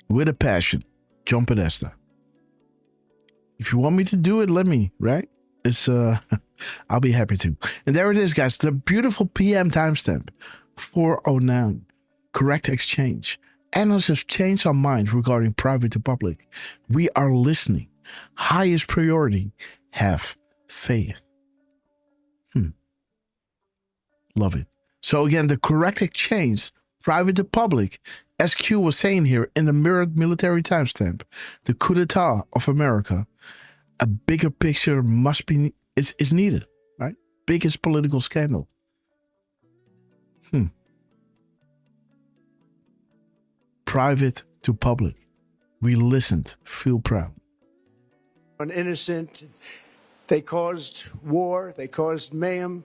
With a passion. John Podesta. If you want me to do it, let me, right? It's I'll be happy to. And there it is, guys. The beautiful PM timestamp. 409. Correct exchange. Analysts have changed our mind regarding private to public. We are listening. Highest priority. Have faith. Love it. So again, the correct exchange, private to public, as Q was saying here in the mirrored military timestamp, the coup d'etat of America, a bigger picture is needed, right? Biggest political scandal. Private to public. We listened. Feel proud. Innocent. They caused war. They caused mayhem.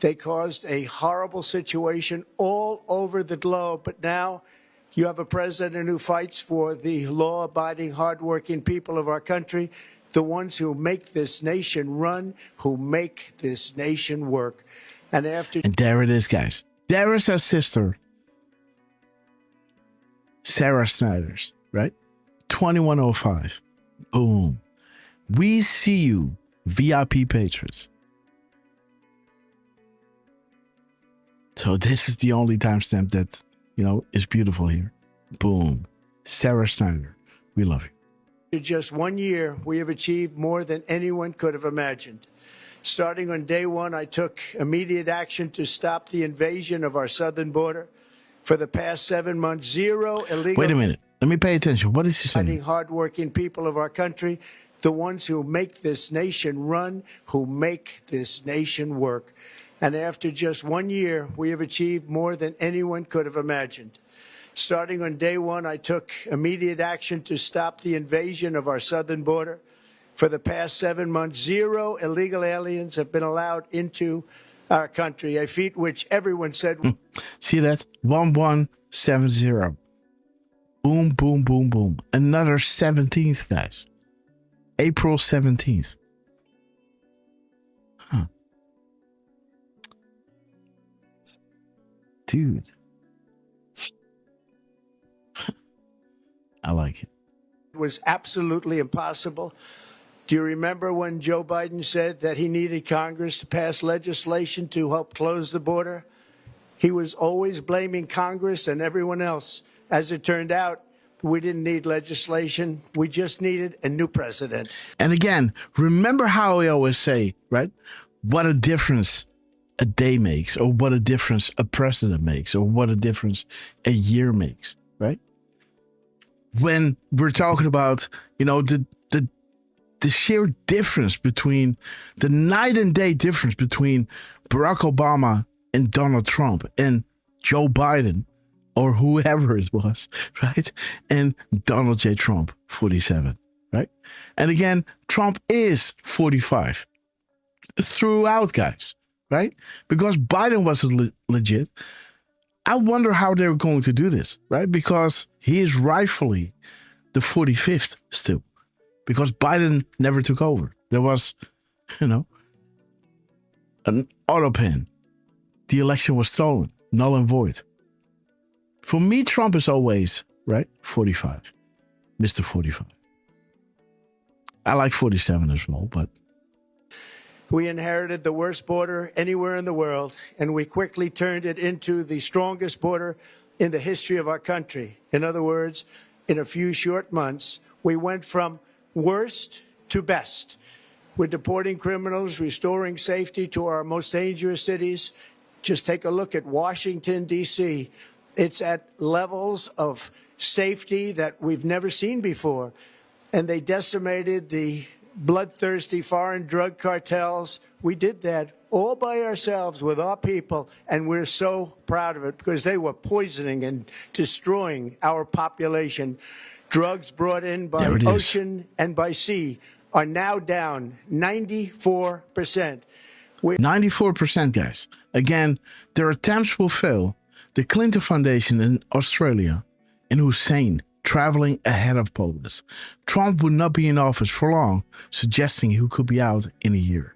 They caused a horrible situation all over the globe. But now you have a president who fights for the law-abiding, hardworking people of our country, the ones who make this nation run, who make this nation work. And there it is, guys. There is our sister, Sarah Snyder's, right? 2105. Boom. We see you, VIP patrons. So this is the only timestamp that, is beautiful here. Boom. Sarah Snyder. We love you. In just 1 year, we have achieved more than anyone could have imagined. Starting on day one, I took immediate action to stop the invasion of our southern border. For the past 7 months, zero illegal... Wait a minute. Let me pay attention. What is he saying? Hardworking people of our country, the ones who make this nation run, who make this nation work. And after just 1 year, we have achieved more than anyone could have imagined. Starting on day one, I took immediate action to stop the invasion of our southern border. For the past 7 months, zero illegal aliens have been allowed into our country, a feat which everyone said... See that? 1170. Boom, boom, boom, boom. Another 17th, guys. April 17th. Huh. Dude. I like it. It was absolutely impossible. Do you remember when Joe Biden said that he needed Congress to pass legislation to help close the border? He was always blaming Congress and everyone else. As it turned out, we didn't need legislation. We just needed a new president. And again, remember how I always say, right? What a difference a day makes, or what a difference a president makes, or what a difference a year makes, right? When we're talking about, you know, the sheer difference between the night and day difference between Barack Obama and Donald Trump and Joe Biden or whoever it was, right? And Donald J. Trump, 47, right? And again, Trump is 45 throughout, guys, right? Because Biden was legit. I wonder how they're going to do this, right? Because he is rightfully the 45th still. Because Biden never took over. There was, you know, an auto pen. The election was stolen, null and void. For me, Trump is always, right, 45. Mr. 45. I like 47 as well, but... We inherited the worst border anywhere in the world, and we quickly turned it into the strongest border in the history of our country. In other words, in a few short months, we went from worst to best. We're deporting criminals, restoring safety to our most dangerous cities. Just take a look at Washington, D.C. It's at levels of safety that we've never seen before. And they decimated the bloodthirsty foreign drug cartels. We did that all by ourselves with our people, and we're so proud of it because they were poisoning and destroying our population. Drugs brought in by ocean and by sea are now down 94%. 94%, guys. Again, their attempts will fail. The Clinton Foundation in Australia and Hussein traveling ahead of POTUS. Trump would not be in office for long, suggesting he could be out in a year.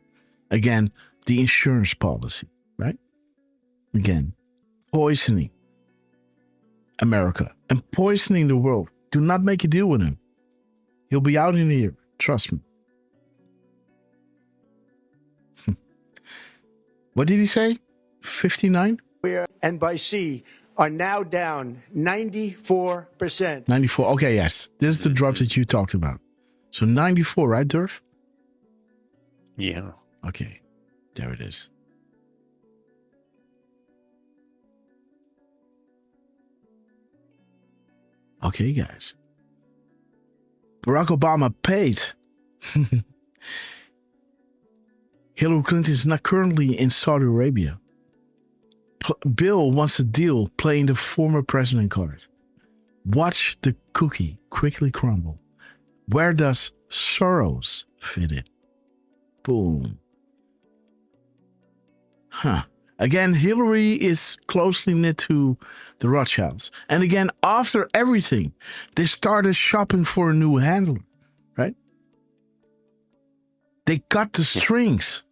Again, the insurance policy, right? Again, poisoning America and poisoning the world. Do not make a deal with him. He'll be out in a year. Trust me. What did he say? 59? And by sea are now down 94%. 94. Okay, yes. This is the drop that you talked about. So 94, right, Derf? Yeah. Okay. There it is. Okay, guys. Barack Obama paid. Hillary Clinton is not currently in Saudi Arabia. Bill wants a deal playing the former president card. Watch the cookie quickly crumble. Where does Soros fit in? Boom. Huh. Again, Hillary is closely knit to the Rothschilds. And again, after everything, they started shopping for a new handler, right? They cut the strings.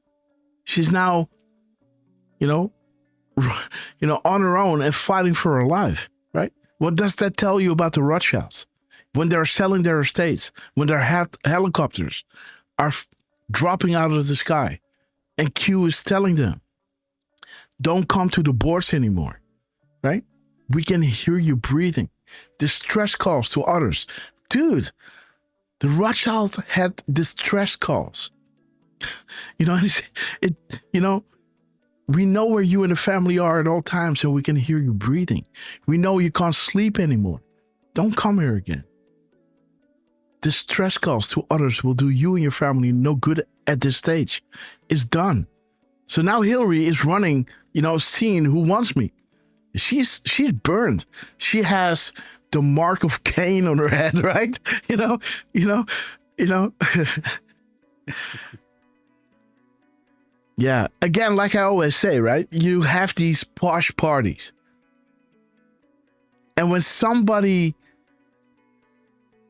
She's now, on her own and fighting for her life, right? What does that tell you about the Rothschilds? When they're selling their estates, when their helicopters are dropping out of the sky, and Q is telling them, don't come to the boards anymore, right? We can hear you breathing. Distress calls to others. Dude, the Rothschilds had distress calls You know, we know where you and the family are at all times, so we can hear you breathing. We know you can't sleep anymore. Don't come here again. Distress calls to others will do you and your family no good at this stage. It's done. So now Hillary is running, seeing who wants me. She's burned. She has the mark of Cain on her head, right? Yeah. Again, like I always say, right? You have these posh parties. And when somebody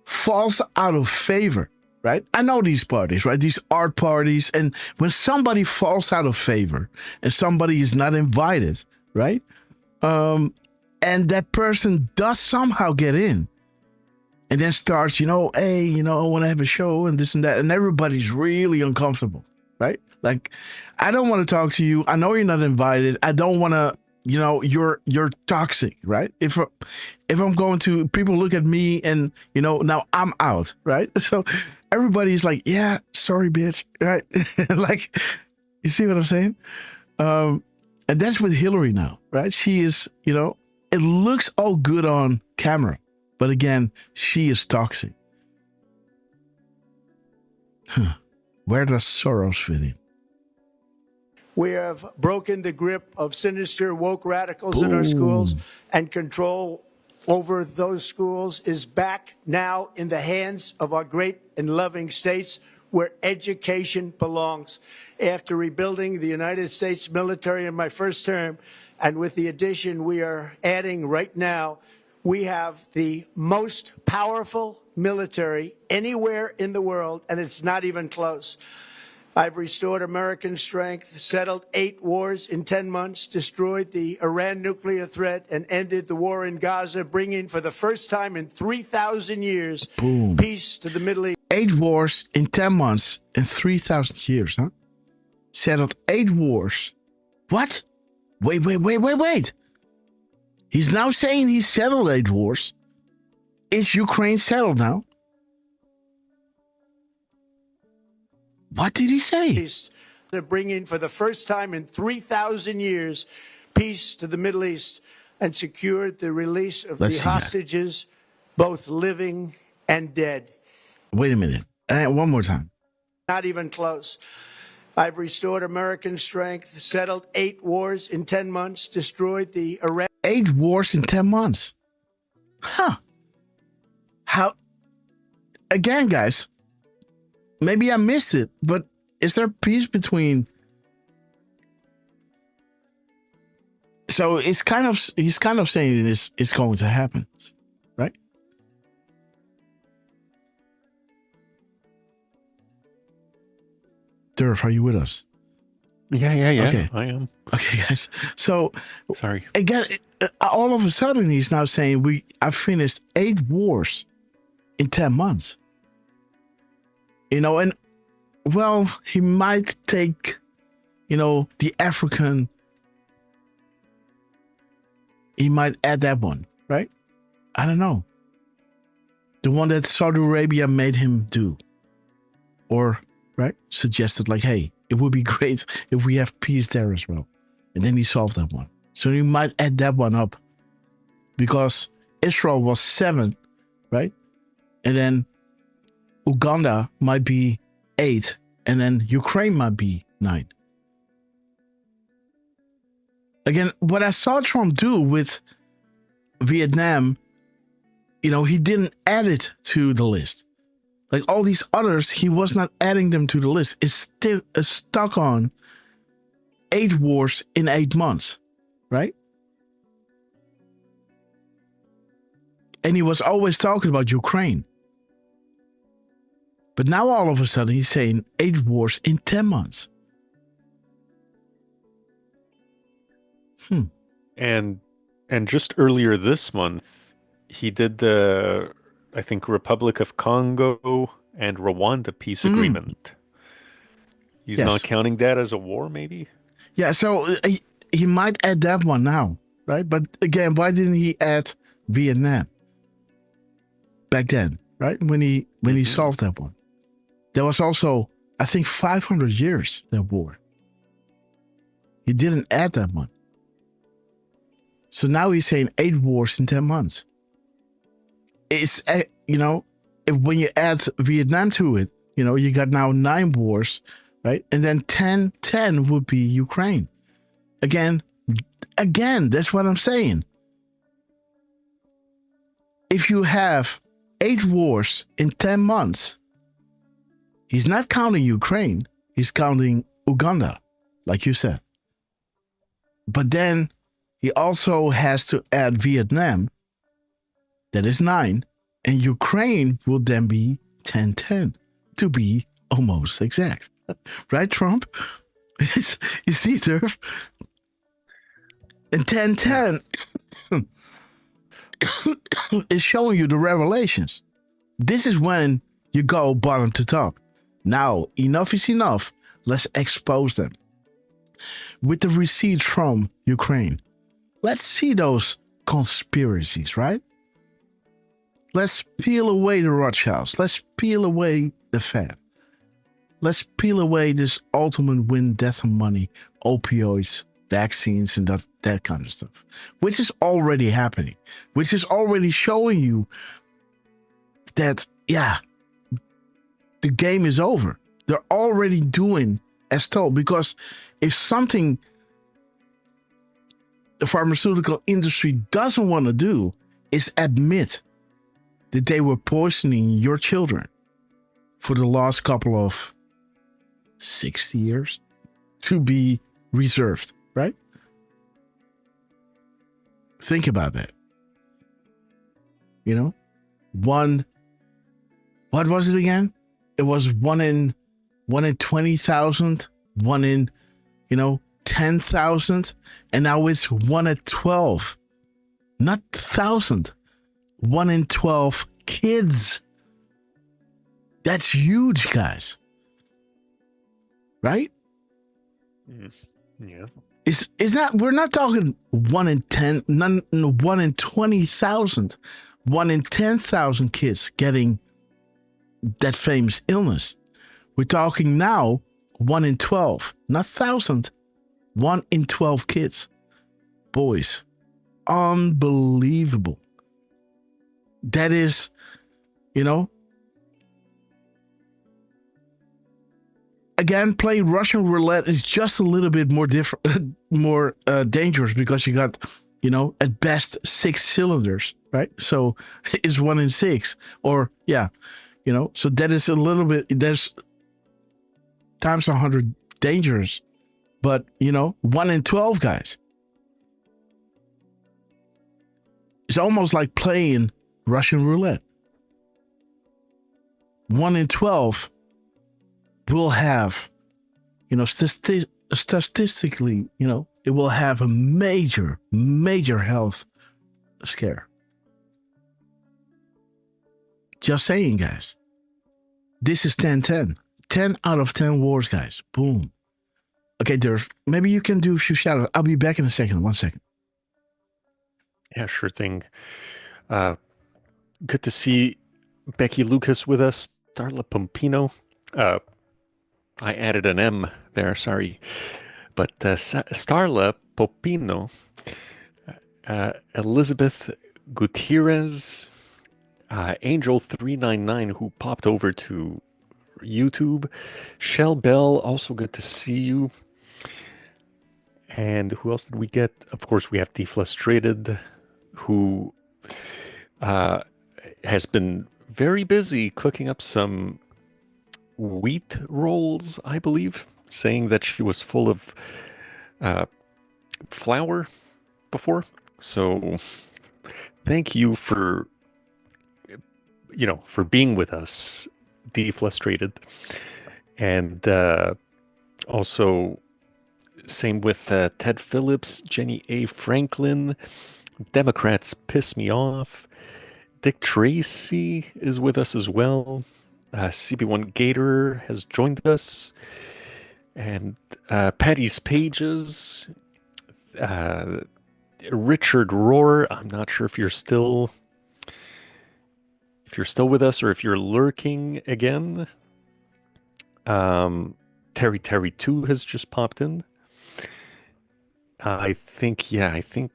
falls out of favor, right? I know these parties, right? These art parties. And when somebody falls out of favor and somebody is not invited, right? And that person does somehow get in and then starts, hey, I want to have a show and this and that. And everybody's really uncomfortable, right? Like, I don't want to talk to you. I know you're not invited. I don't want to, you're toxic, right? If I'm going to, people look at me and, now I'm out, right? So everybody's like, yeah, sorry, bitch, right? Like, you see what I'm saying? And that's with Hillary now, right? She is, it looks all good on camera, but again, she is toxic. Where does Soros fit in? We have broken the grip of sinister woke radicals in our schools, and control over those schools is back now in the hands of our great and loving states where education belongs. After rebuilding the United States military in my first term, and with the addition we are adding right now, we have the most powerful military anywhere in the world, and it's not even close. I've restored American strength, settled 8 wars in 10 months, destroyed the Iran nuclear threat, and ended the war in Gaza, bringing for the first time in 3,000 years peace to the Middle East. 8 wars in 10 months and 3,000 years, huh? Settled 8 wars. What? Wait. He's now saying he settled 8 wars. Is Ukraine settled now? What did he say? They're bringing for the first time in 3,000 years peace to the Middle East and secured the release of the hostages, both living and dead. Wait a minute. One more time. Not even close. I've restored American strength, settled 8 wars in 10 months, destroyed the Iran. 8 wars in 10 months. Huh. How? Again, guys. Maybe I missed it, but is there peace between? So he's kind of saying it's going to happen, right? Derf, are you with us? Yeah. Okay. I am. Okay, guys. So sorry. Again, all of a sudden he's now saying I finished 8 wars in 10 months. And well, he might take, the African, he might add that one, right? I don't know. The one that Saudi Arabia made him do. Or, right, suggested like, hey, it would be great if we have peace there as well. And then he solved that one. So he might add that one up. Because Israel was 7, right? And then Uganda might be 8, and then Ukraine might be 9. Again, what I saw Trump do with Vietnam, he didn't add it to the list. Like all these others, he was not adding them to the list. It's still stuck on 8 wars in 8 months, right? And he was always talking about Ukraine. But now all of a sudden he's saying 8 wars in 10 months. And just earlier this month, he did the, I think, Republic of Congo and Rwanda peace agreement. He's not counting that as a war, maybe? Yeah, so he might add that one now, right? But again, why didn't he add Vietnam back then, right? When he solved that one. There was also I think 500 years, that war. He didn't add that one. So now he's saying 8 wars in 10 months. It's, when you add Vietnam to it, you got now 9 wars, right? And then 10 would be Ukraine. Again, that's what I'm saying. If you have 8 wars in 10 months, he's not counting Ukraine, he's counting Uganda, like you said. But then he also has to add Vietnam, that is 9, and Ukraine will then be 10-10, to be almost exact. Right, Trump? You see, Derf? And 10-10 is showing you the revelations. This is when you go bottom to top. Now, enough is enough. Let's expose them. With the receipts from Ukraine, let's see those conspiracies, right? Let's peel away the Rothschilds. Let's peel away the Fed. Let's peel away this ultimate win, death and money, opioids, vaccines, and that kind of stuff, which is already happening, which is already showing you that, the game is over. They're already doing as told, because if something the pharmaceutical industry doesn't want to do is admit that they were poisoning your children for the last couple of 60 years to be reserved, right? Think about that. What was it again? It was 1 in 20,000, 1 in, 10,000, and now it's 1 in 12, not 1,000, 1 in 12 kids. That's huge, guys. Right? Yeah. It's not. We're not talking 1 in 10, 1 in 20,000, 1 in 10,000 kids getting that famous illness. We're talking now 1 in 12, not 1,000, 1 in 12 kids, boys. Unbelievable. That is, again, playing Russian roulette is just a little bit more more dangerous, because you got, at best 6 cylinders, right? So it's 1 in 6, or so that is a little bit, there's times 100 dangerous, but 1 in 12, guys. It's almost like playing Russian roulette. 1 in 12 will have, statistically, it will have a major health scare. Just saying, guys. This is 10-10. 10 out of 10 wars, guys. Boom. Okay, Derf, maybe you can do a few shout outs. I'll be back in a second. 1 second. Yeah, sure thing. Good to see Becky Lucas with us. Starla Pompino. I added an M there, sorry. But Starla Popino, Elizabeth Gutierrez, Angel399, who popped over to YouTube, Shell Bell, also good to see you. And who else did we get? Of course, we have Deflustrated, who has been very busy cooking up some wheat rolls, I believe, saying that she was full of flour before. So thank you for being with us, Deflustrated. And also same with Ted Phillips, Jenny A. Franklin, Democrats piss me off. Dick Tracy is with us as well. CB1 Gator has joined us. And Patty's Pages, Richard Rohr. I'm not sure if you're still with us or if you're lurking again. Terry 2 has just popped in. I think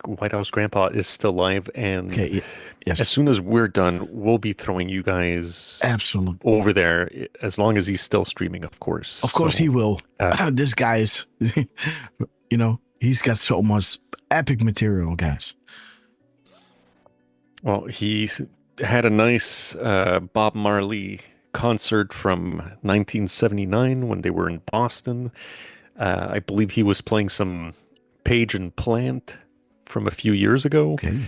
White House Grandpa is still live, and yes. As soon as we're done, we'll be throwing you guys absolutely over there, as long as he's still streaming, of course. Of course he will. This guy is, he's got so much epic material, guys. Well, he had a nice Bob Marley concert from 1979 when they were in Boston. I believe he was playing some Page and Plant from a few years ago. Okay.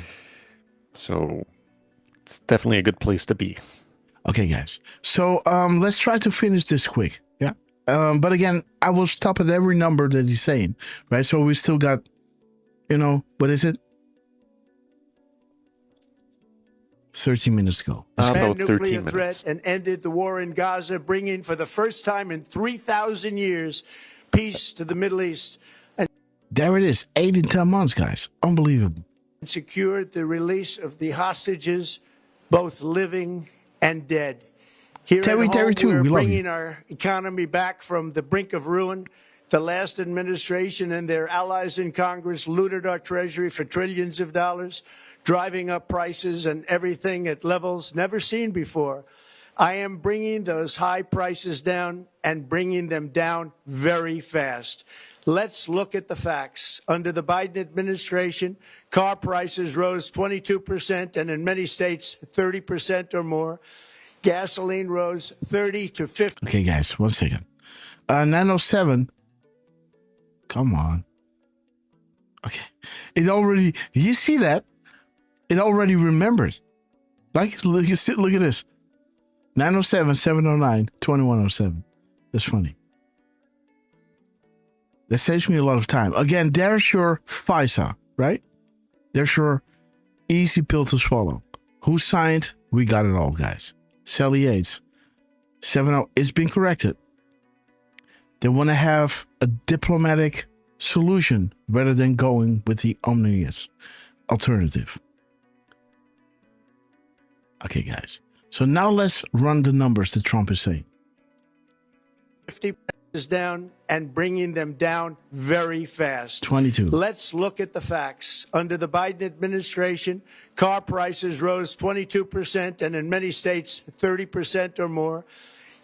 So it's definitely a good place to be. Okay, guys. So let's try to finish this quick. Yeah. But again, I will stop at every number that he's saying, right? So we still got, what is it? 13 minutes ago. About 13 nuclear minutes. threat and ended the war in Gaza, bringing for the first time in 3,000 years peace to the Middle East. And there it is, 8 and 10 months, guys. Unbelievable. Secured the release of the hostages, both living and dead. Here Terry at home, too, we're we love bringing you. our economy back from the brink of ruin. The last administration and their allies in Congress looted our treasury for trillions of dollars, driving up prices and everything at levels never seen before. I am bringing those high prices down and bringing them down very fast. Let's look at the facts. Under the Biden administration, car prices rose 22% and in many states 30% or more. Gasoline rose 30 to 50. Okay, guys, 1 second. 907. Come on. Okay. It already, you see that? It already remembered. Like, look at this. 907, 709, 2107. That's funny. That saves me a lot of time. Again, there's your FISA, right? There's your easy pill to swallow. Who signed? We got it all, guys. Sally Yates. 70, it's been corrected. They want to have a diplomatic solution rather than going with the omnibus alternative. Okay, guys. So now let's run the numbers that Trump is saying. 50 prices down and bringing them down very fast. 22. Let's look at the facts. Under the Biden administration, car prices rose 22% and in many states 30% or more.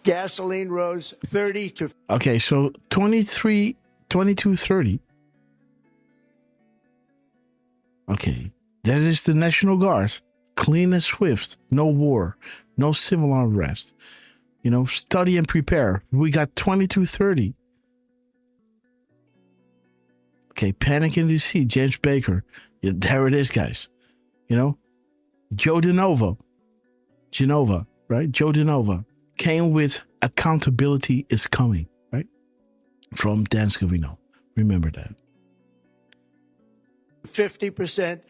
Gasoline rose 30 to... Okay, so 2230. Okay, that is the National Guard. Clean and swift. No war. No civil unrest. Study and prepare. We got 2230. Okay, Panic in DC. James Baker. Yeah, there it is, guys. Joe DeNova, right? Joe DeNova came with accountability is coming, right? From Dan Scavino. Remember that. 50%.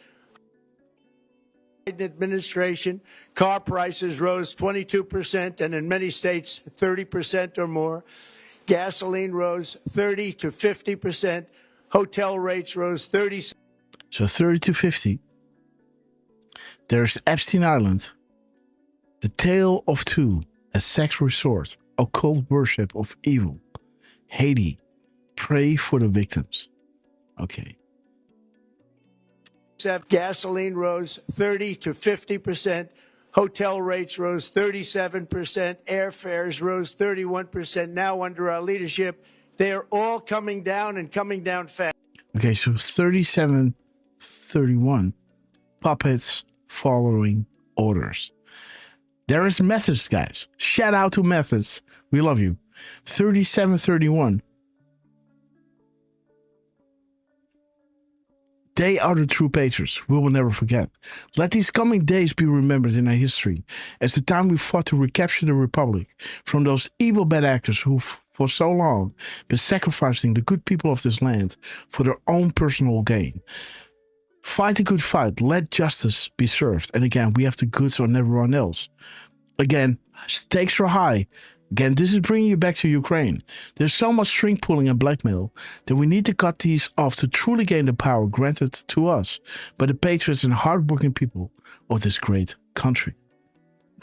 Biden administration, car prices rose 22% and in many states 30% or more. Gasoline rose 30 to 50%. Hotel rates rose 30. So 30 to 50. There's Epstein Island. The Tale of Two, a sex resort, occult worship of evil. Haiti, pray for the victims. Okay. Gasoline rose 30 to 50%. Hotel rates rose 37%. Airfares rose 31%. Now under our leadership, they are all coming down and coming down fast. Okay, so 37, 31. Puppets following orders. There is methods, guys. Shout out to methods. We love you. 37, 31. They are the true patriots. We will never forget. Let these coming days be remembered in our history as the time we fought to recapture the Republic from those evil bad actors who for so long been sacrificing the good people of this land for their own personal gain. Fight a good fight. Let justice be served. And again, we have the goods on everyone else. Again, stakes are high. Again, this is bringing you back to Ukraine. There's so much string pulling and blackmail that we need to cut these off to truly gain the power granted to us by the patriots and hardworking people of this great country.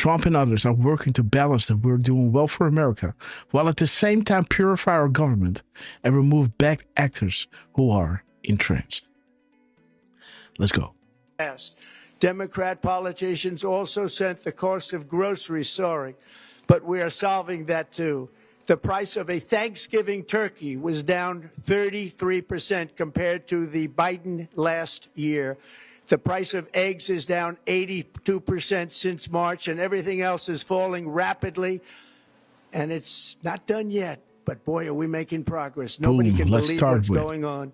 Trump and others are working to balance that we're doing well for America, while at the same time purify our government and remove bad actors who are entrenched. Let's go. Democrat politicians also sent the cost of groceries soaring, but we are solving that too. The price of a Thanksgiving turkey was down 33% compared to the Biden last year. The price of eggs is down 82% since March, and everything else is falling rapidly. And it's not done yet, but boy, are we making progress. Nobody can believe what's going on.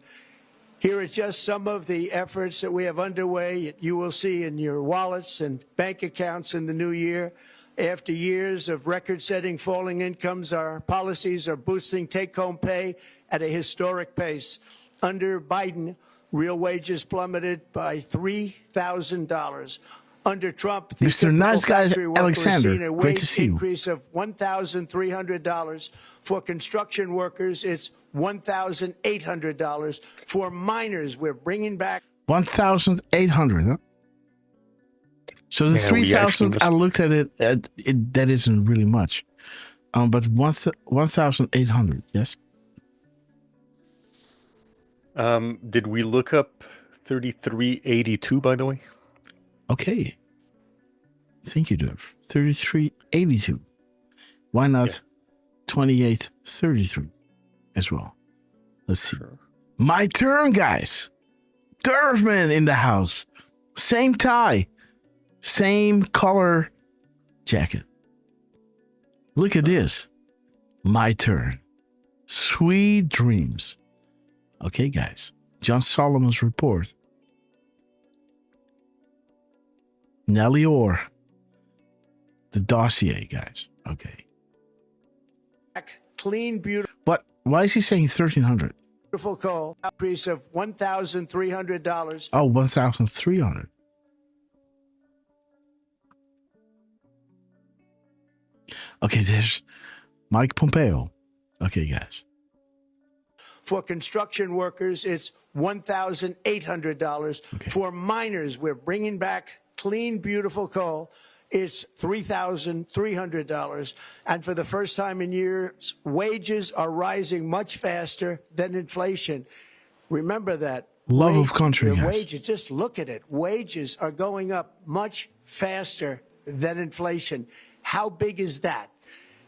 Here are just some of the efforts that we have underway. You will see in your wallets and bank accounts in the new year. After years of record-setting falling incomes, our policies are boosting take-home pay at a historic pace. Under Biden, real wages plummeted by $3,000. Under Trump, the Mr. Nice Guy Alexander, seen a great to wage see you. increase of $1,300. For construction workers, it's $1,800. For miners, we're bringing back 1,800, huh? So the 3,000, I looked at it, that isn't really much. But 1,800, yes? Did we look up 3382, by the way? Okay. Thank you, Derf. 3382. Why not 2833 as well? Let's see. Sure. My turn, guys. Derfman in the house. Same tie. Same color jacket. Look at this. My turn. Sweet dreams. Okay, guys. John Solomon's report. Nellie Orr. The dossier, guys. Okay. clean, beautiful. But why is he saying 1,300? Beautiful coal. Increase of $1,300. Oh, 1,300. Okay, there's Mike Pompeo. Okay, guys. For construction workers, it's $1,800. Okay. For miners, we're bringing back clean, beautiful coal. It's $3,300. And for the first time in years, wages are rising much faster than inflation. Remember that. Love of country, guys. Wages, just look at it. Wages are going up much faster than inflation. How big is that?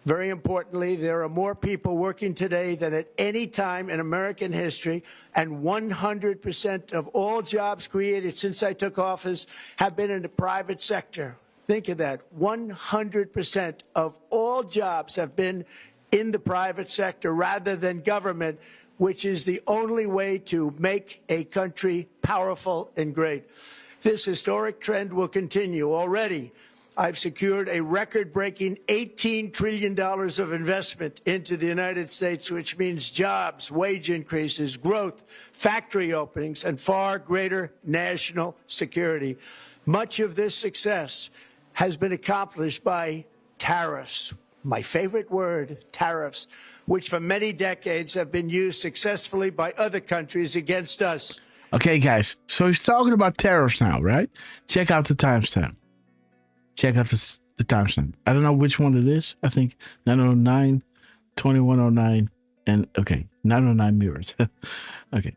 Very importantly, there are more people working today than at any time in American history, and 100% of all jobs created since I took office have been in the private sector. Think of that. 100% of all jobs have been in the private sector rather than government, which is the only way to make a country powerful and great. This historic trend will continue. Already, I've secured a record-breaking $18 trillion of investment into the United States, which means jobs, wage increases, growth, factory openings, and far greater national security. Much of this success has been accomplished by tariffs. My favorite word, tariffs, which for many decades have been used successfully by other countries against us. Okay, guys. So he's talking about tariffs now, right? Check out the timestamp. Check out the timestamp. I don't know which one it is. I think 909, 2109, and okay, 909 mirrors. Okay.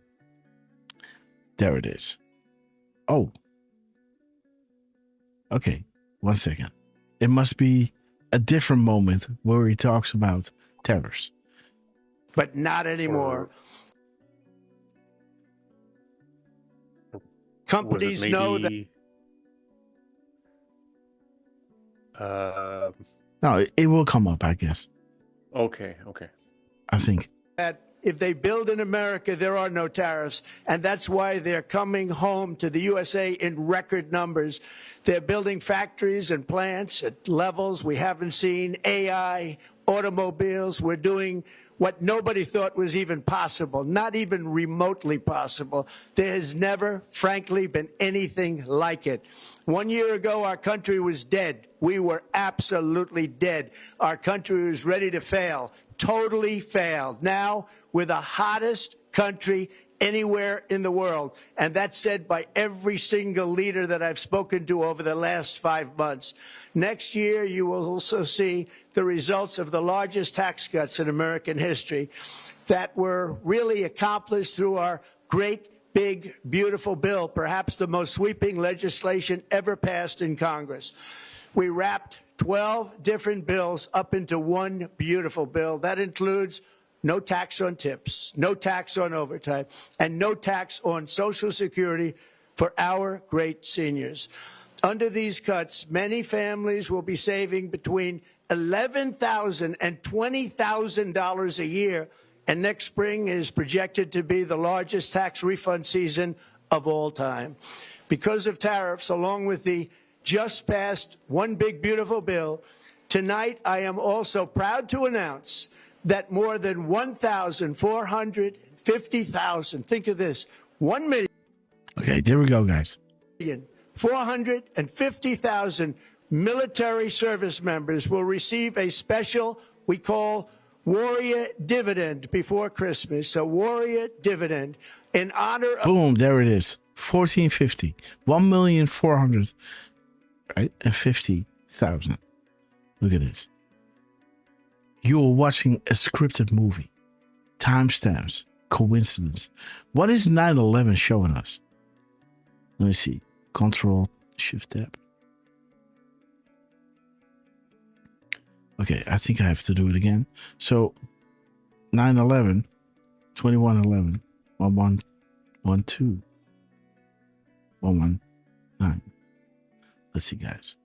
There it is. Oh. Okay. 1 second. It must be a different moment where he talks about tariffs. But not anymore. Companies know that. No, it will come up, I guess. Okay. I think. That if they build in America, there are no tariffs. And that's why they're coming home to the USA in record numbers. They're building factories and plants at levels we haven't seen. AI, automobiles. We're doing what nobody thought was even possible, not even remotely possible. There has never, frankly, been anything like it. 1 year ago, our country was dead. We were absolutely dead. Our country was ready to fail, totally failed. Now, we're the hottest country anywhere in the world. And that's said by every single leader that I've spoken to over the last 5 months. Next year, you will also see the results of the largest tax cuts in American history that were really accomplished through our great, big, beautiful bill, perhaps the most sweeping legislation ever passed in Congress. We wrapped 12 different bills up into one beautiful bill. That includes no tax on tips, no tax on overtime, and no tax on Social Security for our great seniors. Under these cuts, many families will be saving between $11,000 and $20,000 a year, and next spring is projected to be the largest tax refund season of all time. Because of tariffs, along with the just passed One Big Beautiful Bill, tonight I am also proud to announce that more than 1,450,000, think of this, 1 million. Okay, there we go, guys. 450,000 military service members will receive a special, we call Warrior Dividend before Christmas, a Warrior Dividend in honor of... Boom, there it is. 1450. 1,400,000, right? And 50,000. Look at this. You are watching a scripted movie. Timestamps. Coincidence. What is 9/11 showing us? Let me see. Control Shift Tab. Okay, I think I have to do it again. So 9/11, 21/11, 1112, 119. Let's see, guys.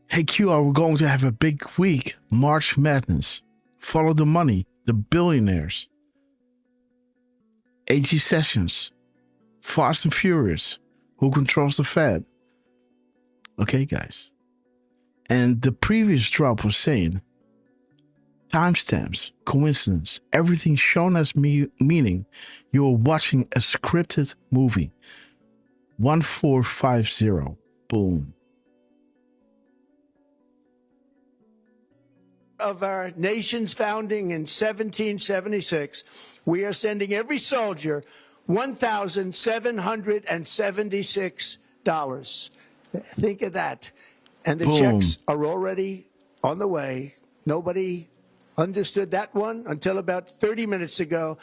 Hey Q, are we going to have a big week? March Madness. Follow the money. The billionaires. AG Sessions. Fast and Furious. Who controls the Fed? Okay, guys. And the previous drop was saying timestamps, coincidence, everything shown as meaning you are watching a scripted movie. 1450. Boom. Of our nation's founding in 1776, we are sending every soldier $1,776. Think of that. And the checks are already on the way. Nobody understood that one until about 30 minutes ago.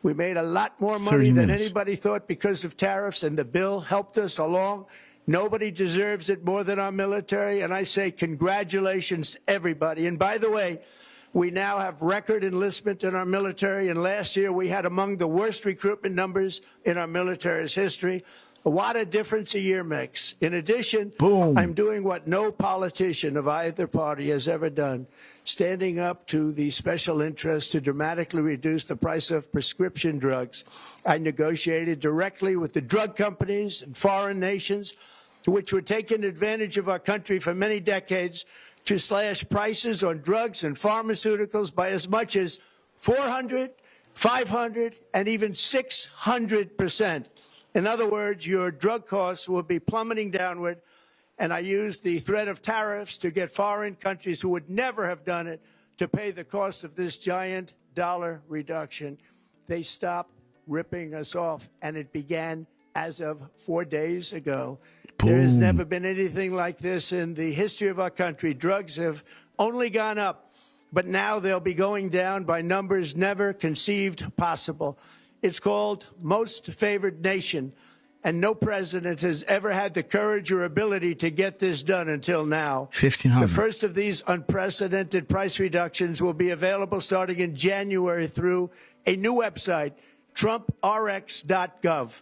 We made a lot more money than anybody thought because of tariffs, and the bill helped us along. Nobody deserves it more than our military, and I say congratulations to everybody. And by the way, we now have record enlistment in our military, and last year we had among the worst recruitment numbers in our military's history. What a difference a year makes. In addition, I'm doing what no politician of either party has ever done, standing up to the special interests to dramatically reduce the price of prescription drugs. I negotiated directly with the drug companies and foreign nations, which were taking advantage of our country for many decades, to slash prices on drugs and pharmaceuticals by as much as 400, 500, and even 600%. In other words, your drug costs will be plummeting downward, and I used the threat of tariffs to get foreign countries who would never have done it to pay the cost of this giant dollar reduction. They stopped ripping us off, and it began as of 4 days ago. There has never been anything like this in the history of our country. Drugs have only gone up, but now they'll be going down by numbers never conceived possible. It's called Most Favored Nation, and no president has ever had the courage or ability to get this done until now. 1,500. The first of these unprecedented price reductions will be available starting in January through a new website, TrumpRx.gov.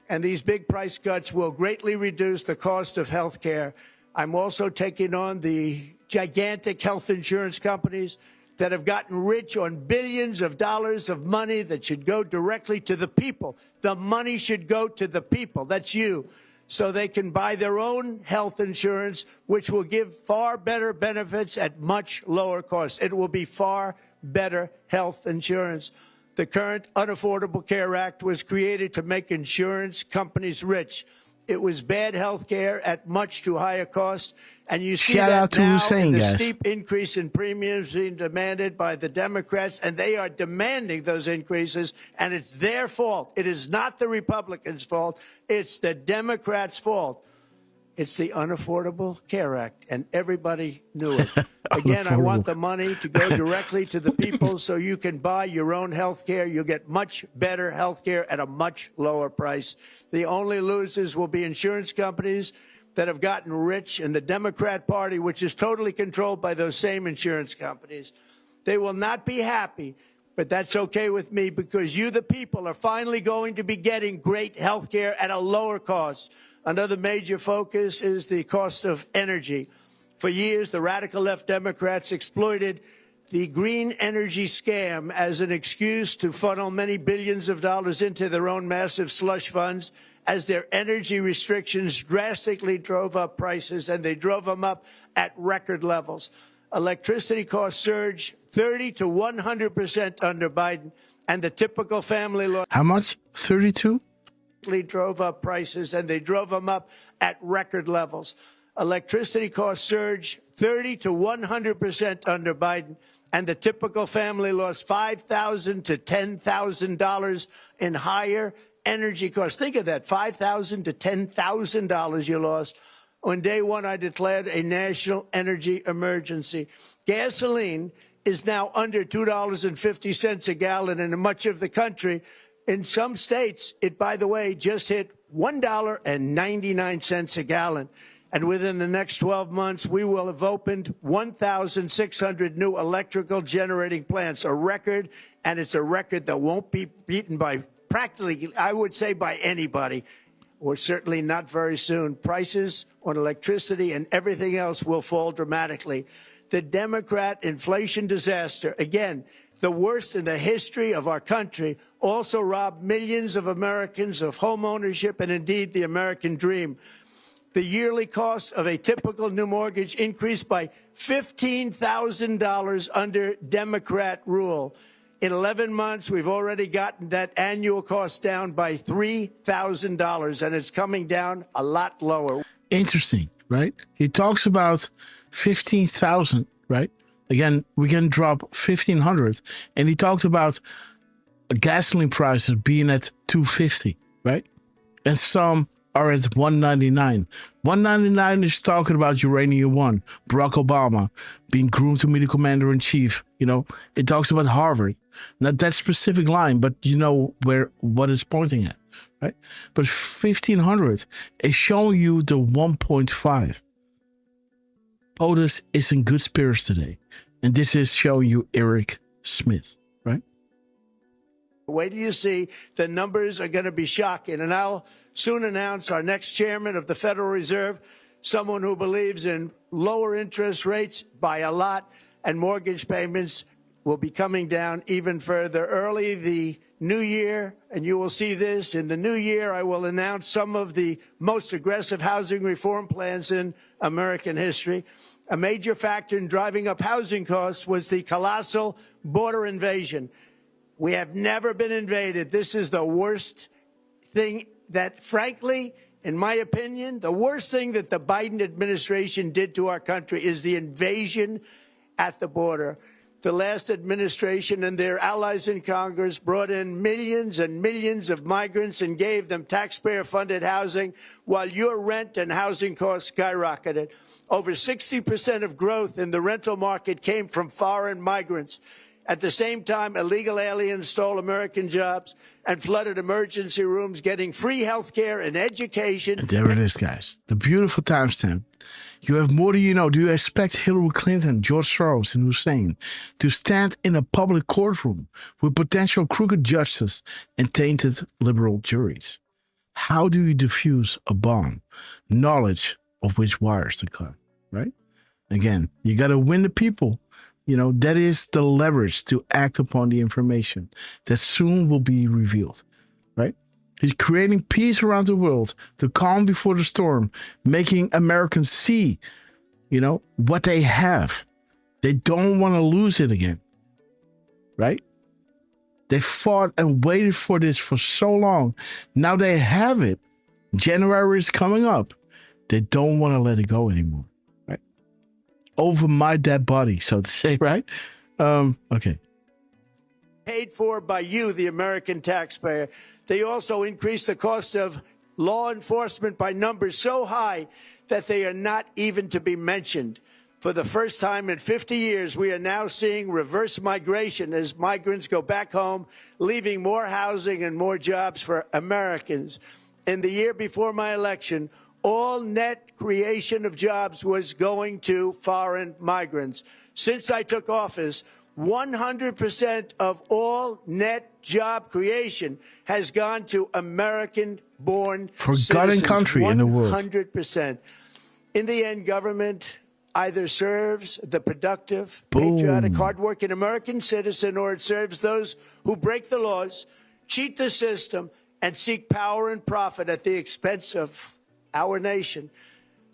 And these big price cuts will greatly reduce the cost of health care. I'm also taking on the gigantic health insurance companies that have gotten rich on billions of dollars of money that should go directly to the people. The money should go to the people. That's you. So they can buy their own health insurance, which will give far better benefits at much lower costs. It will be far better health insurance. The current Unaffordable Care Act was created to make insurance companies rich. It was bad health care at much too high a cost. And you see Shout that out to now Hussein, in the guys. steep increase in premiums being demanded by the Democrats, and they are demanding those increases, and it's their fault. It is not the Republicans' fault. It's the Democrats' fault. It's the Unaffordable Care Act, and everybody knew it. Again, I want the money to go directly to the people so you can buy your own health care. You'll get much better health care at a much lower price. The only losers will be insurance companies that have gotten rich, and the Democrat Party, which is totally controlled by those same insurance companies. They will not be happy, but that's okay with me because you, the people, are finally going to be getting great health care at a lower cost. Another major focus is the cost of energy. For years, the radical left Democrats exploited the green energy scam as an excuse to funnel many billions of dollars into their own massive slush funds as their energy restrictions drastically drove up prices, and they drove them up at record levels. Electricity costs surged 30 to 100% under Biden, and the typical family lost. How much? 32? Drove up prices, and they drove them up at record levels. Electricity costs surged 30 to 100% under Biden, and the typical family lost $5,000 to $10,000 in higher energy costs. Think of that, $5,000 to $10,000 you lost. On day one, I declared a national energy emergency. Gasoline is now under $2.50 a gallon in much of the country. In some states, it, by the way, just hit $1.99 a gallon. And within the next 12 months, we will have opened 1,600 new electrical generating plants, a record, and it's a record that won't be beaten by practically, I would say, by anybody, or certainly not very soon. Prices on electricity and everything else will fall dramatically. The Democrat inflation disaster, again, the worst in the history of our country, also robbed millions of Americans of home ownership and indeed the American dream. The yearly cost of a typical new mortgage increased by $15,000 under Democrat rule. In 11 months, we've already gotten that annual cost down by $3,000, and it's coming down a lot lower. Interesting, right? He talks about 15,000, right? Again, we can drop 1,500. And he talked about gasoline prices being at $2.50, right? And some are at $1.99. $1.99 is talking about Uranium One, Barack Obama being groomed to be the commander-in-chief. You know, it talks about Harvard. Not that specific line, but you know what it's pointing at, right? But 1,500 is showing you the 1.5. POTUS is in good spirits today. And this is showing you Eric Smith, right? Wait till you see the numbers are going to be shocking. And I'll soon announce our next chairman of the Federal Reserve, someone who believes in lower interest rates by a lot, and mortgage payments will be coming down even further. Early the new year, and you will see this, in the new year, I will announce some of the most aggressive housing reform plans in American history. A major factor in driving up housing costs was the colossal border invasion. We have never been invaded. This is the worst thing that, frankly, in my opinion, the worst thing that the Biden administration did to our country is the invasion at the border. The last administration and their allies in Congress brought in millions and millions of migrants and gave them taxpayer-funded housing while your rent and housing costs skyrocketed. Over 60% of growth in the rental market came from foreign migrants. At the same time, illegal aliens stole American jobs and flooded emergency rooms, getting free health care and education. And there it is, guys. The beautiful timestamp. You have more than you know. Do you expect Hillary Clinton, George Soros, and Hussein to stand in a public courtroom with potential crooked judges and tainted liberal juries? How do you diffuse a bomb? Knowledge of which wires to cut, right? Again, you got to win the people. You know, that is the leverage to act upon the information that soon will be revealed, right? He's creating peace around the world, the calm before the storm, making Americans see, you know, what they have. They don't want to lose it again, right? They fought and waited for this for so long. Now they have it. January is coming up. They don't want to let it go anymore, right? Over my dead body, so to say, right? Okay. Paid for by you, the American taxpayer. They also increased the cost of law enforcement by numbers so high that they are not even to be mentioned. For the first time in 50 years, we are now seeing reverse migration as migrants go back home, leaving more housing and more jobs for Americans. In the year before my election, all net creation of jobs was going to foreign migrants. Since I took office, 100% of all net job creation has gone to American-born forgotten country in the world. 100%. In the end, government either serves the productive, patriotic, hardworking American citizen, or it serves those who break the laws, cheat the system, and seek power and profit at the expense of our nation.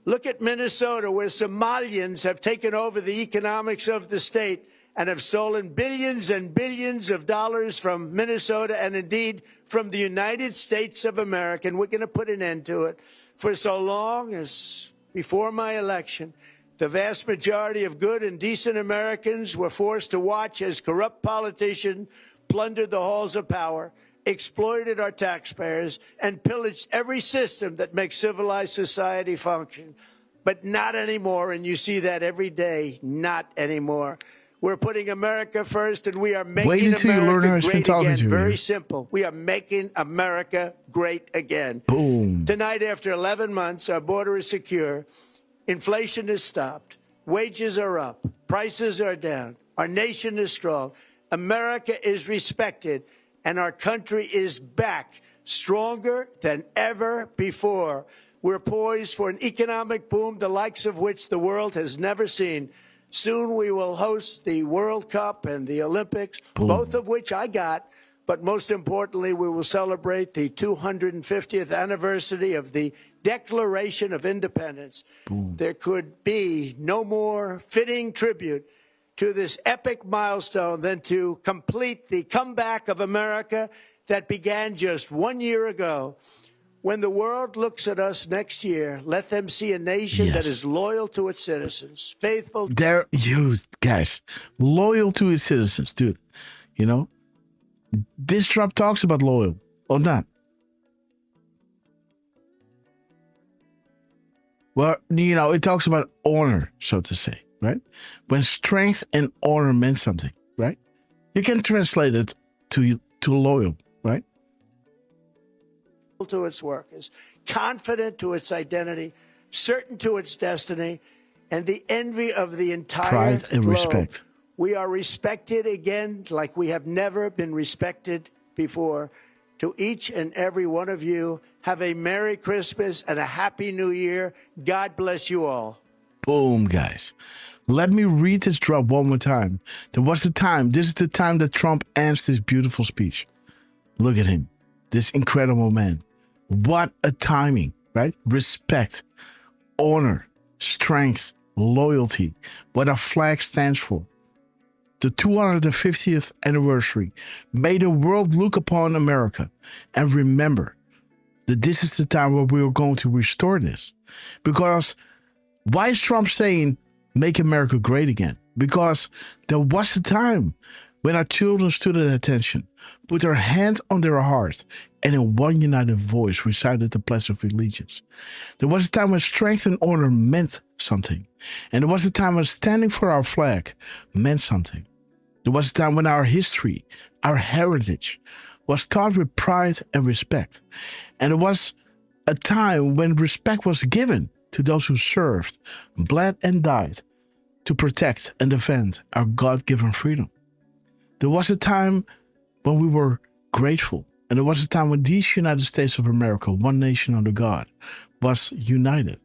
Look at Minnesota, where Somalians have taken over the economics of the state and have stolen billions and billions of dollars from Minnesota and indeed from the United States of America. And we're going to put an end to it. For so long as before my election, the vast majority of good and decent Americans were forced to watch as corrupt politicians plundered the halls of power, exploited our taxpayers, and pillaged every system that makes civilized society function. But not anymore, and you see that every day, not anymore. We're putting America first, and we are making America great again. Very simple. We are making America great again. Boom. Tonight, after 11 months, our border is secure. Inflation is stopped. Wages are up. Prices are down. Our nation is strong. America is respected, and our country is back, stronger than ever before. We're poised for an economic boom, the likes of which the world has never seen. Soon we will host the World Cup and the Olympics, both of which I got. But most importantly, we will celebrate the 250th anniversary of the Declaration of Independence. There could be no more fitting tribute to this epic milestone than to complete the comeback of America that began just 1 year ago. When the world looks at us next year, let them see a nation that is loyal to its citizens, faithful. They're used, guys, loyal to its citizens, dude. You know, this drop talks about loyal or not. Well, you know, it talks about honor, so to say, right? When strength and honor meant something, right? You can translate it to loyal, right? To its workers, confident to its identity, certain to its destiny, and the envy of the entire pride and globe. respect. We are respected again like we have never been respected before. To each and every one of you, have a Merry Christmas and a Happy New Year. God bless you all. Boom, guys. Let me read this drop one more time. There was a time, this is the time that Trump ends this beautiful speech. Look at him, this incredible man. What a timing, right? Respect, honor, strength, loyalty, what our flag stands for. The 250th anniversary. May the world look upon America and remember that this is the time where we are going to restore this. Because why is Trump saying, make America great again? Because there was a time when our children stood at attention, put their hand on their heart, and in one united voice recited the Pledge of Allegiance. There was a time when strength and honor meant something. And there was a time when standing for our flag meant something. There was a time when our history, our heritage, was taught with pride and respect. And there was a time when respect was given to those who served, bled, and died to protect and defend our God-given freedom. There was a time when we were grateful. And there was a time when these United States of America, one nation under God, was united.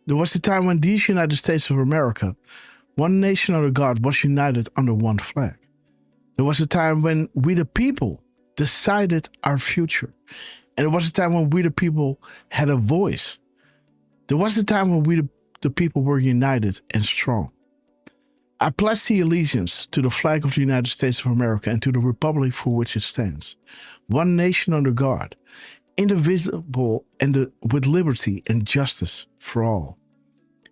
There was a time when these United States of America, one nation under God, was united under one flag. There was a time when we the people decided our future. And there was a time when we the people had a voice. There was a time when we the people were united and strong. I pledge the allegiance to the flag of the United States of America and to the republic for which it stands, one nation under God, indivisible and with liberty and justice for all.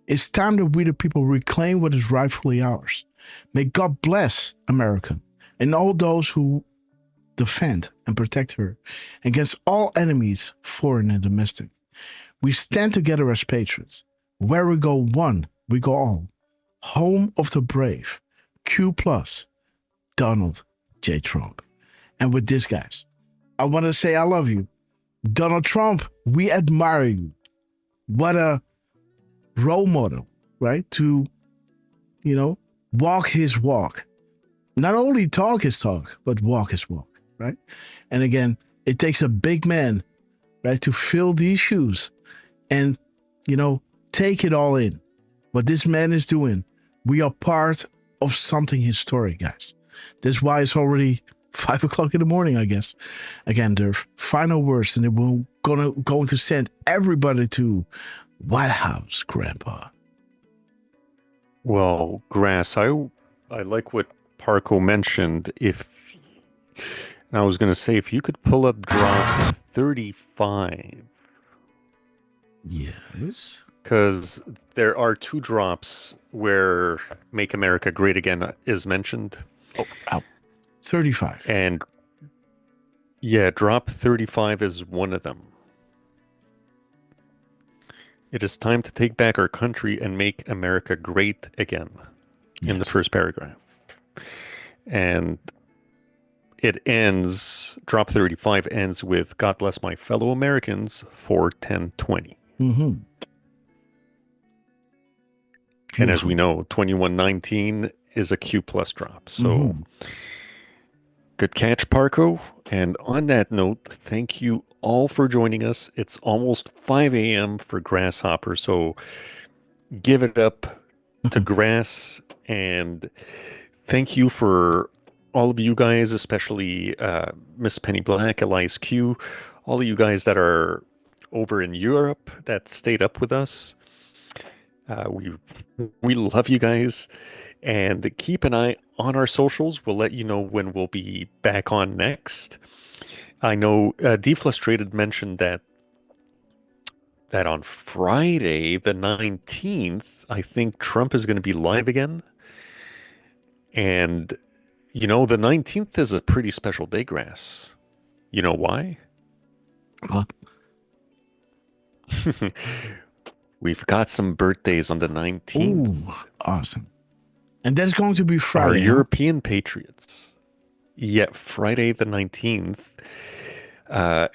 It's time that we the people reclaim what is rightfully ours. May God bless America and all those who defend and protect her against all enemies, foreign and domestic. We stand together as patriots. Where we go one, we go all. Home of the brave. Q+, Donald J. Trump. And with this, guys, I want to say I love you. Donald Trump, we admire you. What a role model, right? To, walk his walk. Not only talk his talk, but walk his walk, right? And again, it takes a big man, right, to fill these shoes and, take it all in. What this man is doing, we are part of something historic, guys. That's why it's already 5 o'clock in the morning, I guess. Again, Derf, final words, and then we're going to send everybody to White House, Grandpa. Well, Grass, I like what Parko mentioned. I was going to say, if you could pull up drop 35. Yes. Because there are 2 drops where Make America Great Again is mentioned. Oh, 35. And yeah, drop 35 is one of them. It is time to take back our country and make America great again. Yes. In the first paragraph. And it ends, drop 35 ends with, God bless my fellow Americans, 4/10/20. Mm-hmm. And as we know, 2119 is a Q+ drop. So good catch, Parko. And on that note, thank you all for joining us. It's almost 5 a.m. for Grasshopper. So give it up to Grass. And thank you for all of you guys, especially Miss Penny Black, Elias Q, all of you guys that are over in Europe that stayed up with us. We love you guys, and keep an eye on our socials. We'll let you know when we'll be back on next. I know Deflustrated mentioned that on Friday, the 19th, I think Trump is going to be live again. And, the 19th is a pretty special day, Grass. You know why? What? We've got some birthdays on the 19th. Ooh, awesome. And that's going to be Friday. Our European patriots. Yeah, Friday the 19th.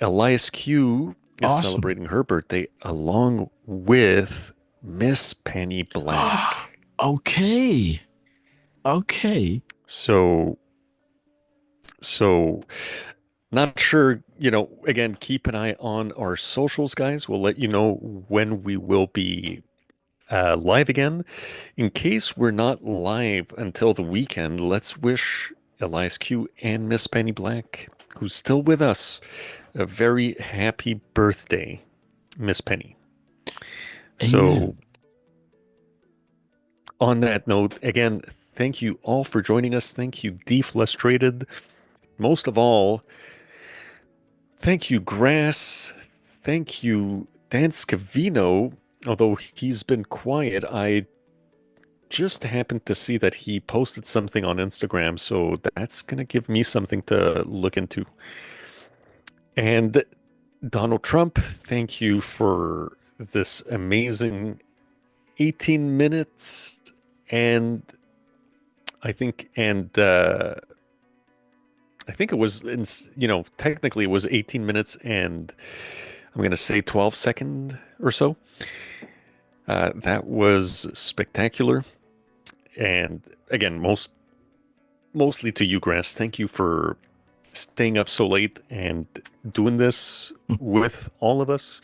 Elias Q is celebrating her birthday along with Miss Penny Black. Okay. So not sure, again, keep an eye on our socials, guys. We'll let you know when we will be live again. In case we're not live until the weekend, let's wish Elias Q and Miss Penny Black, who's still with us, a very happy birthday, Miss Penny. Amen. So on that note, again, thank you all for joining us. Thank you, Deflustrated. Most of all, thank you, Grass. Thank you, Dan Scavino. Although he's been quiet, I just happened to see that he posted something on Instagram, so that's going to give me something to look into. And Donald Trump, thank you for this amazing 18 minutes, and I think it was, technically it was 18 minutes and I'm going to say 12 seconds or so. That was spectacular. And again, mostly to you, Grass. Thank you for staying up so late and doing this with all of us.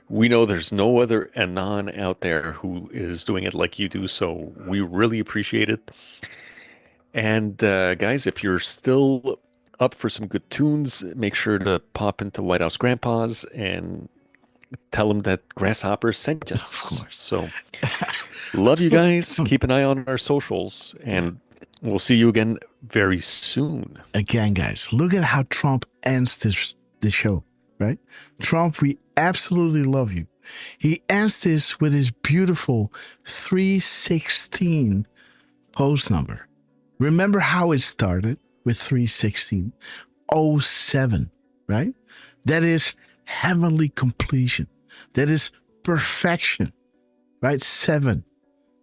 We know there's no other Anon out there who is doing it like you do, so we really appreciate it. And guys, if you're still up for some good tunes, make sure to pop into White House Grandpa's and tell them that Grasshopper sent us. Of course. So, love you guys. Keep an eye on our socials, and we'll see you again very soon. Again, guys, look at how Trump ends this show. right? Trump, we absolutely love you. He ends this with his beautiful 316 post number. Remember how it started with 316? 07, right? That is heavenly completion. That is perfection, right? 7.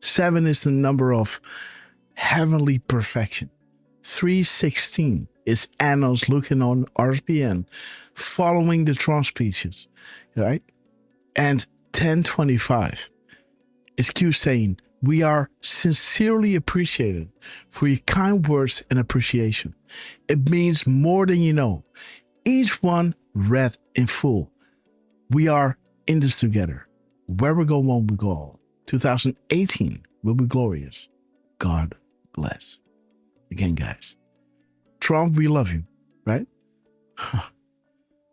7 is the number of heavenly perfection. 316 is Anos looking on RSPN, following the Trump speeches, right? And 1025 is Q saying, we are sincerely appreciated for your kind words and appreciation. It means more than you know. Each one read in full. We are in this together. Where we go, one we go all. 2018 will be glorious. God bless. Again, guys. Trump, we love you, right?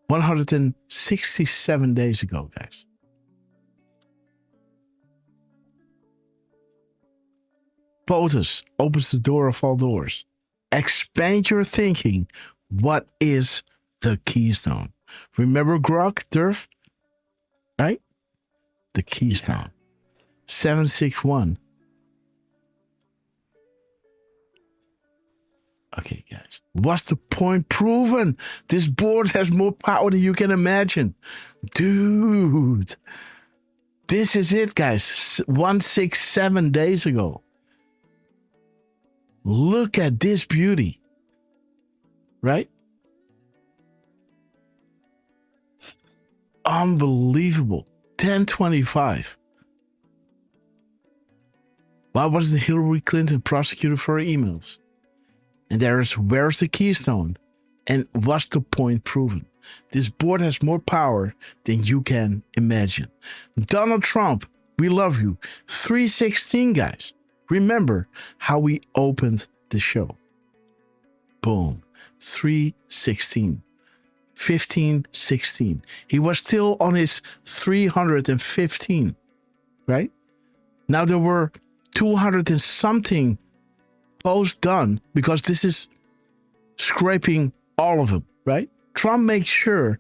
167 days ago, guys. POTUS opens the door of all doors. Expand your thinking. What is the keystone? Remember Grok, Derf? Right? The keystone. 761. Okay, guys. What's the point proven? This board has more power than you can imagine. Dude. This is it, guys. 167 days ago. Look at this beauty. Right? Unbelievable. 1025. Why wasn't Hillary Clinton prosecuted for her emails? And there is where's the keystone? And what's the point proven? This board has more power than you can imagine. Donald Trump, we love you. 316, guys. Remember how we opened the show. Boom. 316. 1516. He was still on his 315, right? Now there were 200 and something posts done because this is scraping all of them, right? Trump makes sure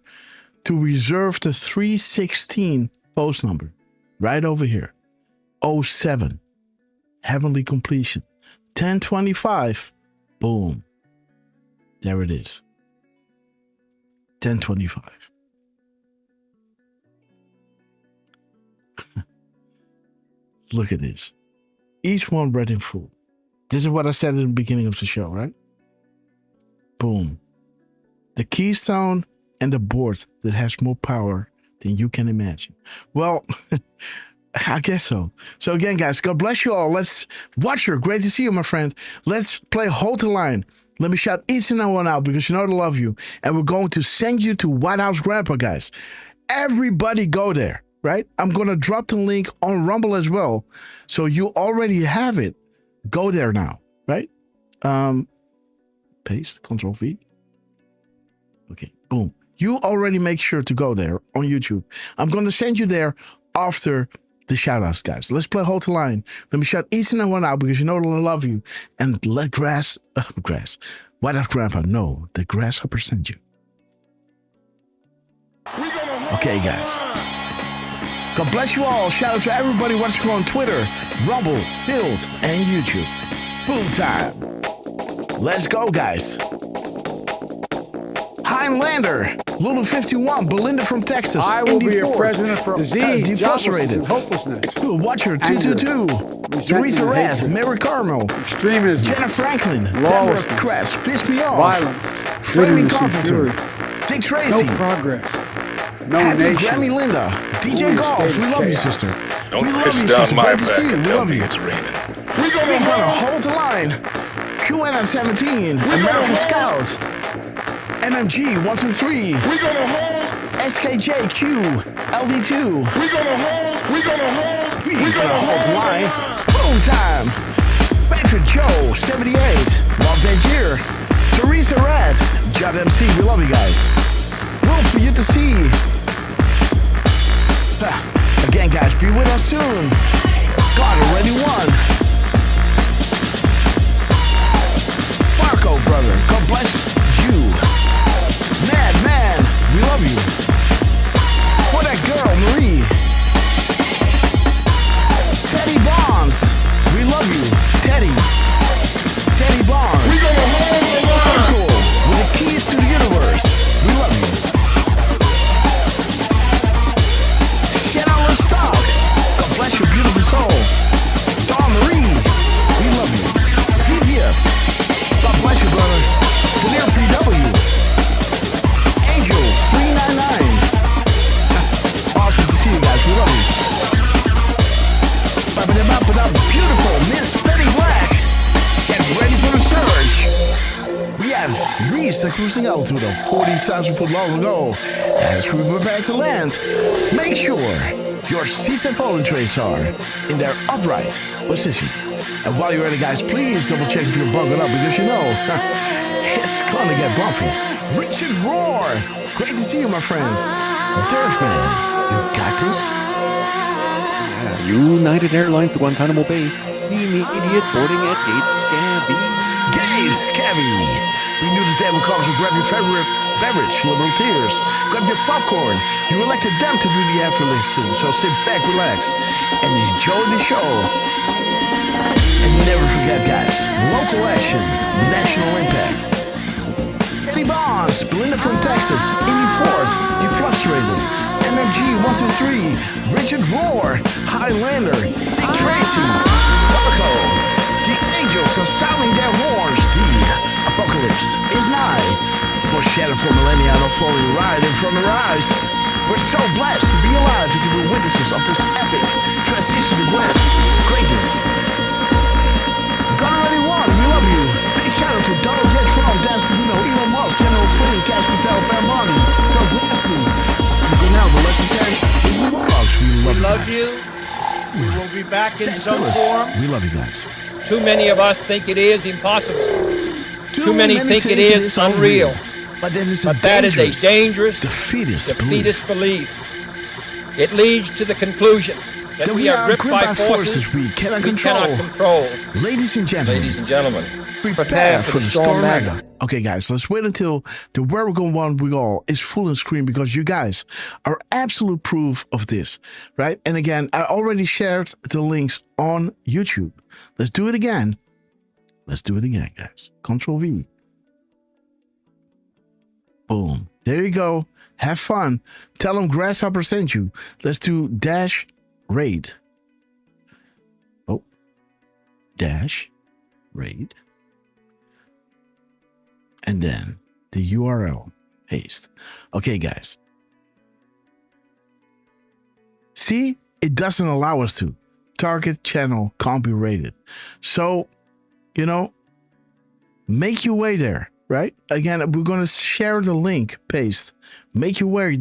to reserve the 316 post number right over here. 07. Heavenly completion. 1025. Boom. There it is. 1025. Look at this. Each one read in full. This is what I said in the beginning of the show, right? Boom. The keystone and the board that has more power than you can imagine. Well, I guess so. So again, guys, God bless you all. Let's watch her. Great to see you, my friend. Let's play Hold the Line. Let me shout each and every one out because you know I love you. And we're going to send you to White House Grandpa, guys. Everybody go there, right? I'm going to drop the link on Rumble as well. So you already have it. Go there now, right? Paste, Control V. Okay, boom. You already make sure to go there on YouTube. I'm going to send you there after the shout outs, guys. Let's play Hold the Line. Let me shout each and every one out because you know I love you. And let White House Grandpa know that Grasshopper sent you. Okay, guys. God bless you all. Shout out to everybody watching on Twitter, Rumble, Hills, and YouTube. Boom time. Let's go, guys. Heinlander, Lulu 51, Belinda from Texas. I will be a president for disease, defrustrated. hopelessness, Watcher 222, Teresa Red, Mary Carmel, extremism, Jenna Franklin, Deborah Kress, Piss Me Off, violence, Framing Carpenter, Dick Tracy, no progress, no Happy nation. Grammy Linda, DJ Golf, we love you, sister. Don't we love piss you, down sister. my Great to see back you. and We tell love me you. it's raining. We're gonna hold the line. QN 17, American Scouts, MMG 123. We're gonna hold. SKJQ, LD2. We're gonna hold. We're gonna hold the line. Boom time. Patrick Joe 78. Love that year. Teresa Red, Judd MC. We love you guys. Room for you to see. Again, guys, be with us soon. God already won. Marco, brother, God bless you. Man, we love you. reached a cruising altitude of 40,000 foot long ago. As we prepare to land, make sure your seats and falling trays are in their upright position. And while you're ready, guys, please double check if you're buckled up, because you know it's gonna get bumpy. Richard Roar, great to see you, my friend. Derf man, you got this? United Airlines to Guantanamo Bay. The idiot boarding at Gate Scabby. Gate Scabby! We knew the table comes, so grab your favorite beverage, liberal tears. Grab your popcorn. You elected them to do the heavy lifting, so sit back, relax, and enjoy the show. And never forget, guys, local action, national impact. Eddie Bonds, Belinda from Texas, Indy Ford, Defluctuated, MMG 123, Richard Roar, Highlander, Dick Tracy, Barco, the Angels are sounding their horns. The apocalypse is nigh. Foreshadowed for millennia, no falling right in front of our eyes. We're so blessed to be alive and to be witnesses of this epic transition to greatness. God already won, we love you. Big shout out to Donald J. Trump, Dan Scavino, Elon Musk, General Flynn, Cash Patel, Ben Bonnie, John Grassley. Good now, the lesson 10. We love you. We will be back in some form. We love you guys. Too many of us think it is impossible. Too many think it is unreal. But that is a dangerous, defeatist belief. It leads to the conclusion that we are gripped by forces we cannot control. Ladies and gentlemen, prepare for the storm magna. Okay, guys, let's wait until the Where We're Going One We All is full on screen, because you guys are absolute proof of this, right? And again, I already shared the links on YouTube. Let's do it again. Let's do it again, guys. Control V. Boom. There you go. Have fun. Tell them Grasshopper sent you. Let's do dash raid. Oh. Dash raid. And then the URL. Paste. Okay, guys. See? It doesn't allow us to. Target channel can't be rated. So, you know, make your way there. Right? Again, we're going to share the link, paste, make your way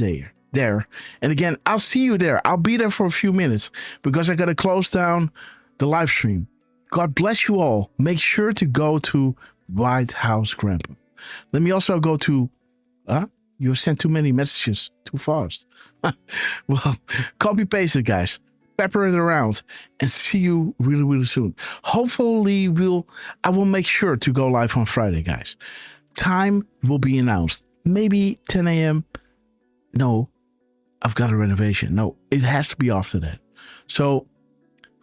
there. And again, I'll see you there. I'll be there for a few minutes because I got to close down the live stream. God bless you all. Make sure to go to White House Grandpa. Let me also go to, you sent too many messages too fast. Well, copy paste it, guys. Pepper it around and see you really, really soon. Hopefully I will make sure to go live on Friday, guys. Time will be announced. Maybe 10 a.m. No, I've got a renovation. No, it has to be after that. So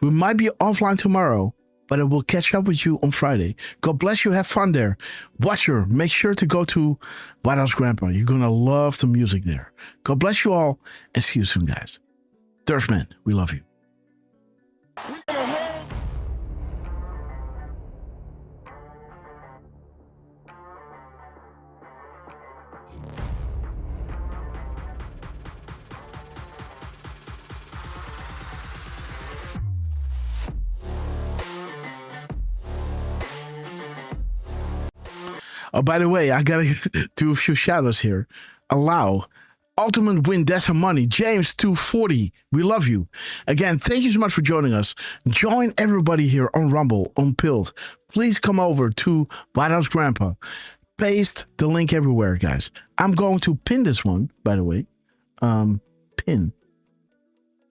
we might be offline tomorrow, but I will catch up with you on Friday. God bless you. Have fun there. Watcher, make sure to go to White House Grandpa. You're going to love the music there. God bless you all and see you soon, guys. Derfman, we love you. Oh, by the way, I gotta do a few shout-outs here. Allow. Ultimate Win Death and Money. James 240. We love you. Again, thank you so much for joining us. Join everybody here on Rumble, on Pilled. Please come over to White House Grandpa. Paste the link everywhere, guys. I'm going to pin this one, by the way. Pin.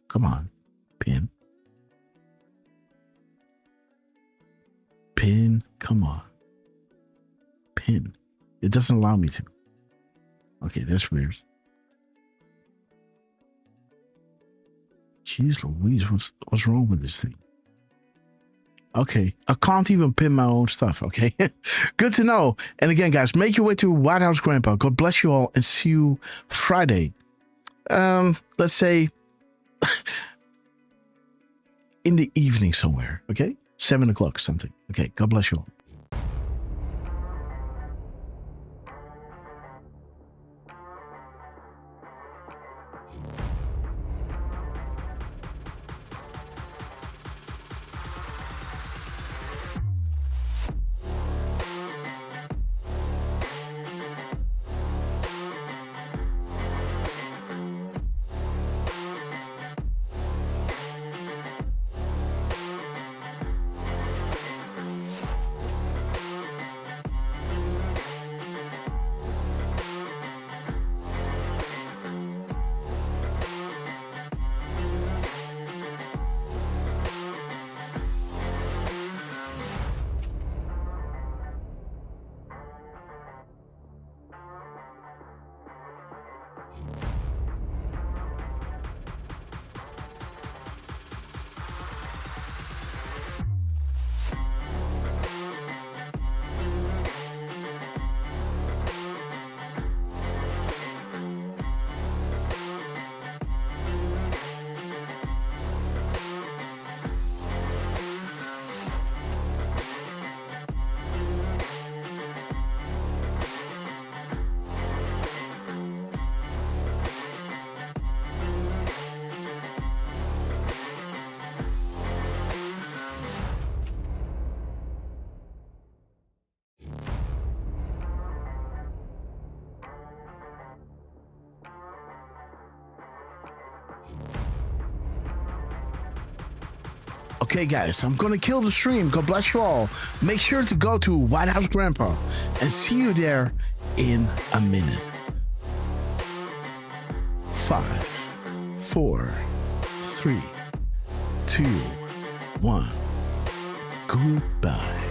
Come on. Pin. Pin. Come on. Pin. It doesn't allow me to. Okay, that's weird. Jeez Louise, what's wrong with this thing? Okay, I can't even pin my own stuff, okay? Good to know. And again, guys, make your way to White House Grandpa. God bless you all and see you Friday. Let's say in the evening somewhere, okay? 7 o'clock something. Okay, God bless you all. Okay, guys, I'm gonna kill the stream. God bless you all. Make sure to go to White House Grandpa and see you there in a minute. 5, 4, 3, 2, 1. Goodbye.